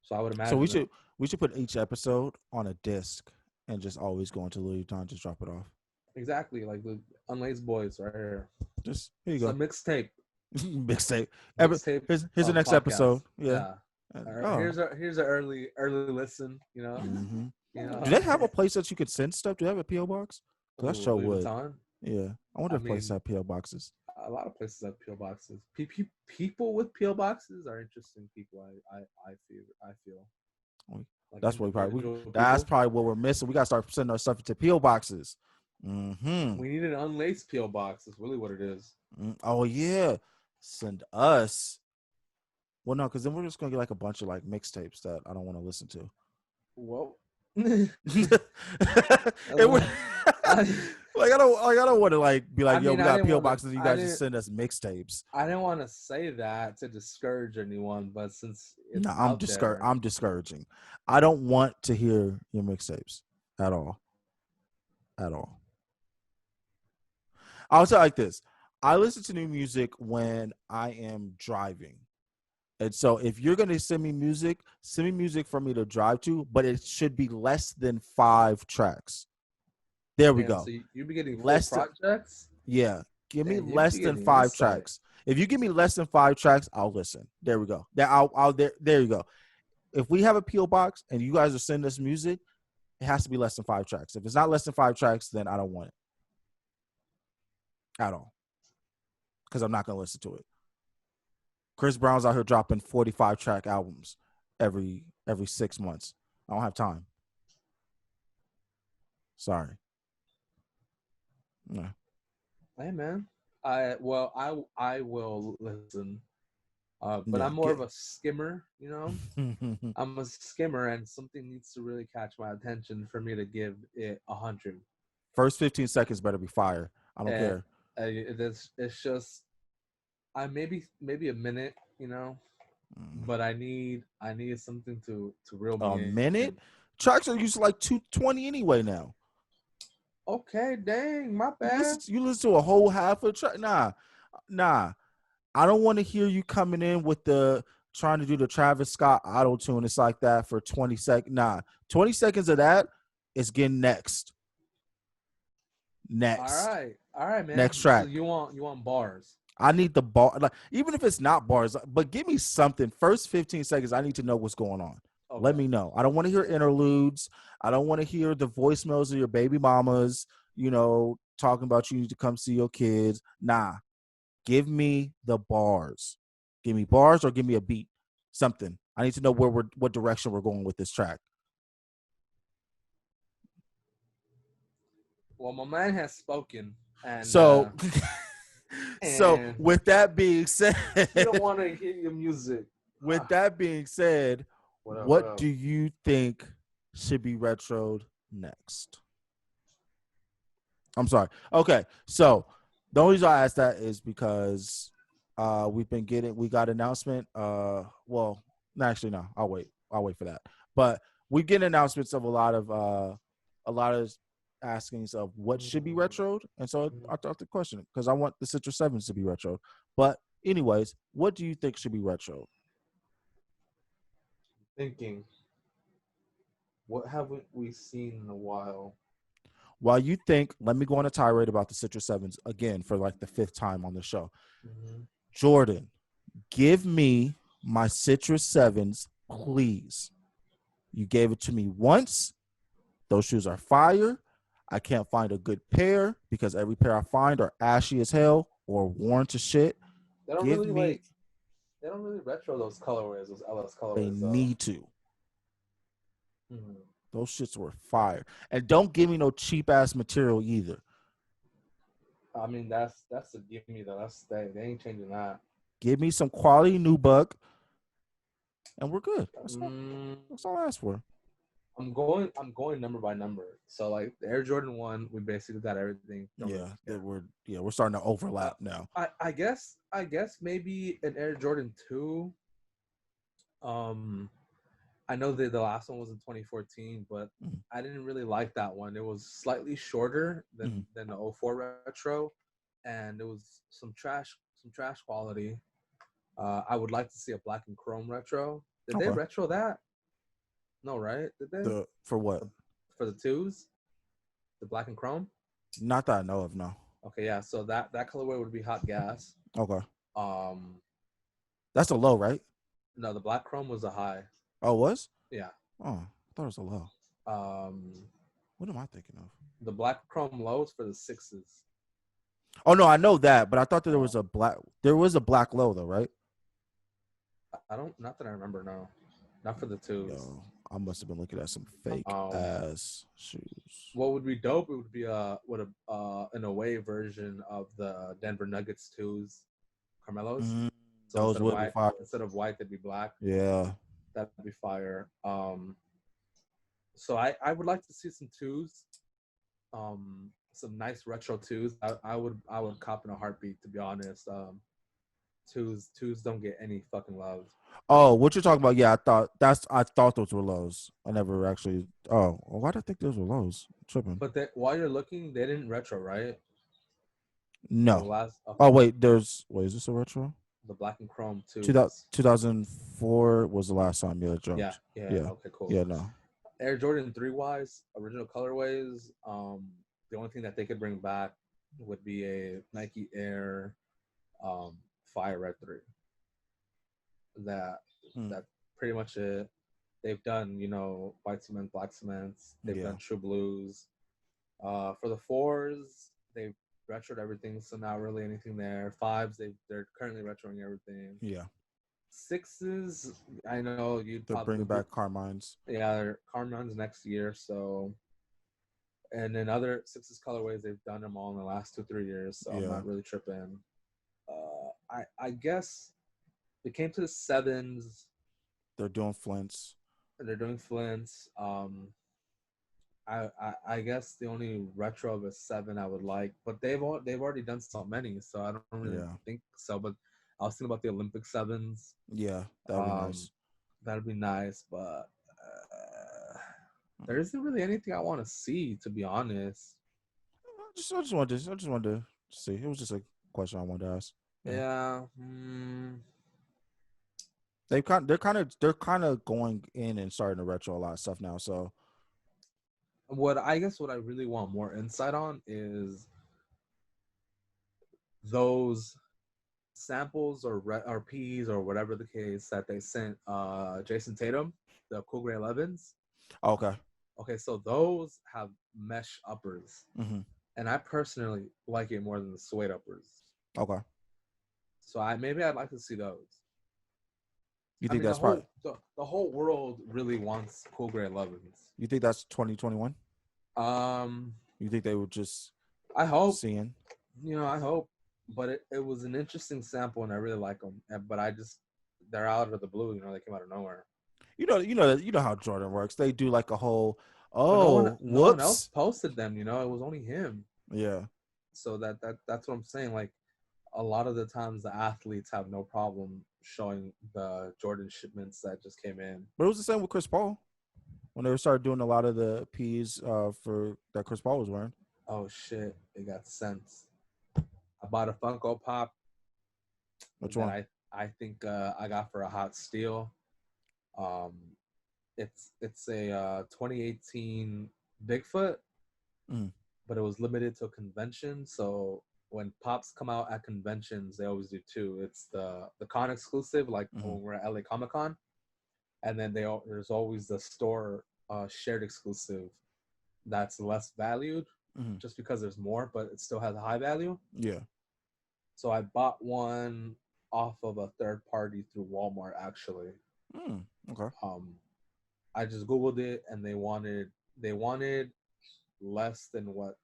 So I would So imagine that we should put each episode on a disc and just always go into Louis Vuitton, just drop it off. exactly like the Unlaced Boys right here. Just here you It's a go. mixtape, Mixtape. mixtape Here's the next podcast. episode. Yeah. Yeah. All right, Oh. here's an early listen. Hmm. You know. Do they have a place that you could send stuff? Do they have a PO box? Because that Ooh, show Louis would. Vuitton. Yeah. I wonder I if places mean, have PO boxes. a lot of places have PO boxes. People with PO boxes are interesting people. I feel We- like That's what individual that's people. probably what we're missing. We gotta start sending our stuff to PO boxes. Mm-hmm. We need an Unlaced PO box. That's really what it is. Oh yeah, send us. Well, no, because then we're just gonna get like a bunch of like mixtapes that I don't want to listen to. Well, It would I, I don't want to like be I like, yo, mean, we I got didn't PO want to. boxes and you guys just send us mixtapes. I didn't want to say that to discourage anyone, but since No, it's out there, I'm discouraging. I don't want to hear your mixtapes at all. At all. I'll tell you like this. I listen to new music when I am driving. And so if you're gonna send me music for me to drive to, but it should be less than 5 tracks. There we damn. go. So you'd be getting full Less than projects. Yeah. Give me Damn, you'd less be than getting 5 tracks. insight. If you give me less than 5 tracks, I'll listen. There we go. There you go. If we have a PO box and you guys are sending us music, it has to be less than 5 tracks. If it's not less than 5 tracks, then I don't want it at all because I'm not gonna listen to it. Chris Brown's out here dropping 45-track albums every 6 months. I don't have time. Sorry. No. Hey man, I will listen. But Yeah. I'm more of a skimmer, you know. I'm a skimmer, and something needs to really catch my attention for me to give it 100. First 15 seconds better be fire. I don't And care. it's just I maybe a minute, you know, but I need something to reel A me in. minute? Tracks are usually like 220 anyway now. Okay, dang, my bad. You listen to a whole half of track. Nah. I don't want to hear you coming in with the trying to do the Travis Scott auto tune. It's like that for 20 seconds. Nah, 20 seconds of that is getting next. Next. All right, man. Next So track. you want bars? I need the bar. Like, even if it's not bars, but give me something. First 15 seconds, I need to know what's going on. Let Okay. me know. I don't want to hear interludes. I don't want to hear the voicemails of your baby mamas, talking about you need to come see your kids. Nah, give me the bars. Give me bars or give me a beat. Something. I need to know what direction we're going with this track. Well, my man has spoken, and So so and with that being said, you don't want to hear your music. with that being said, What up? What what up? do you think should be retroed next? I'm sorry. Okay, so the only reason I asked that is because we got announcement. Well, no, actually, no, I'll wait for that. But we get announcements of a lot of askings of what should be retroed, and so I thought the question because I want the Citrus Sevens to be retroed. But anyways, what do you think should be retroed? Thinking, what haven't we seen in a while? While you think, let me go on a tirade about the Citrus Sevens again for like the 5th time on the show. Mm-hmm. Jordan, give me my Citrus Sevens, please. You gave it to me once. Those shoes are fire. I can't find a good pair because every pair I find are ashy as hell or worn to shit. They don't Give really me, they don't really retro those colorways, those LS they colorways though. need to. Mm-hmm. Those shits were fire. And don't give me no cheap ass material either. I mean, that's a give me though. They ain't changing that. Give me some quality nubuck and we're good. Mm, That's all I asked for. I'm going number by number. So like the Air Jordan 1, we basically got everything. Don't really care. We're starting to overlap now. I guess maybe an Air Jordan 2. Um, I know that the last one was in 2014, but I didn't really like that one. It was slightly shorter than the '04 retro, and it was some trash quality. I would like to see a black and chrome retro. Did they Okay. retro that? No, right? Did they? For what? For the twos, the black and chrome. Not that I know of, no. Okay, yeah. So that colorway would be hot gas. Okay. Um, That's a low, right? no, the black chrome was a high. Oh, it was? Yeah. Oh, I thought it was a low. Um, What am I thinking of? the black chrome lows for the sixes. Oh no, I know that, but I thought that there was a black low though, right? Not that I remember. No, not for the twos. Yo, I must have been looking at some fake Um, ass shoes. what would be dope? It would be an away version of the Denver Nuggets twos, Carmelos. Mm, So those would be fire. instead of white, they'd be black. Yeah. That'd be fire. So I would like to see some twos, some nice retro twos. I would cop in a heartbeat, to be honest. Twos don't get any fucking love. Oh, what you're talking about? Yeah, I thought those were lows. I never actually. Oh, well, why did I think those were lows? I'm tripping. But while you're looking, they didn't retro, right? The No. last Oh okay, wait, wait, is this a retro? the black and chrome 2000, twos. 2004 was the last time it Yeah, dropped. yeah. Yeah. Okay, cool. Yeah, no. Air Jordan 3 wise, original colorways. The only thing that they could bring back would be a Nike Air Fire Red 3. That's pretty much it. They've done, white cement, black cements. They've done true blues. For the fours, they've retroed everything, so not really anything there. Fives, they're currently retroing everything. Yeah. Sixes, I know you'd They're probably bringing back Carmines. Yeah, they're Carmines next year. So, and then other sixes colorways, they've done them all in the last 2-3 years. So I'm not really tripping. I guess they came to the sevens. They're doing Flints. They're doing Flints. I guess the only retro of a 7 I would like, but they've already done so many, so I don't really think so. But I was thinking about the Olympic 7s. Yeah, that'd be nice. That'd be nice, but there isn't really anything I want to see, to be honest. I just wanted to see. It was just a question I wanted to ask. Yeah. They're kind of going in and starting to retro a lot of stuff now. So what I really want more insight on is those samples or Ps or whatever the case that they sent Jason Tatum, the Cool Gray 11s. Okay, so those have mesh uppers, and I personally like it more than the suede uppers. Okay. So I'd like to see those. You think that's probably the whole world really wants Cool Gray 11s. You think that's 2021? You think they were just? I hope. Seeing. I hope. But it was an interesting sample, and I really like them. But they're out of the blue. They came out of nowhere. You know how Jordan works. They do like a whole. No one else posted them. It was only him. Yeah. So that's what I'm saying. Like, a lot of the times the athletes have no problem showing the Jordan shipments that just came in. But it was the same with Chris Paul when they started doing a lot of the Ps for that Chris Paul was wearing. Oh shit! It got sent. I bought a Funko Pop. Which one? I think I got for a hot steal. It's a 2018 Bigfoot, but it was limited to a convention. So when pops come out at conventions, they always do two. It's the con exclusive, like when we're at LA Comic Con, and then there's always the store shared exclusive that's less valued, just because there's more, but it still has a high value. Yeah. So I bought one off of a third party through Walmart, actually. Okay. I just Googled it, and they wanted less than what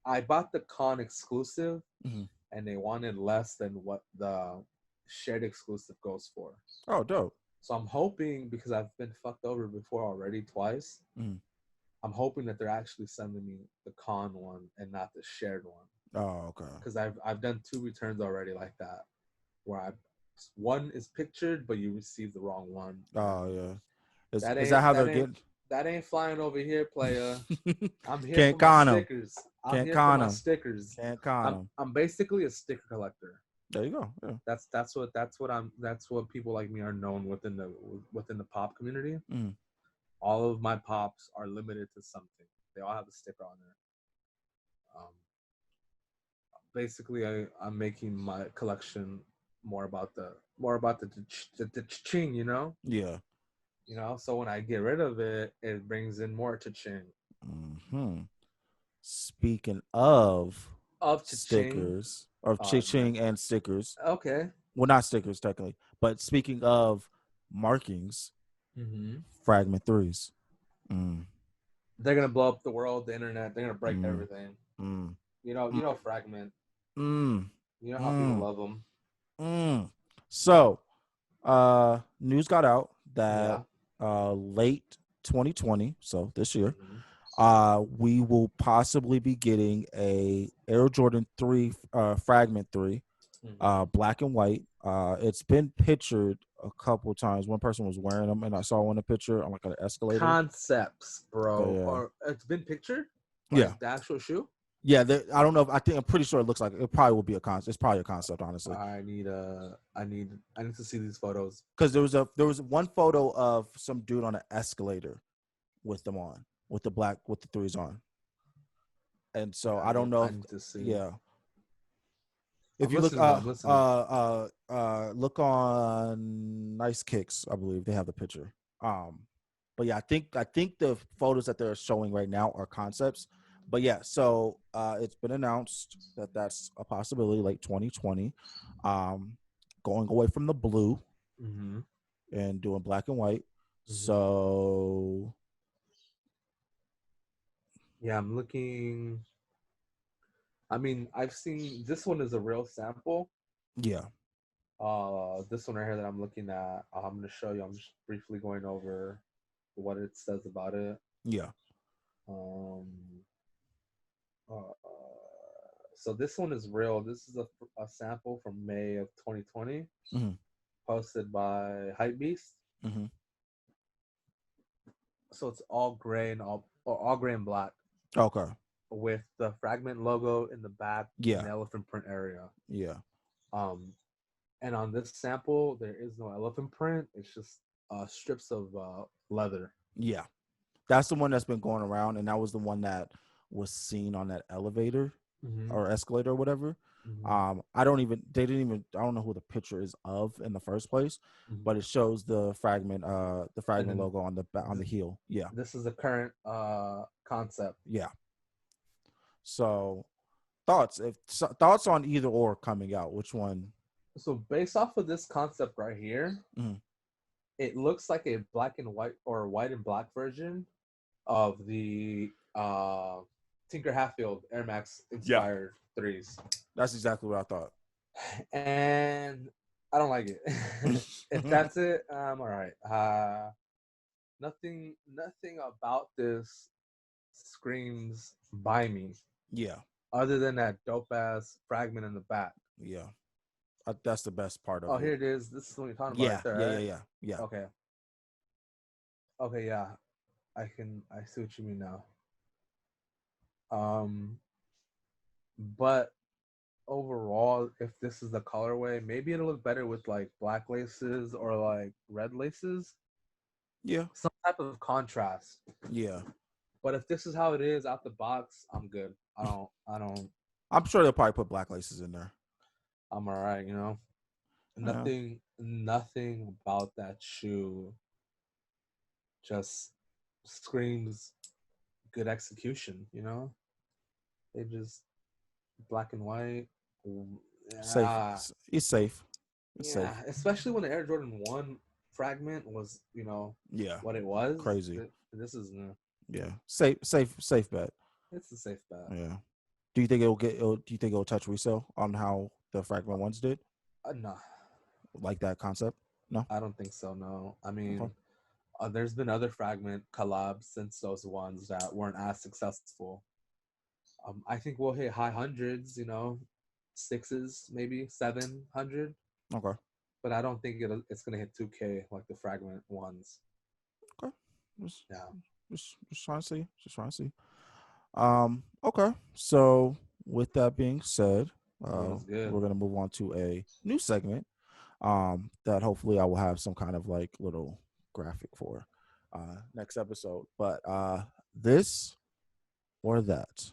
I bought the con exclusive, and they wanted less than what the shared exclusive goes for. Oh, dope. So I'm hoping, because I've been fucked over before already twice, I'm hoping that they're actually sending me the con one and not the shared one. Oh, okay. Because I've done 2 returns already like that, where one is pictured, but you receive the wrong one. Oh yeah. Is that how they're getting? That ain't flying over here, player. I'm here Can't for con my them. stickers. Can't con them. Stickers. Can't con them. I'm basically a sticker collector. There you go. Yeah. That's what people like me are known within the pop community. All of my pops are limited to something. They all have a sticker on there. Basically, I'm making my collection more about the ching, Yeah. So when I get rid of it, it brings in more ching. Speaking of stickers, of ching and stickers. Okay. Well, not stickers technically, but speaking of markings, fragment 3s. they're gonna blow up the world, the internet. They're gonna break Mm, everything. mm, You know, Fragment. mm, You know how people mm, love them. mm. So, news got out that Yeah. late 2020, so this year, Hmm. we will possibly be getting a Air Jordan 3 Fragment 3, Hmm. black and white. It's been pictured a couple times. One person was wearing them, and I saw one in a picture on like an escalator. Concepts, bro. Yeah, Or it's been pictured, yeah, like the actual shoe. yeah. I don't know. I think I'm pretty sure it looks like it probably will be a concept. It's probably a concept, honestly, I need to see these photos. because there was one photo of some dude on an escalator with them on, with the black with the threes on, and so Yeah, I don't know I if need to see. yeah. If I'm you look listening though. I'm listening. look on Nice Kicks, I believe they have the picture. Um, but yeah, I think the photos that they're showing right now are concepts. But yeah, so it's been announced that that's a possibility, late 2020. Um, going away from the blue Hmm. and doing black and white. Hmm. So Yeah, I'm looking. I mean, I've seen this one is a real sample. yeah, This one right here that I'm looking at, I'm gonna show you. I'm just briefly going over what it says about it. yeah, Um, so this one is real. This is a sample from May of 2020, mm-hmm, posted by Hypebeast. mm-hmm. So it's all gray and all gray and black Okay, with the Fragment logo in the back in yeah, the elephant print area. yeah, Um, and on this sample, there is no elephant print. It's just strips of leather. yeah. That's the one that's been going around, and that was the one that was seen on that elevator Mm-hmm. or escalator or whatever. Mm-hmm. I don't even they didn't even I don't know who the picture is of in the first place, Mm-hmm. but it shows the And fragment then logo on the heel. Yeah, this is the current concept. yeah. So thoughts on either or coming out. Which one? So based off of this concept right here, Mhm. it looks like a black and white or white and black version of the Tinker Hatfield Air Max Yeah, inspired threes. that's exactly what I thought. And I don't like it. If that's it, I'm all right. Nothing about this screams buy me, Yeah, other than that dope ass fragment in the back. yeah. That's the best part Oh, of here it. it is. This is what you're talking about right Yeah, yeah, yeah, there, yeah, yeah. right? Okay. Okay, yeah. I see what you mean now. Um, but overall, if this is the colorway, maybe it'll look better with like black laces or like red laces, Yeah, some type of contrast. yeah. But if this is how it is out the box, I'm good. I don't. I'm sure they'll probably put black laces in there. I'm all right. You know, Yeah. nothing about that shoe just screams good execution. You know, they just black and white. Safe. Yeah, It's safe. It's yeah. safe. Especially when the Air Jordan 1 fragment was, Yeah. what it was. Crazy. This is Yeah. Safe bet. it's a safe bet. Yeah. Do you think do you think it'll touch resale on how the fragment ones did? No, Like that concept? No? I don't think so. No, I Okay. mean, there's been other fragment collabs since those ones that weren't as successful. I think we'll hit high hundreds, sixes, maybe 700, Okay. but I don't think it's gonna hit 2K like the fragment ones. Okay. Just Yeah, just trying to see. Just trying to see. Okay. So with that being said, good is good. we're gonna move on to a new segment. That hopefully I will have some kind of like little graphic for next episode. But this or that.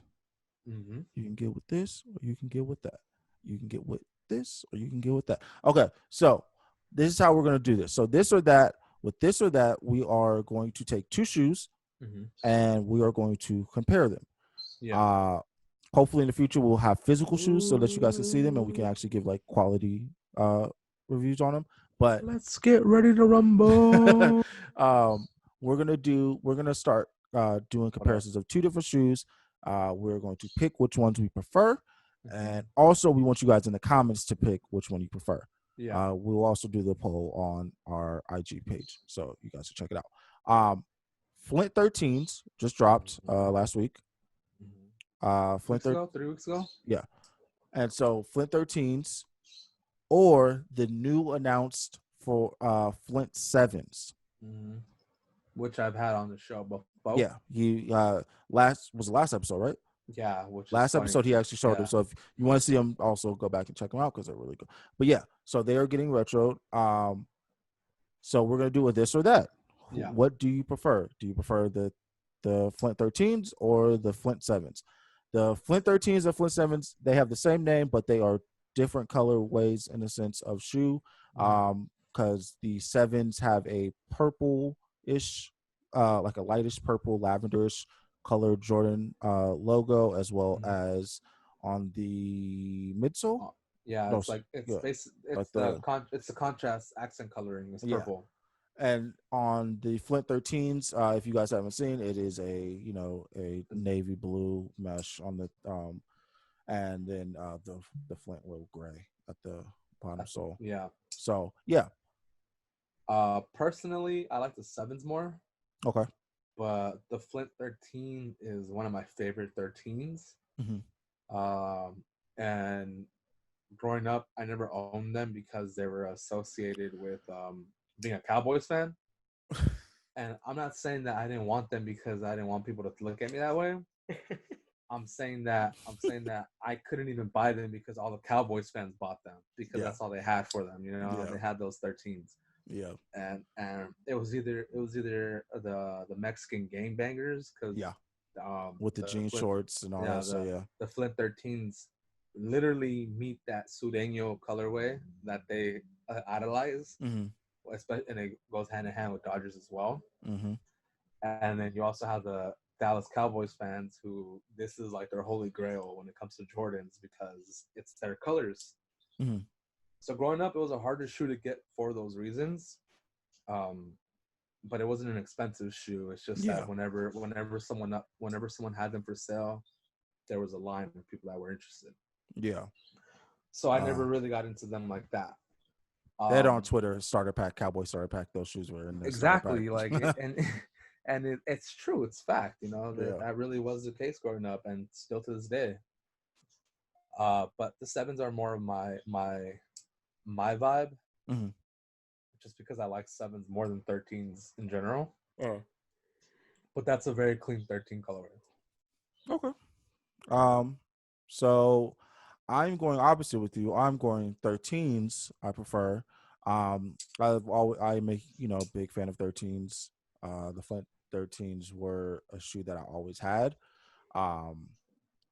Mm-hmm. You can get with this or you can get with that. You can get with this or you can get with that. Okay, so this is how we're going to do this. So this or that, with this or that, we are going to take two shoes Mm-hmm. and we are going to compare them. Yeah. Uh hopefully in the future we'll have physical shoes so that you guys can see them and we can actually give like quality reviews on them. But Let's get ready to rumble. we're gonna start doing Okay. comparisons of two different shoes. We're going to pick which ones we prefer, Hmm. and also we want you guys in the comments to pick which one you prefer. Yeah. We'll also do the poll on our IG page, so you guys can check it out. Flint 13s just dropped last week. Hmm. Flint 2 weeks 13, ago, 3 weeks ago. yeah, and so Flint 13s or the new announced for Flint 7s. Hmm. Which I've had on the show, but both. Yeah, he last episode, right? Yeah, which is Last funny episode he because actually showed them. yeah. So if you want to see them, also go back and check them out because they're really good. But yeah, so they are getting retro. So we're gonna do a this or that. Yeah. What do you prefer? Do you prefer the Flint 13s or the Flint 7s? The Flint 13s and Flint 7s, they have the same name, but they are different colorways in the sense of shoe. Hmm. Because the 7s have a purple-ish, like a lightish purple, lavenderish colored Jordan logo, as well Hmm. as on the midsole. Yeah, No, it's like it's yeah, basic. like It's the contrast accent coloring. It's yeah. purple. And on the Flint 13s, if you guys haven't seen, it is a navy blue mesh on the and then the Flint little gray at the bottom sole. Yeah. So yeah, Personally, I like the sevens more, okay. but the Flint 13 is one of my favorite 13s. Hmm. And growing up, I never owned them because they were associated with being a Cowboys fan. And I'm not saying that I didn't want them because I didn't want people to look at me that way. I'm saying that I couldn't even buy them because all the Cowboys fans bought them because Yeah, that's all they had for them. You know, yeah, they had those 13s, yeah, and it was either the Mexican gang bangers because yeah. With the the jean Flint shorts and all yeah that. So yeah. the Flint 13s literally meet that Sureño colorway that they idolize, Mm-hmm. especially, and it goes hand in hand with Dodgers as well. Mm-hmm. And then you also have the Dallas Cowboys fans who this is like their holy grail when it comes to Jordans because it's their colors. Mm-hmm. So growing up, it was a harder shoe to get for those reasons. Um, but it wasn't an expensive shoe. It's just Yeah. that whenever someone had them for sale, there was a line of people that were interested. Yeah. So I Uh, never really got into them like that. they had on Um, Twitter starter pack, Cowboy starter pack. Those shoes were in the starter exactly, like pack. it's true, it's fact. That Yeah. that really was the case growing up, and still to this day. But the sevens are more of my vibe, Mm-hmm. just because I like sevens more than 13s in general. Oh. But that's a very clean 13 colorway. Okay. Um, so I'm going opposite with you. I'm going 13s. I prefer. I'm a big fan of 13s. The Flint 13s were a shoe that I always had. Um,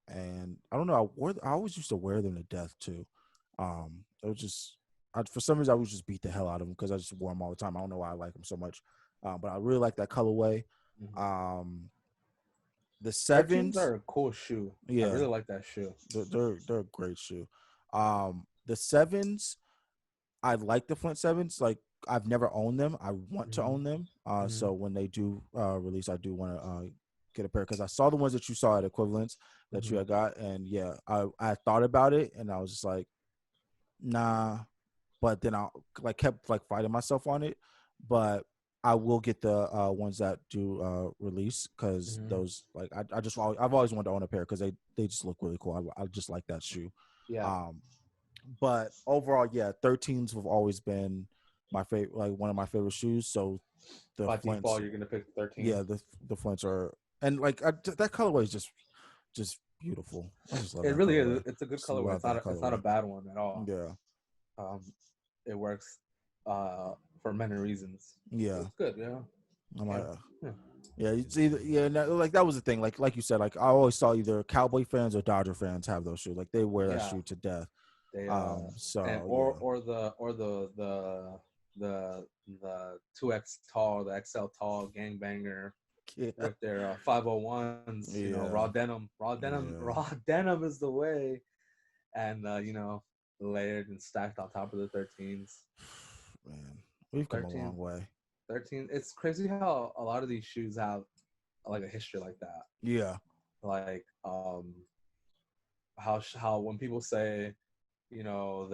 and I don't know. I always used to wear them to death too. It was just for some reason I would just beat the hell out of them because I just wore them all the time. I don't know why I like them so much, but I really like that colorway. Mhm. Um, the 13s sevens, are a cool shoe. I yeah, really like that shoe. they're a great shoe. The sevens, I like the Flint sevens. Like I've never owned them. I want to Hmm. own them. Hmm. So when they do release, I do want to get a pair because I saw the ones that you saw at Equivalents that you Hmm. had got, and yeah, I thought about it, and I was just like, nah. But then I like kept like fighting myself on it. But I will get the ones that do release because Hmm. those like I've always wanted to own a pair because they just look really cool. I just like that shoe. Yeah. Um, but overall, yeah, 13s have always been my favorite, like one of my favorite shoes. So the By Flints, default, you're gonna pick 13. yeah, the Flints are, and like that colorway is just beautiful. I just love It that really is. colorway. It's a good Just colorway. love It's not. that It's not a colorway. bad one at all. Yeah, Um, it works for many reasons. yeah. It's good. I'm like, Can't. Yeah. yeah, it's either yeah, like that was the thing. Like you said, like I always saw either Cowboy fans or Dodger fans have those shoes. Like they wear that Yeah. shoe to death. They and So or yeah, or the or the 2X tall, the XL tall gangbanger yeah, with their 501s. Raw yeah, denim. Raw denim. yeah. Raw denim is the way. And layered and stacked on top of the 13s. Man, we've come a 13, long way. 13. It's crazy how a lot of these shoes have like a history like that. Yeah. Like how when people say, you know,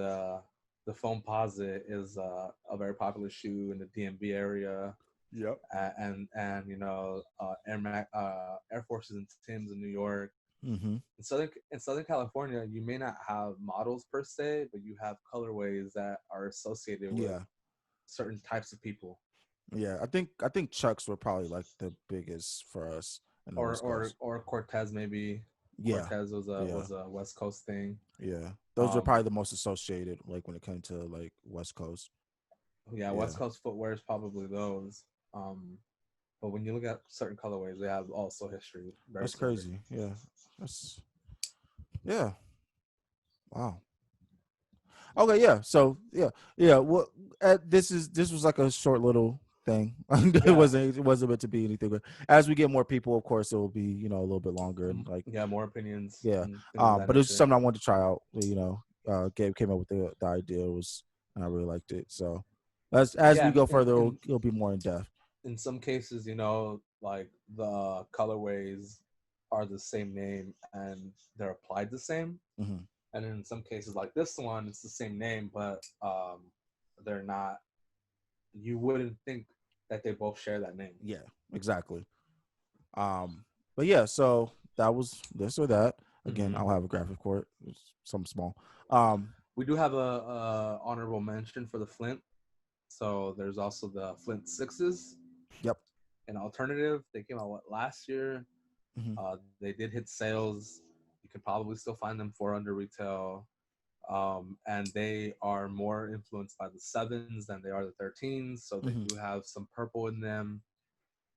the foam posit is a very popular shoe in the DMV area, Yep. and you know, Air Forces and Tims in New York. Mm-hmm. In Southern California, you may not have models per se, but you have colorways that are associated with Yeah. certain types of people, Yeah. I think Chucks were probably like the biggest for us in the West Coast. or Cortez maybe. Yeah. Cortez Yeah. was a West Coast thing. Yeah. Those are Um, probably the most associated, like when it came to like West Coast. yeah, Yeah. West Coast footwear is probably those. But when you look at certain colorways, they have also history very That's similar. crazy. Yeah. That's yeah. Wow. Okay, yeah. So yeah. Well, this was like a short little thing. Yeah, It wasn't meant to be anything. But as we get more people, of course, it will be a little bit longer and like yeah, more opinions yeah. and things of that But it's nature. something I wanted to try out. Gabe came up with the idea. It was and I really liked it. So as we Yeah, go further, it'll be more in depth. in some cases, you know, like the colorways are the same name and they're applied the same. Hmm. And in some cases, like this one, it's the same name, but they're not. You wouldn't think that they both share that name. Yeah, exactly. But yeah, so that was this or that. Again, Hmm. I'll have a graphic for it. It's something small. Um, We do have a honorable mention for the Flint. So there's also the Flint Sixes, yep. an alternative. They came out last year. Hmm. They did hit sales. You could probably still find them for under retail. And they are more influenced by the sevens than they are the 13s. So they Hmm. do have some purple in them.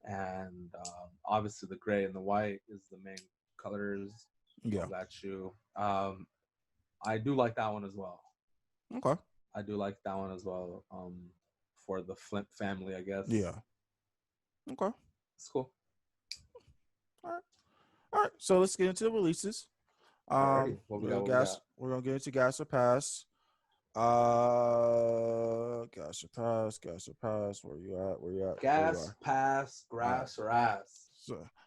And obviously, the gray and the white is the main colors Yeah. of that shoe. I do like that one as well. Okay. I do like that one as well. For the Flint family, I guess. Yeah. Okay. It's cool. All right. All right. So let's get into the releases. Alrighty. What we got? What we got? We're gonna get into gas or pass. Gas or pass. Where you at? Where you at? There you Gas, are. pass, All right. grass, or ass.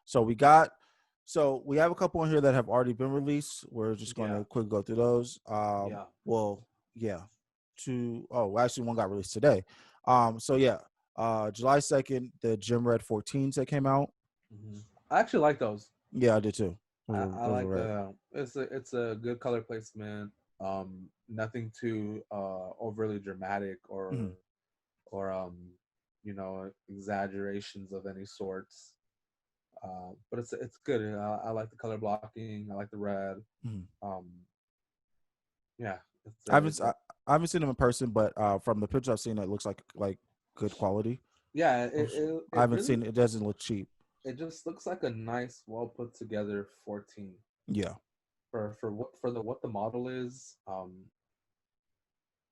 So we have a couple in here that have already been released. We're just Yeah. gonna quick go through those. Yeah. Well, yeah. Actually one got released today. So yeah, July 2nd, the Gym Red 14s that came out. Hmm. I actually like those. Yeah, I did too. I Those were like right. the. It's a good color placement. Nothing too overly dramatic Mhm. or you know, exaggerations of any sorts. But it's good. I like the color blocking. I like the red. Mhm. Um, yeah, I haven't it's a I haven't seen them in person, but from the picture I've seen, it looks like good quality. yeah. I It haven't really seen it. It doesn't look cheap. it just looks like a nice, well put together 14 Yeah, for the what the model is.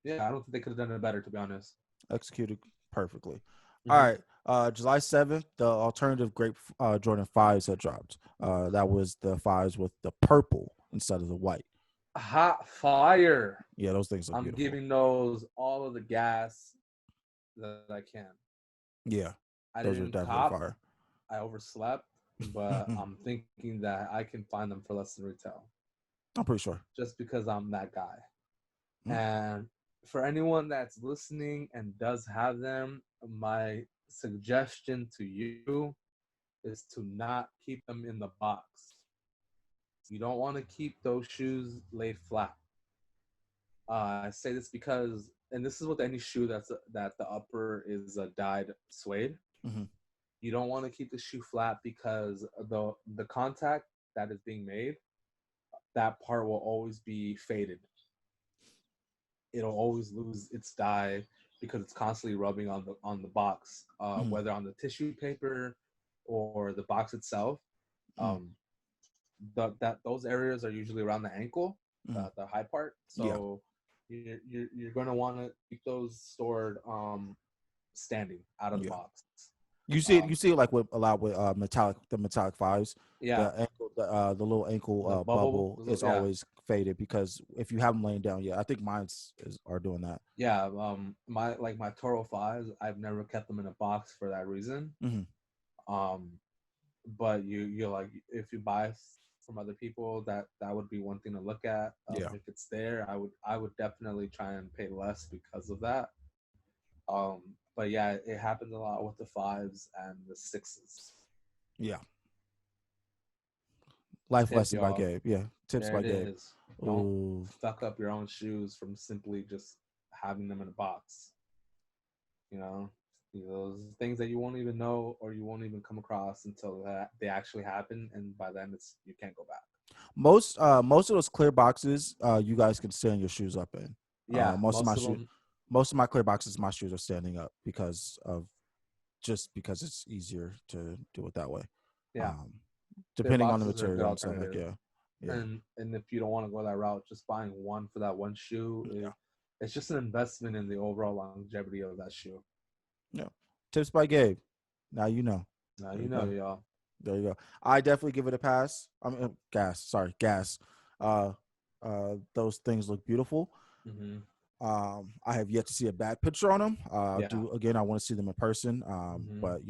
Yeah, I don't think they could have done it better, to be honest. executed perfectly. All Hmm. right, July 7th, the alternative grape Jordan 5s had dropped. That was the 5s with the purple instead of the white. Hot fire. Yeah, those things look I'm beautiful. giving those all of the gas that I can. Yeah, I those are didn't definitely cop. fire. I overslept, but I'm thinking that I can find them for less than retail I'm pretty sure. just because I'm that guy. Mm. And for anyone that's listening and does have them, my suggestion to you is to not keep them in the box. You don't want to keep those shoes laid flat. I say this because, and this is with any shoe that the upper is a dyed suede. Hmm. You don't want to keep the shoe flat because the contact that is being made, that part will always be faded. It'll always lose its dye because it's constantly rubbing on the box, Hmm. whether on the tissue paper or the box itself. Hmm. Um, that those areas are usually around the ankle, Hmm. the high part. Yeah, So you're going to want to keep those stored standing out of the yeah. box. You see it like with a lot with metallic 5s. Yeah, The little ankle the bubble. bubble is Yeah, always faded because if you have them laying down, yeah, I think are doing that. yeah. My Toro fives, I've never kept them in a box for that reason. Hmm. Um, but you like if you buy from other people, that would be one thing to look at. Yeah. If it's there, I would definitely try and pay less because of that. But yeah, it happens a lot with the fives and the sixes. Yeah. Life Tip, lesson by y'all. Gabe. Yeah. Tips There by it Gabe. is. Don't Ooh. fuck up your own shoes from simply just having them in a box. You know, those things that you won't even know or you won't even come across until they actually happen, and by then it's you can't go back. Most of those clear boxes, you guys can stand your shoes up in. Yeah, Most of my most of shoes, them. most of my clear boxes, my shoes are standing up because it's easier to do it that way. Yeah, Um, clear depending on the boxes are a good material and stuff like alternative. yeah, And if you don't want to go that route, just buying one for that one shoe yeah, it's just an investment in the overall longevity of that shoe. yeah. Tips by Gabe. Now you know. Now There you you know, go. y'all. There you go. I definitely give it a pass. I mean, gas. Sorry, gas. Uh, those things look beautiful. Hmm. I have yet to see a bad picture on them. Yeah. Do again, I want to see them in person. Hmm. But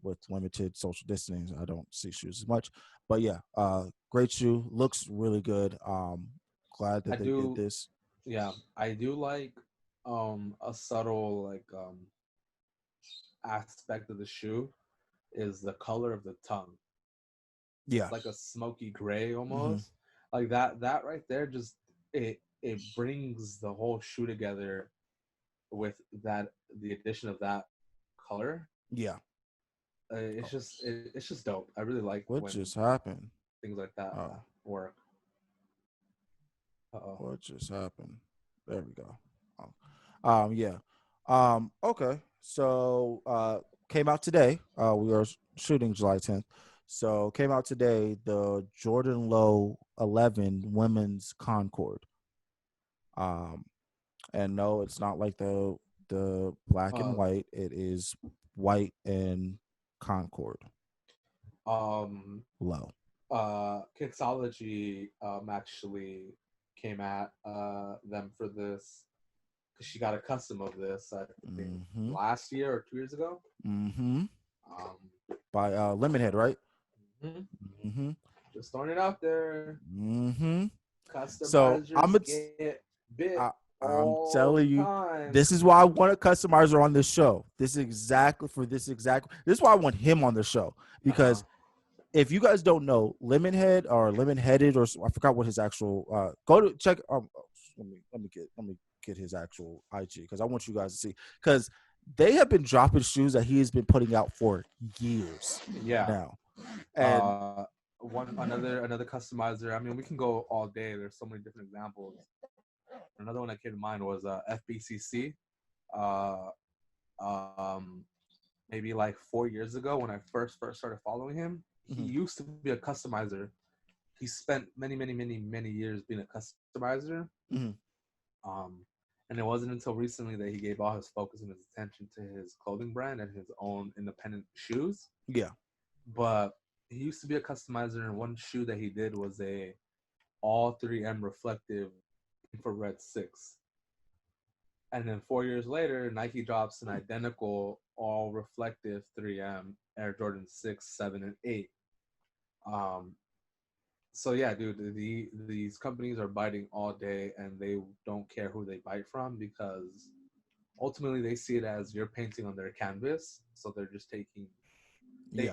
with limited social distancing, I don't see shoes as much. But yeah, great shoe. Looks really good. Glad I that they did do. this. Yeah, I do like a subtle aspect of the shoe is the color of the tongue. Yeah. It's like a smoky gray Hmm. almost. Like that right there just it brings the whole shoe together with that the addition of that color. Yeah. It's Oh, just it's just dope. I really like what when just happened? things like that Oh, work. Uh-oh. what just happened? There we go. Oh. Yeah. Okay. So came out today. We are shooting July 10th. So came out today the Jordan Low 11 Women's Concord. Um, and no, it's not like the black and Uh, white. It is white and Concord um, low. Kixology actually came at them for this because she got a custom of this, I think, Mm-hmm. last year or 2 years ago. Mm-hmm. Um, By Lemonhead, right? mhm. Mm-hmm. Just throwing it out there. Mm-hmm. So Customizers get bit I'm all the telling you, time. this is why I want a customizer on this show. This is exactly for this exact. This is why I want him on the show Uh huh. because if you guys don't know, Lemonhead or Lemonheaded or I forgot what his actual. Go to check. Let me get his actual IG because I want you guys to see because they have been dropping shoes that he has been putting out for years Yeah. now, and Uh, another customizer. I mean, we can go all day. There's so many different examples. Another one that came to mind was FBCC. Uh, um, maybe like 4 years ago when I first started following him, he mhm, used to be a customizer. He spent many years being a customizer. mhm, Um, and it wasn't until recently that he gave all his focus and his attention to his clothing brand and his own independent shoes. yeah, But he used to be a customizer, and one shoe that he did was a all 3M reflective infrared 6. And then 4 years later, Nike drops an identical all reflective 3M Air Jordan 6, 7, and 8. Um, so yeah, dude, these companies are biting all day, and they don't care who they bite from because ultimately they see it as you're painting on their canvas. So they're just taking yeah,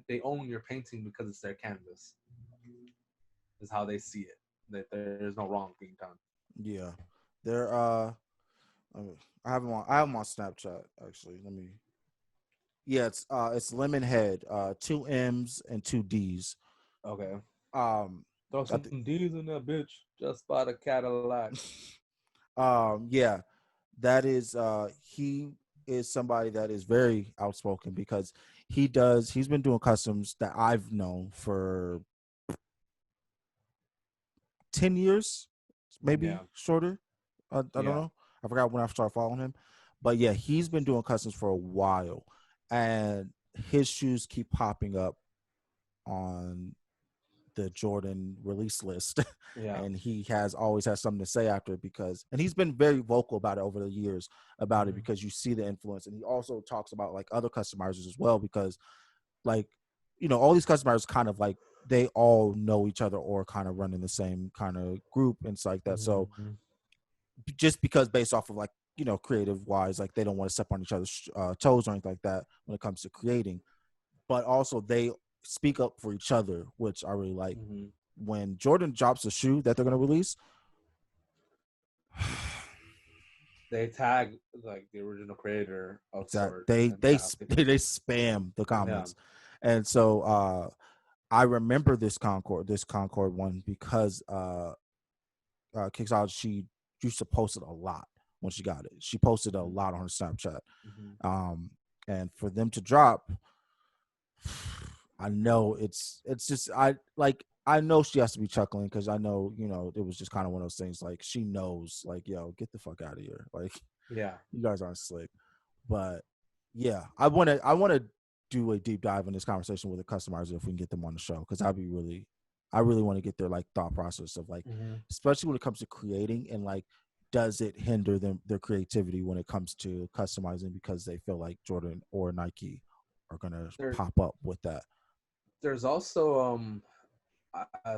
they own your painting because it's their canvas. Is how they see it. That there's no wrong being done. yeah. They're I mean, I have them on Snapchat actually. Let me. Yeah, it's Lemonhead, two M's and two D's. Okay. Um, Throw I some think. D's in that bitch. Just by the Cadillac. Yeah, that is he is somebody that is very outspoken because he's been doing customs that I've known for 10 years, maybe Yeah. shorter. I don't Yeah. know. I forgot when I started following him, but yeah, he's been doing customs for a while, and his shoes keep popping up on the Jordan release list. Yeah. And he has always has something to say after it and he's been very vocal about it over the years about it Hmm. because you see the influence. And he also talks about like other customizers as well because like all these customers kind of like they all know each other or kind of run in the same kind of group and stuff like that. So Mm-hmm. just because based off of like creative wise, like they don't want to step on each other's toes or anything like that when it comes to creating, but also they speak up for each other, which I really like. Mm-hmm. When Jordan drops a shoe that they're going to release, They tag like the original creator of that sorts, they and they yeah, sp- they spam the yeah. comments. And so I remember this Concord one because Kixology, she used to post it a lot when she got it. She posted a Mm-hmm. lot on her Snapchat. Mm-hmm. And for them to drop, I know it's just I know she has to be chuckling because I know it was just kind of one of those things like she knows like yo, get the fuck out of here, like Yeah. you guys aren't slick. But yeah, I want to do a deep dive in this conversation with the customers if we can get them on the show because I really want to get their like thought process of like, Mm-hmm. especially when it comes to creating and like, does it hinder their creativity when it comes to customizing because they feel like Jordan or Nike are gonna There, pop up with that? there's also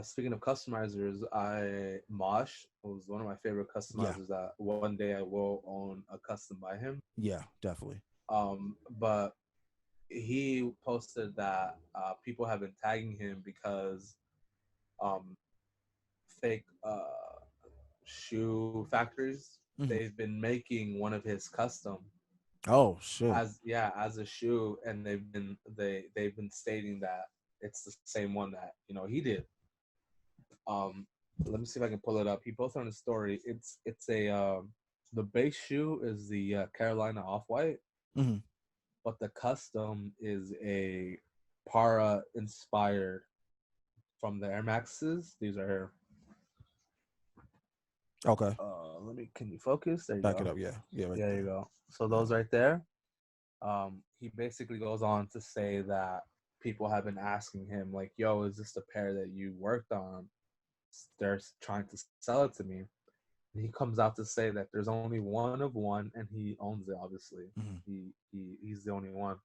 speaking of customizers, I Mosh was one of my favorite Yeah, customizers that one day I will own a custom by him. yeah, definitely. But he posted that people have been tagging him because um, fake shoe factories, Hmm. they've been making one of his custom Oh shit. as a shoe, and they've been stating that it's the same one that he did. Um, Let me see if I can pull it up. He posted on his story. It's a the base shoe is the Carolina Off White, Hmm. but the custom is a Para inspired from the Air Maxes. These are Okay, let me, can you focus? There you back it go. up. Yeah, yeah, right There you there. go. So Yeah. those right there. He basically goes on to say that people have been asking him like, "Yo, is this the pair that you worked on?" They're trying to sell it to me. And he comes out to say that there's only one of one, and he owns it. Obviously, Hmm. he's the only one.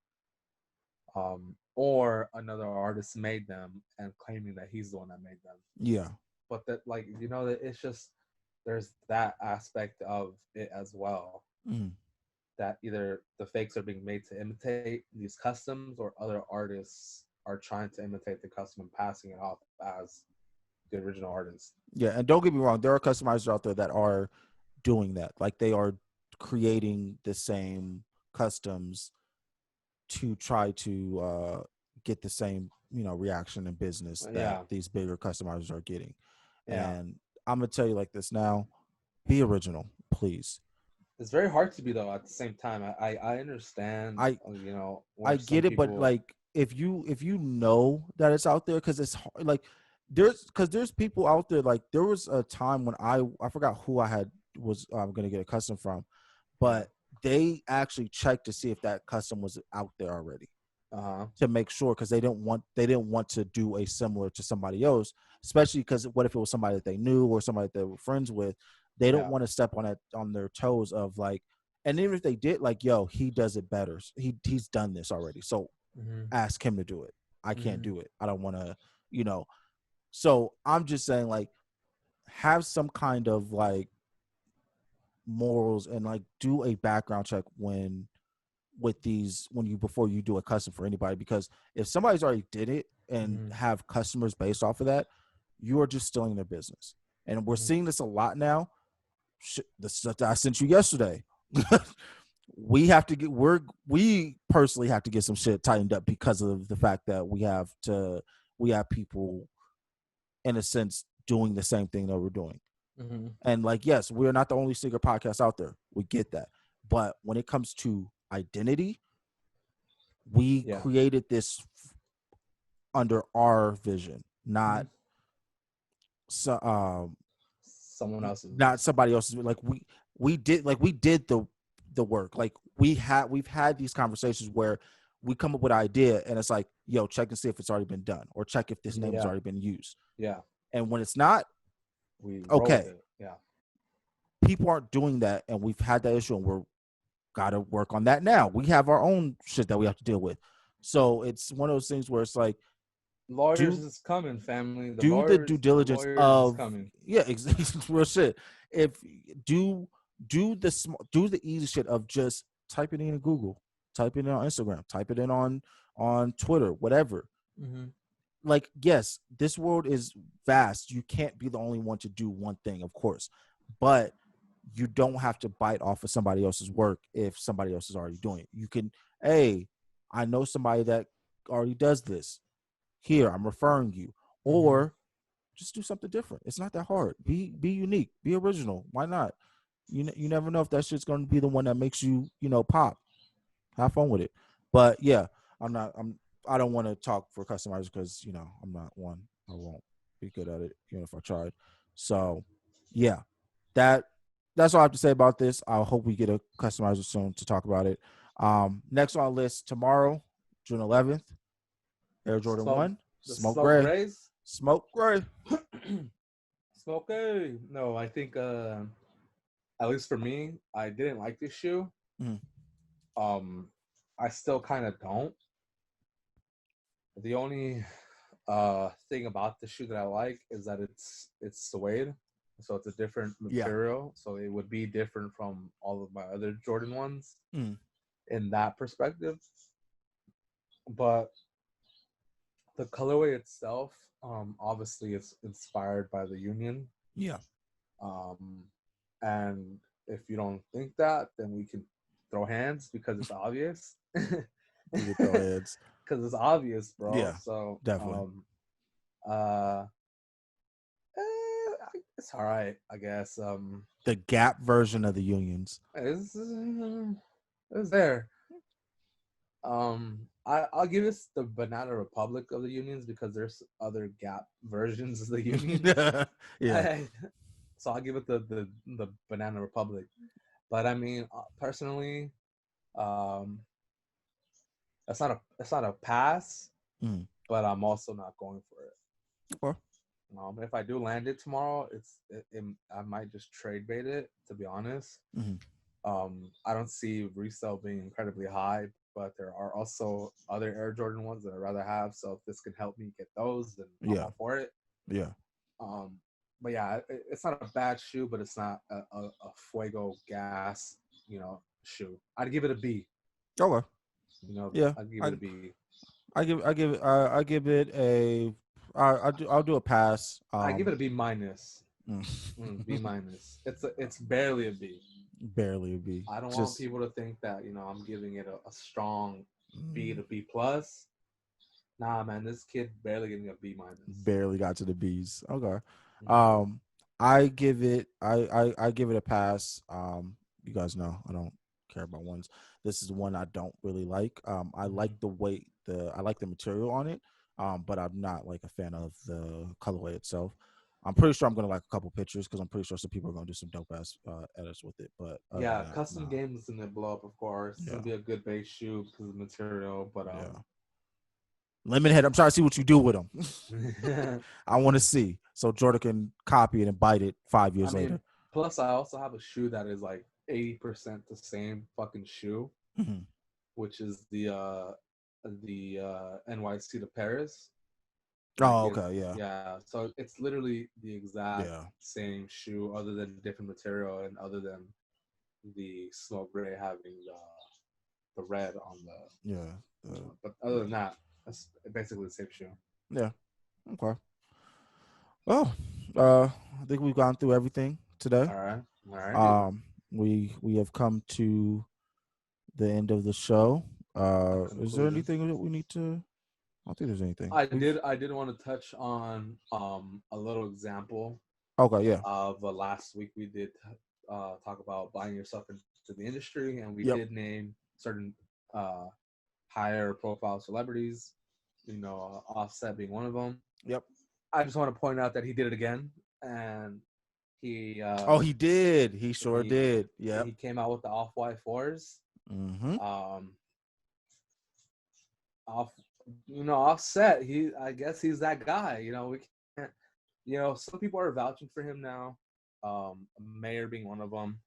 Or another artist made them and claiming that he's the one that made them. Yeah. But that, like, that it's just there's that aspect of it as well, Hmm. that either the fakes are being made to imitate these customs or other artists are trying to imitate the custom and passing it off as the original artist. Yeah, and don't get me wrong, there are customizers out there that are doing that. Like they are creating the same customs to try to get the same, reaction in business that Yeah, these bigger customizers are getting. yeah. And I'm gonna tell you like this now: be original, please. It's very hard to be though. At the same time, I understand. I Where I some get it, but people. like if you know that it's out there, because it's hard, like there's people out there. Like there was a time when I forgot who I had was gonna get a custom from, Yeah. but they actually checked to see if that custom was out there already Uh huh. to make sure because they didn't want to do a similar to somebody else, especially because what if it was somebody that they knew or somebody that they were friends with. They don't Yeah. want to step on their toes of like, and even if they did, like, yo, he does it better, he's done this already, so Mm-hmm. ask him to do it. I can't Mm-hmm. do it. I don't want to, you know so I'm just saying, like, have some kind of like morals and like do a background check with these when you before you do a custom for anybody, because if somebody's already did it and Mm-hmm. have customers based off of that, you are just stealing their business. And we're Mm-hmm. seeing this a lot now. The stuff that I sent you yesterday. We personally have to get some shit tightened up because of the fact that we have people in a sense doing the same thing that we're doing. Mm-hmm. And like, yes, we're not the only sneaker podcast out there. We get that. But when it comes to identity, we Yeah. created this under our vision, Mm-hmm. so, Someone else's not vision. somebody else's. Like we did the work. Like we've had these conversations where we come up with an idea and it's like, yo, check and see if it's already been done or check if this name has Yeah. already been used. Yeah. And when it's not, We roll with okay, it. Yeah. people aren't doing that, and we've had that issue, and we're got to work on that now. We have our own shit that we have to deal with. So it's one of those things where it's like, Lawyers do is coming, family. the due The diligence lawyers is of, coming. yeah, exactly, real shit. If do do the easy shit of just type it in Google, type it in on Instagram, type it in on Twitter, whatever. Mm-hmm. Like, yes, this world is vast. You can't be the only one to do one thing, of course, but you don't have to bite off of somebody else's work if somebody else is already doing it. You can, hey, I know somebody that already does this. Here, I'm referring you. Mm-hmm. Or just do something different. It's not that hard. Be unique. Be original. Why not? You never know if that shit's going to be the one that makes you, pop. Have fun with it. But yeah, I don't want to talk for customizers because I'm not one. I won't be good at it, even if I tried. So yeah, that that's all I have to say about this. I hope we get a customizer soon to talk about it. Next on our list tomorrow, June 11th, Air Jordan Smoke 1, the Smoke smoke Gray. rays. Smoke Gray. Smoke gray. No, I think at least for me, I didn't like this shoe. Mm. I still kind of don't. The only thing about the shoe that I like is that it's suede, so it's a different Yeah. material. So it would be different from all of my other Jordan ones Mm. in that perspective. But the colorway itself, obviously, it's inspired by the Union. Yeah. Um, and if you don't think that, then we can throw hands because it's obvious. You can throw heads. Because it's obvious, bro. Yeah, So, definitely. uh, it's all right, I guess. The Gap version of the Unions. It's there. I'll give this the Banana Republic of the Unions because there's other Gap versions of the Unions. Yeah. So I'll give it the Banana Republic. But I mean, personally, um, that's not a pass. Mm. But I'm also not going for it. Okay. If I do land it tomorrow, I might just trade bait it. To be honest, Mm-hmm. I don't see resale being incredibly high, but there are also other Air Jordan ones that I'd rather have. So if this can help me get those, then I'm Yeah. all for it. Yeah. But yeah, it's not a bad shoe, but it's not a Fuego gas, shoe. I'd give it a B. Okay. Yeah. I'd give it a B. I give it a I'll do a pass. I give it a B minus. B Mm. minus. It's barely a B. Barely a B. I don't want Just people to think that I'm giving it a strong B mm, to B plus. Nah, man, this kid barely getting a B minus. barely got to the B's. Okay. Mm-hmm. Um, I give it a pass. You guys know I don't care about ones. This is one I don't really like. I like the weight, I like the material on it. But I'm not like a fan of the colorway itself. I'm pretty sure I'm gonna like a couple pictures because I'm pretty sure some people are gonna do some dope ass edits with it. But other than Yeah, that, custom nah. games gonna blow up, of course. It's Yeah, gonna be a good base shoe because of the material, but yeah. Lemonhead, I'm trying to see what you do with them. I want to see so Jordan can copy it and bite it 5 years I mean, later. plus I also have a shoe that is like 80% the same fucking shoe, Mm-hmm. which is the NYC to Paris. Like Oh, okay, yeah, yeah, so it's literally the exact yeah, same shoe, other than different material and other than the smoke gray having the red on yeah, but other than that, that's basically the same shoe. yeah. Okay. Well, I think we've gone through everything today. All right, all right. We have come to the end of the show. A Is there conclusion. anything that we need to? I don't think there's anything. I did want to touch on a little example Okay, yeah. of last week. We did talk about buying yourself into the industry, and we Yep. did name certain uh, higher profile celebrities. Offset being one of them. Yep. I just want to point out that he did it again, and he Oh, he did. He sure he did. Yep. he came out with the off white fours. Mm-hmm. Off Offset. I guess he's that guy. We can't. Some people are vouching for him now. Mayor being one of them.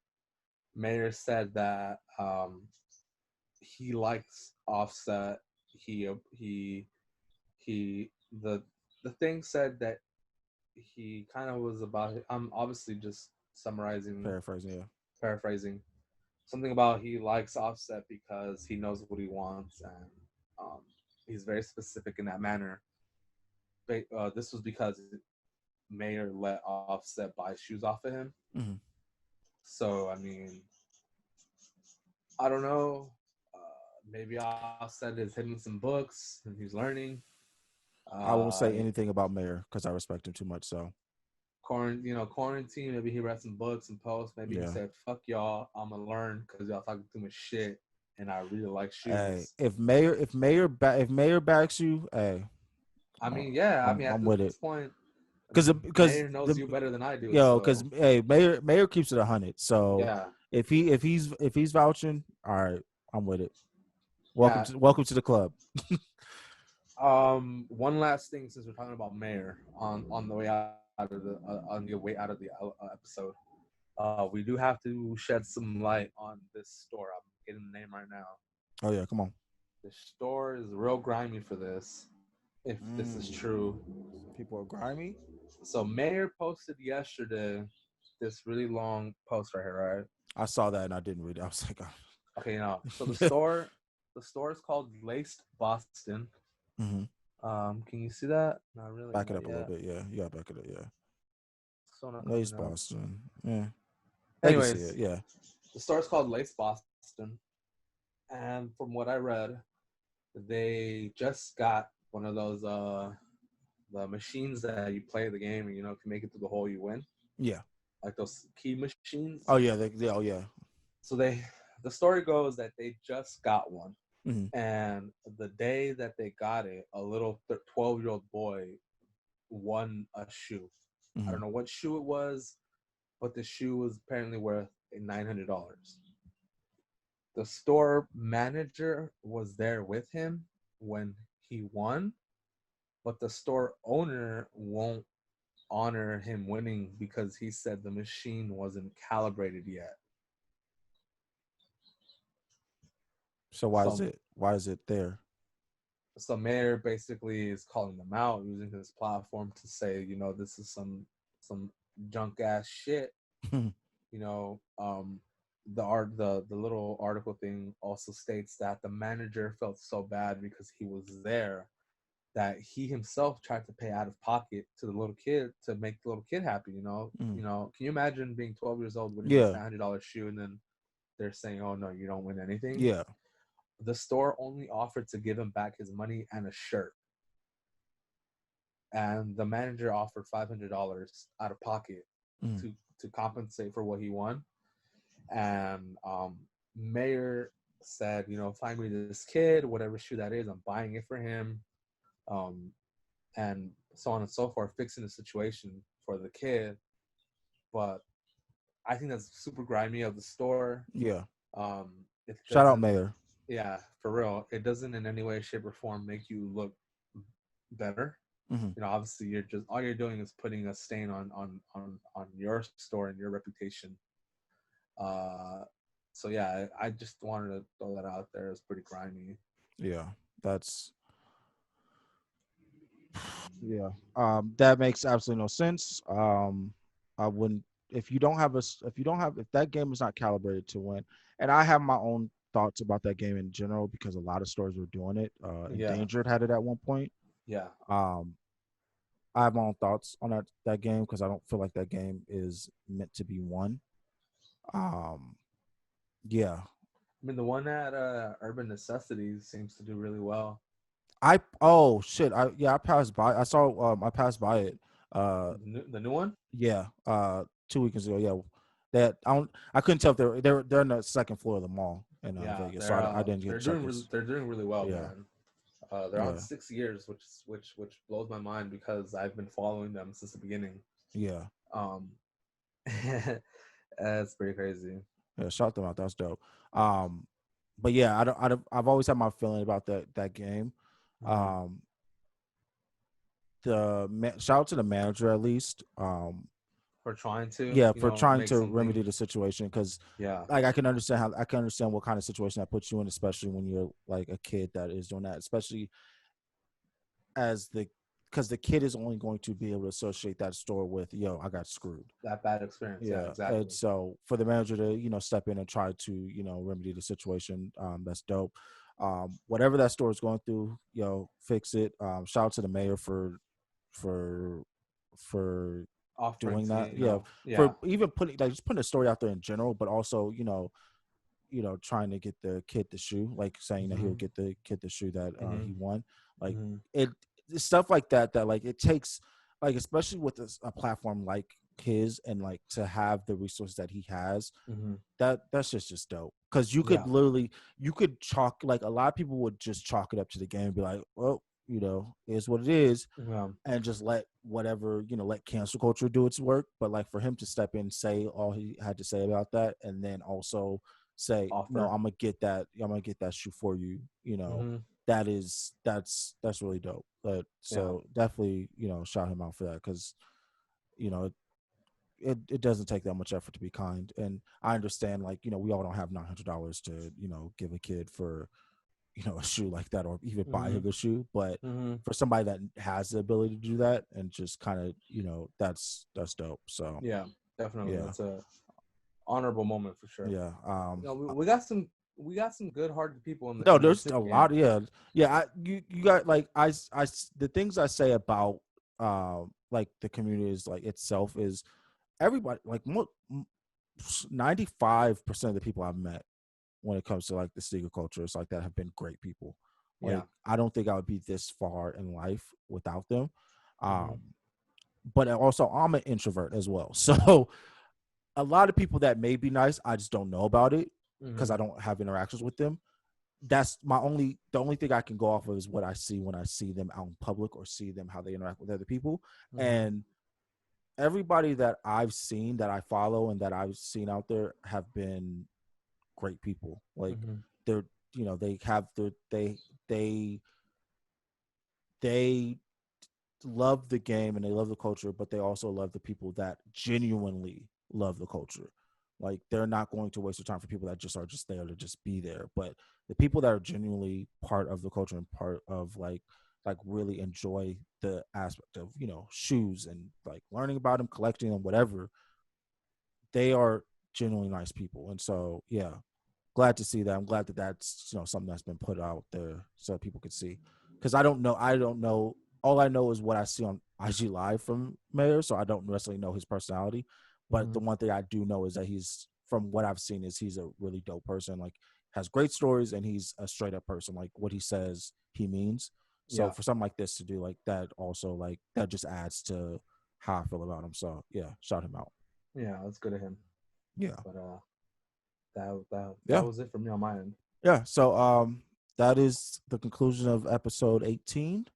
Mayor said that he likes Offset. he he the thing said that he kind of was about. I'm obviously just summarizing, Paraphrasing, yeah. paraphrasing. Something about he likes Offset because he knows what he wants, and um, he's very specific in that manner. This was because Mayer let Offset buy shoes off of him. Mm-hmm. So I mean, I don't know. Maybe Offset is hitting some books and he's learning. I won't Uh, say anything about Mayer because I respect him too much. So quarantine. Maybe he read some books and posts. Maybe he yeah. said, "Fuck y'all, I'ma learn because y'all talking too much shit, and I really like Hey, shoes." if Mayer backs you, hey, I mean, yeah. I mean, at I'm this with it. point, Because Mayer knows you better than I do. because So hey, Mayer keeps it 100. So yeah, if he's vouching, all right, I'm with it. yeah. Welcome to the club. One last thing, since we're talking about Mayer on the way out of the on the way out of the episode, we do have to shed some light on this store. I'm getting the name right now. Oh yeah, come on. The store is real grimy for this, if this is true. People are grimy. So Mayor posted yesterday this really long post right here, right? I saw that and I didn't read it. I was like, Okay, now so oh. the store is called Laced Boston. Mm-hmm. Can you see that? Not really, Back it not up a little yet. bit. Yeah, you gotta back it up. Yeah, Still not Lace coming up. Boston. Yeah, they can see it. Anyways, Yeah. the store is called Lace Boston, and from what I read, they just got one of those the machines that you play the game and if you make it through the hole you win, Yeah. like those key machines. Oh yeah. Oh yeah. So the story goes that they just got one, Mm-hmm. and the day that they got it, a little 12-year-old boy won a shoe. I Mm-hmm. don't know what shoe it was, but the shoe was apparently worth $900. The store manager was there with him when he won, but the store owner won't honor him winning because he said the machine wasn't calibrated yet. So So why is it there? so Mayor basically is calling them out using his platform to say, this is some junk ass shit. You know, the little article thing also states that the manager felt so bad because he was there that he himself tried to pay out of pocket to the little kid to make the little kid happy. Mm. Can you imagine being 12 years old winning this Yeah. $900 shoe and then they're saying, "Oh no, you don't win anything." Yeah. The store only offered to give him back his money and a shirt, and the manager offered $500 out of pocket Mm. to compensate for what he won. And Mayor said, find me this kid, whatever shoe that is, I'm buying it for him, um, and so on and so forth, fixing the situation for the kid. But I think that's super grimy of the store. Yeah. It Shout out doesn't, Mayor. yeah, for real. It doesn't in any way, shape, or form make you look better. Mm-hmm. Obviously, you're just all you're doing is putting a stain on your store and your reputation. Uh, so yeah, I just wanted to throw that out there. It's pretty grimy. Yeah. That's yeah. That makes absolutely no sense. I wouldn't if that game is not calibrated to win, and I have my own thoughts about that game in general because a lot of stores were doing it. Yeah, Endangered had it at one point. yeah. Um, I have my own thoughts on that game because I don't feel like that game is meant to be won. Um, yeah. I mean, the one at Urban Necessities seems to do really well. Oh shit. I passed by. I passed by it. Uh, The new one? yeah. 2 weekends ago. Yeah. That I couldn't tell if they're on the second floor of the mall in Yeah, Vegas, so I didn't get to check this. they're doing really well, Yeah. man. They're on Yeah. 6 years, which blows my mind because I've been following them since the beginning. Yeah. Um, that's pretty crazy. Yeah. Shout them out. That's dope. Um, but yeah, I've always had my feeling about that game. Mm-hmm. Shout out to the manager at least. for trying to, yeah, you for know, trying make to remedy something. the situation, because Yeah, like I can understand what kind of situation that puts you in, especially when you're like a kid that is doing that, especially as the because the kid is only going to be able to associate that store with, yo, I got screwed. that bad experience. Yeah, Yeah, and exactly. so for the manager to step in and try to remedy the situation, that's dope. Whatever that store is going through, fix it. Shout out to the mayor for for Offering doing to, that. you Yeah, know, yeah. for even putting like just putting a story out there in general, but also trying to get the kid the shoe, like saying that he'll Mhm. get the kid the shoe that he Mhm. won. Like Mhm. it stuff like that, that like it takes, like especially with a platform like his, and like to have the resources that he has, Mhm. that's just dope. Because you could Yeah. literally, you could chalk, like a lot of people would just chalk it up to the game and be like, well, is what it is, Yeah. and just let whatever, let cancel culture do its work. But like for him to step in, say all he had to say about that, and then also say, no, Offer. I'm gonna get that shoe for you, Mhm. that's really dope. But Yeah. so definitely, shout him out for that, because you know it doesn't take that much effort to be kind. And I understand, like, we all don't have $900 to give a kid for a shoe like that, or even buy Mhm. him a shoe. But Mhm. for somebody that has the ability to do that, and just kind of, that's dope. So Yeah. Definitely. yeah, That's a honorable moment for sure. yeah. You know, we got some good-hearted people in the No, in the there's a city, lot. and Yeah, yeah. You got, like, the things I say about like the community is, like, itself is everybody, like 95% of the people I've met when it comes to like the sneaker culture, it's like that, have been great people. yeah. Like I don't think I would be this far in life without them. Mhm. Um, but also I'm an introvert as well, so a lot of people that may be nice, I just don't know about it because I Mhm. don't have interactions with them. That's the only thing I can go off of is what I see when I see them out in public, or see them how they interact with other people. Mhm. And everybody that I've seen, that I follow, and that I've seen out there, have been great people. Like Mhm. they're, they have their, they they love the game and they love the culture, but they also love the people that genuinely love the culture. Like they're not going to waste their time for people that just are just there to just be there. But the people that are genuinely part of the culture, and part of like really enjoy the aspect of shoes, and like learning about them, collecting them, whatever, they are genuinely nice people. And so yeah, glad to see that. I'm glad that that's something that's been put out there so people could see. Because I don't know. All I know is what I see on IG Live from Mayor, so I don't necessarily know his personality. But the Mhm. one thing I do know is that from what I've seen, is he's a really dope person. Like, has great stories, and he's a straight up person. Like what he says, he means. So Yeah. for something like this to do like that, also like that just adds to how I feel about him. So yeah, shout him out. Yeah. That's good of him. Yeah, But that yeah. was it for me on my end. Yeah. So that is the conclusion of episode 18.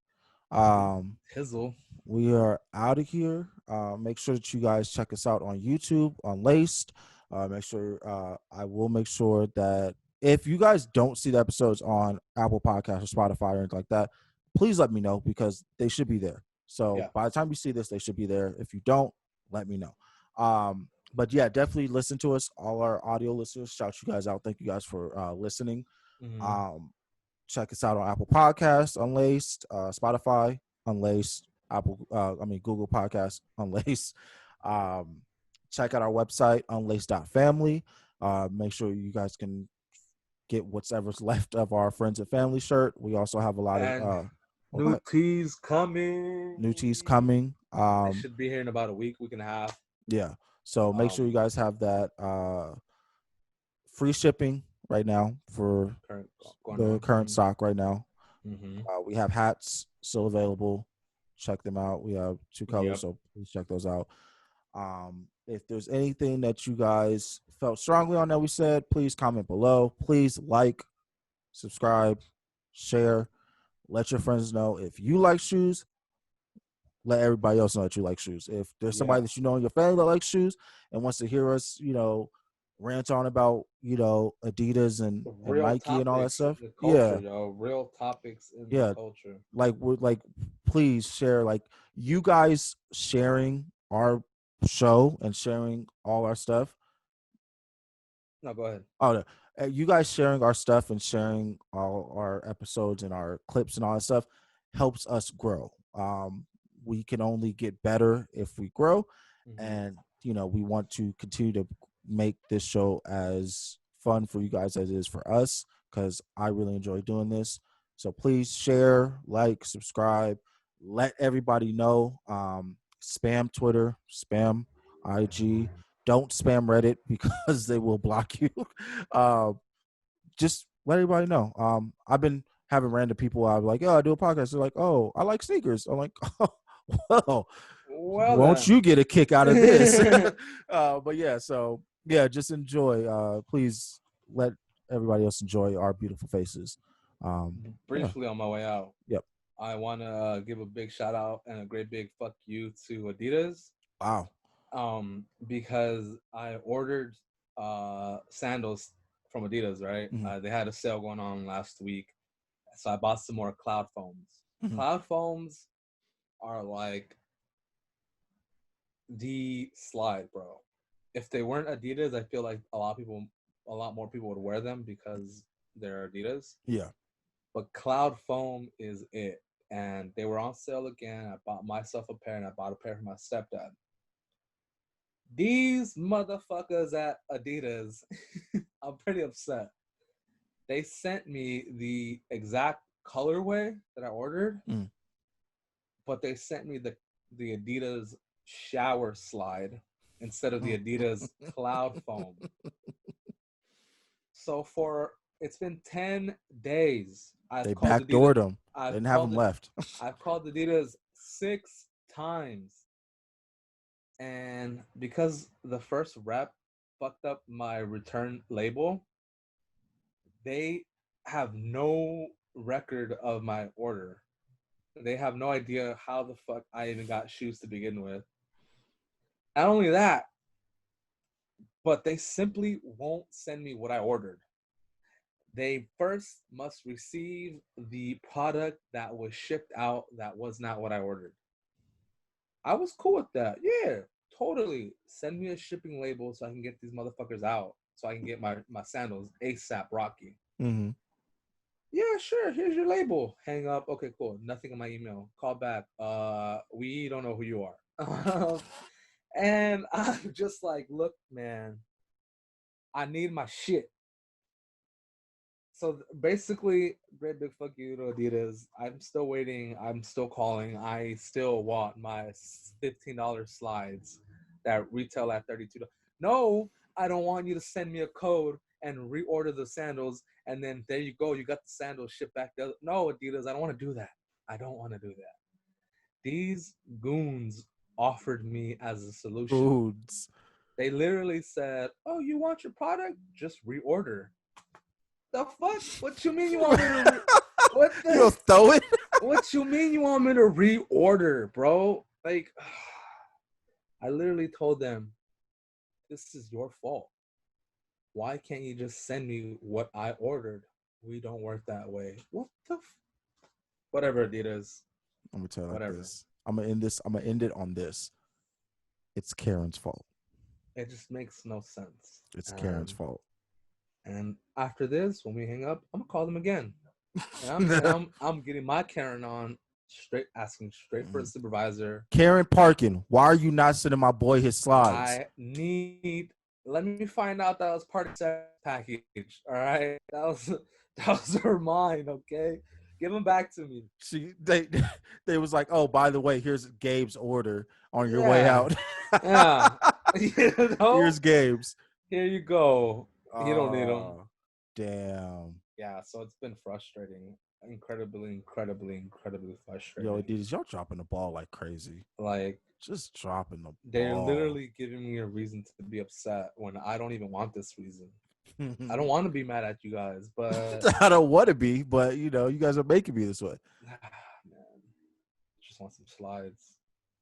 Um Hizzle. we are out of here. Make sure that you guys check us out on YouTube, Unlaced. Make sure I will make sure that if you guys don't see the episodes on Apple Podcasts or Spotify or anything like that, please let me know, because they should be there. So Yeah. by the time you see this, they should be there. If you don't, let me know. But yeah, definitely listen to us. All our audio listeners, shout you guys out. Thank you guys for listening. Mhm. Um, check us out on Apple Podcasts, Unlaced, Spotify, Unlaced, Google Podcasts, Unlaced. Um, check out our website, unlaced.family. Make sure you guys can get whatever's left of our friends and family shirt. We also have a lot of And okay, new teas coming. new teas coming. They should be here in about a week and a half. Yeah. So make sure you Um, guys have that. Free shipping right now for current going the on. current stock right now. Mhm. We have hats still available. Check them out. We have two colors, Yep. so please check those out. If there's anything that you guys felt strongly on that we said, please comment below. Please like, subscribe, share, let your friends know. If you like shoes, let everybody else know that you like shoes. If there's somebody Yeah. that you know in your family that likes shoes and wants to hear us, rant on about, Adidas and Real Nike and all that topics stuff, in the culture, yeah, yo. Real topics in the yeah, culture. like please share, like, you guys sharing our show and sharing all our stuff. No, go ahead. Oh, no. You guys sharing our stuff and sharing all our episodes and our clips and all that stuff helps us grow. We can only get better if we grow, Mm-hmm. and we want to continue to make this show as fun for you guys as it is for us, because I really enjoy doing this. So please share, like, subscribe, let everybody know. Spam Twitter, spam IG. Don't spam Reddit because they will block you. uh, just let everybody know. I've been having random people. I'm like, oh, I do a podcast. They're like, oh, I like sneakers. I'm like, oh, well, Well won't then. you get a kick out of this? But yeah, so yeah, just enjoy. Please let everybody else enjoy our beautiful faces. Yeah. Briefly on my way out, Yep. I want to give a big shout out and a great big fuck you to Adidas. Wow. Because I ordered sandals from Adidas, right? Mm-hmm. They had a sale going on last week, so I bought some more Cloud Foams. Mm-hmm. Cloud Foams are like the slide, bro. If they weren't Adidas, I feel like a lot more people would wear them because they're Adidas. Yeah. But Cloud Foam is it, and they were on sale again. I bought myself a pair, and I bought a pair for my stepdad. These motherfuckers at Adidas, I'm pretty upset. They sent me the exact colorway that I ordered, Mm. but they sent me the Adidas shower slide instead of the Adidas Cloud Foam. So it's been 10 days. They I've called Adidas. backdoored them. They I've didn't have them called it. left. I've called Adidas 6 times. And because the first rep fucked up my return label, they have no record of my order. They have no idea how the fuck I even got shoes to begin with. Not only that, but they simply won't send me what I ordered. They first must receive the product that was shipped out that was not what I ordered. I was cool with that. Yeah, totally. Send me a shipping label so I can get these motherfuckers out. So I can get my sandals ASAP Rocky. Mm-hmm. Yeah, sure. Here's your label. Hang up. Okay, cool. Nothing in my email. Call back. We don't know who you are. And I'm just like, look, man, I need my shit. So basically, great big fuck you to Adidas. I'm still waiting. I'm still calling. I still want my $15 slides that retail at $32. No, I don't want you to send me a code and reorder the sandals, and then there you go. You got the sandals shipped back. No, Adidas, I don't want to do that. I don't want to do that. These goons offered me as a solution. Foods. They literally said, "Oh, you want your product? Just reorder." The fuck? What you mean you want me to? What You'll the? throw it. What you mean you want me to reorder, bro? Like, I literally told them, this is your fault. Why can't you just send me what I ordered? We don't work that way. What the? Whatever, Adidas. I'm gonna tell you like Whatever. this. I'm gonna end this. I'm gonna end it on this. It's Karen's fault. It just makes no sense. It's Karen's fault. And after this, when we hang up, I'm gonna call them again. I'm getting my Karen on straight, asking straight for a supervisor. Karen Parkin, why are you not sending my boy his slides? I need. Let me find out that was part of the package. All right, that was her mine. Okay, give them back to me. They was like, oh, by the way, here's Gabe's order on your way Yeah, out. yeah. You know, Here's Gabe's. here you go. You don't need them. Damn. Yeah, so it's been frustrating. Incredibly frustrating. Yo, dude, y'all dropping the ball like crazy. Like, just dropping the ball. They're literally giving me a reason to be upset when I don't even want this reason. I don't want to be mad at you guys, but I don't want to be, but you guys are making me this way. Man, just want some slides.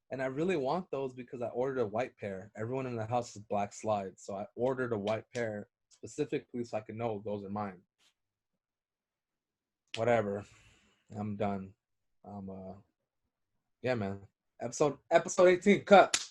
And I really want those because I ordered a white pair. Everyone in the house is black slides, so I ordered a white pair specifically so I can know those are mine. Whatever. I'm done. Yeah, man. Episode 18, cut.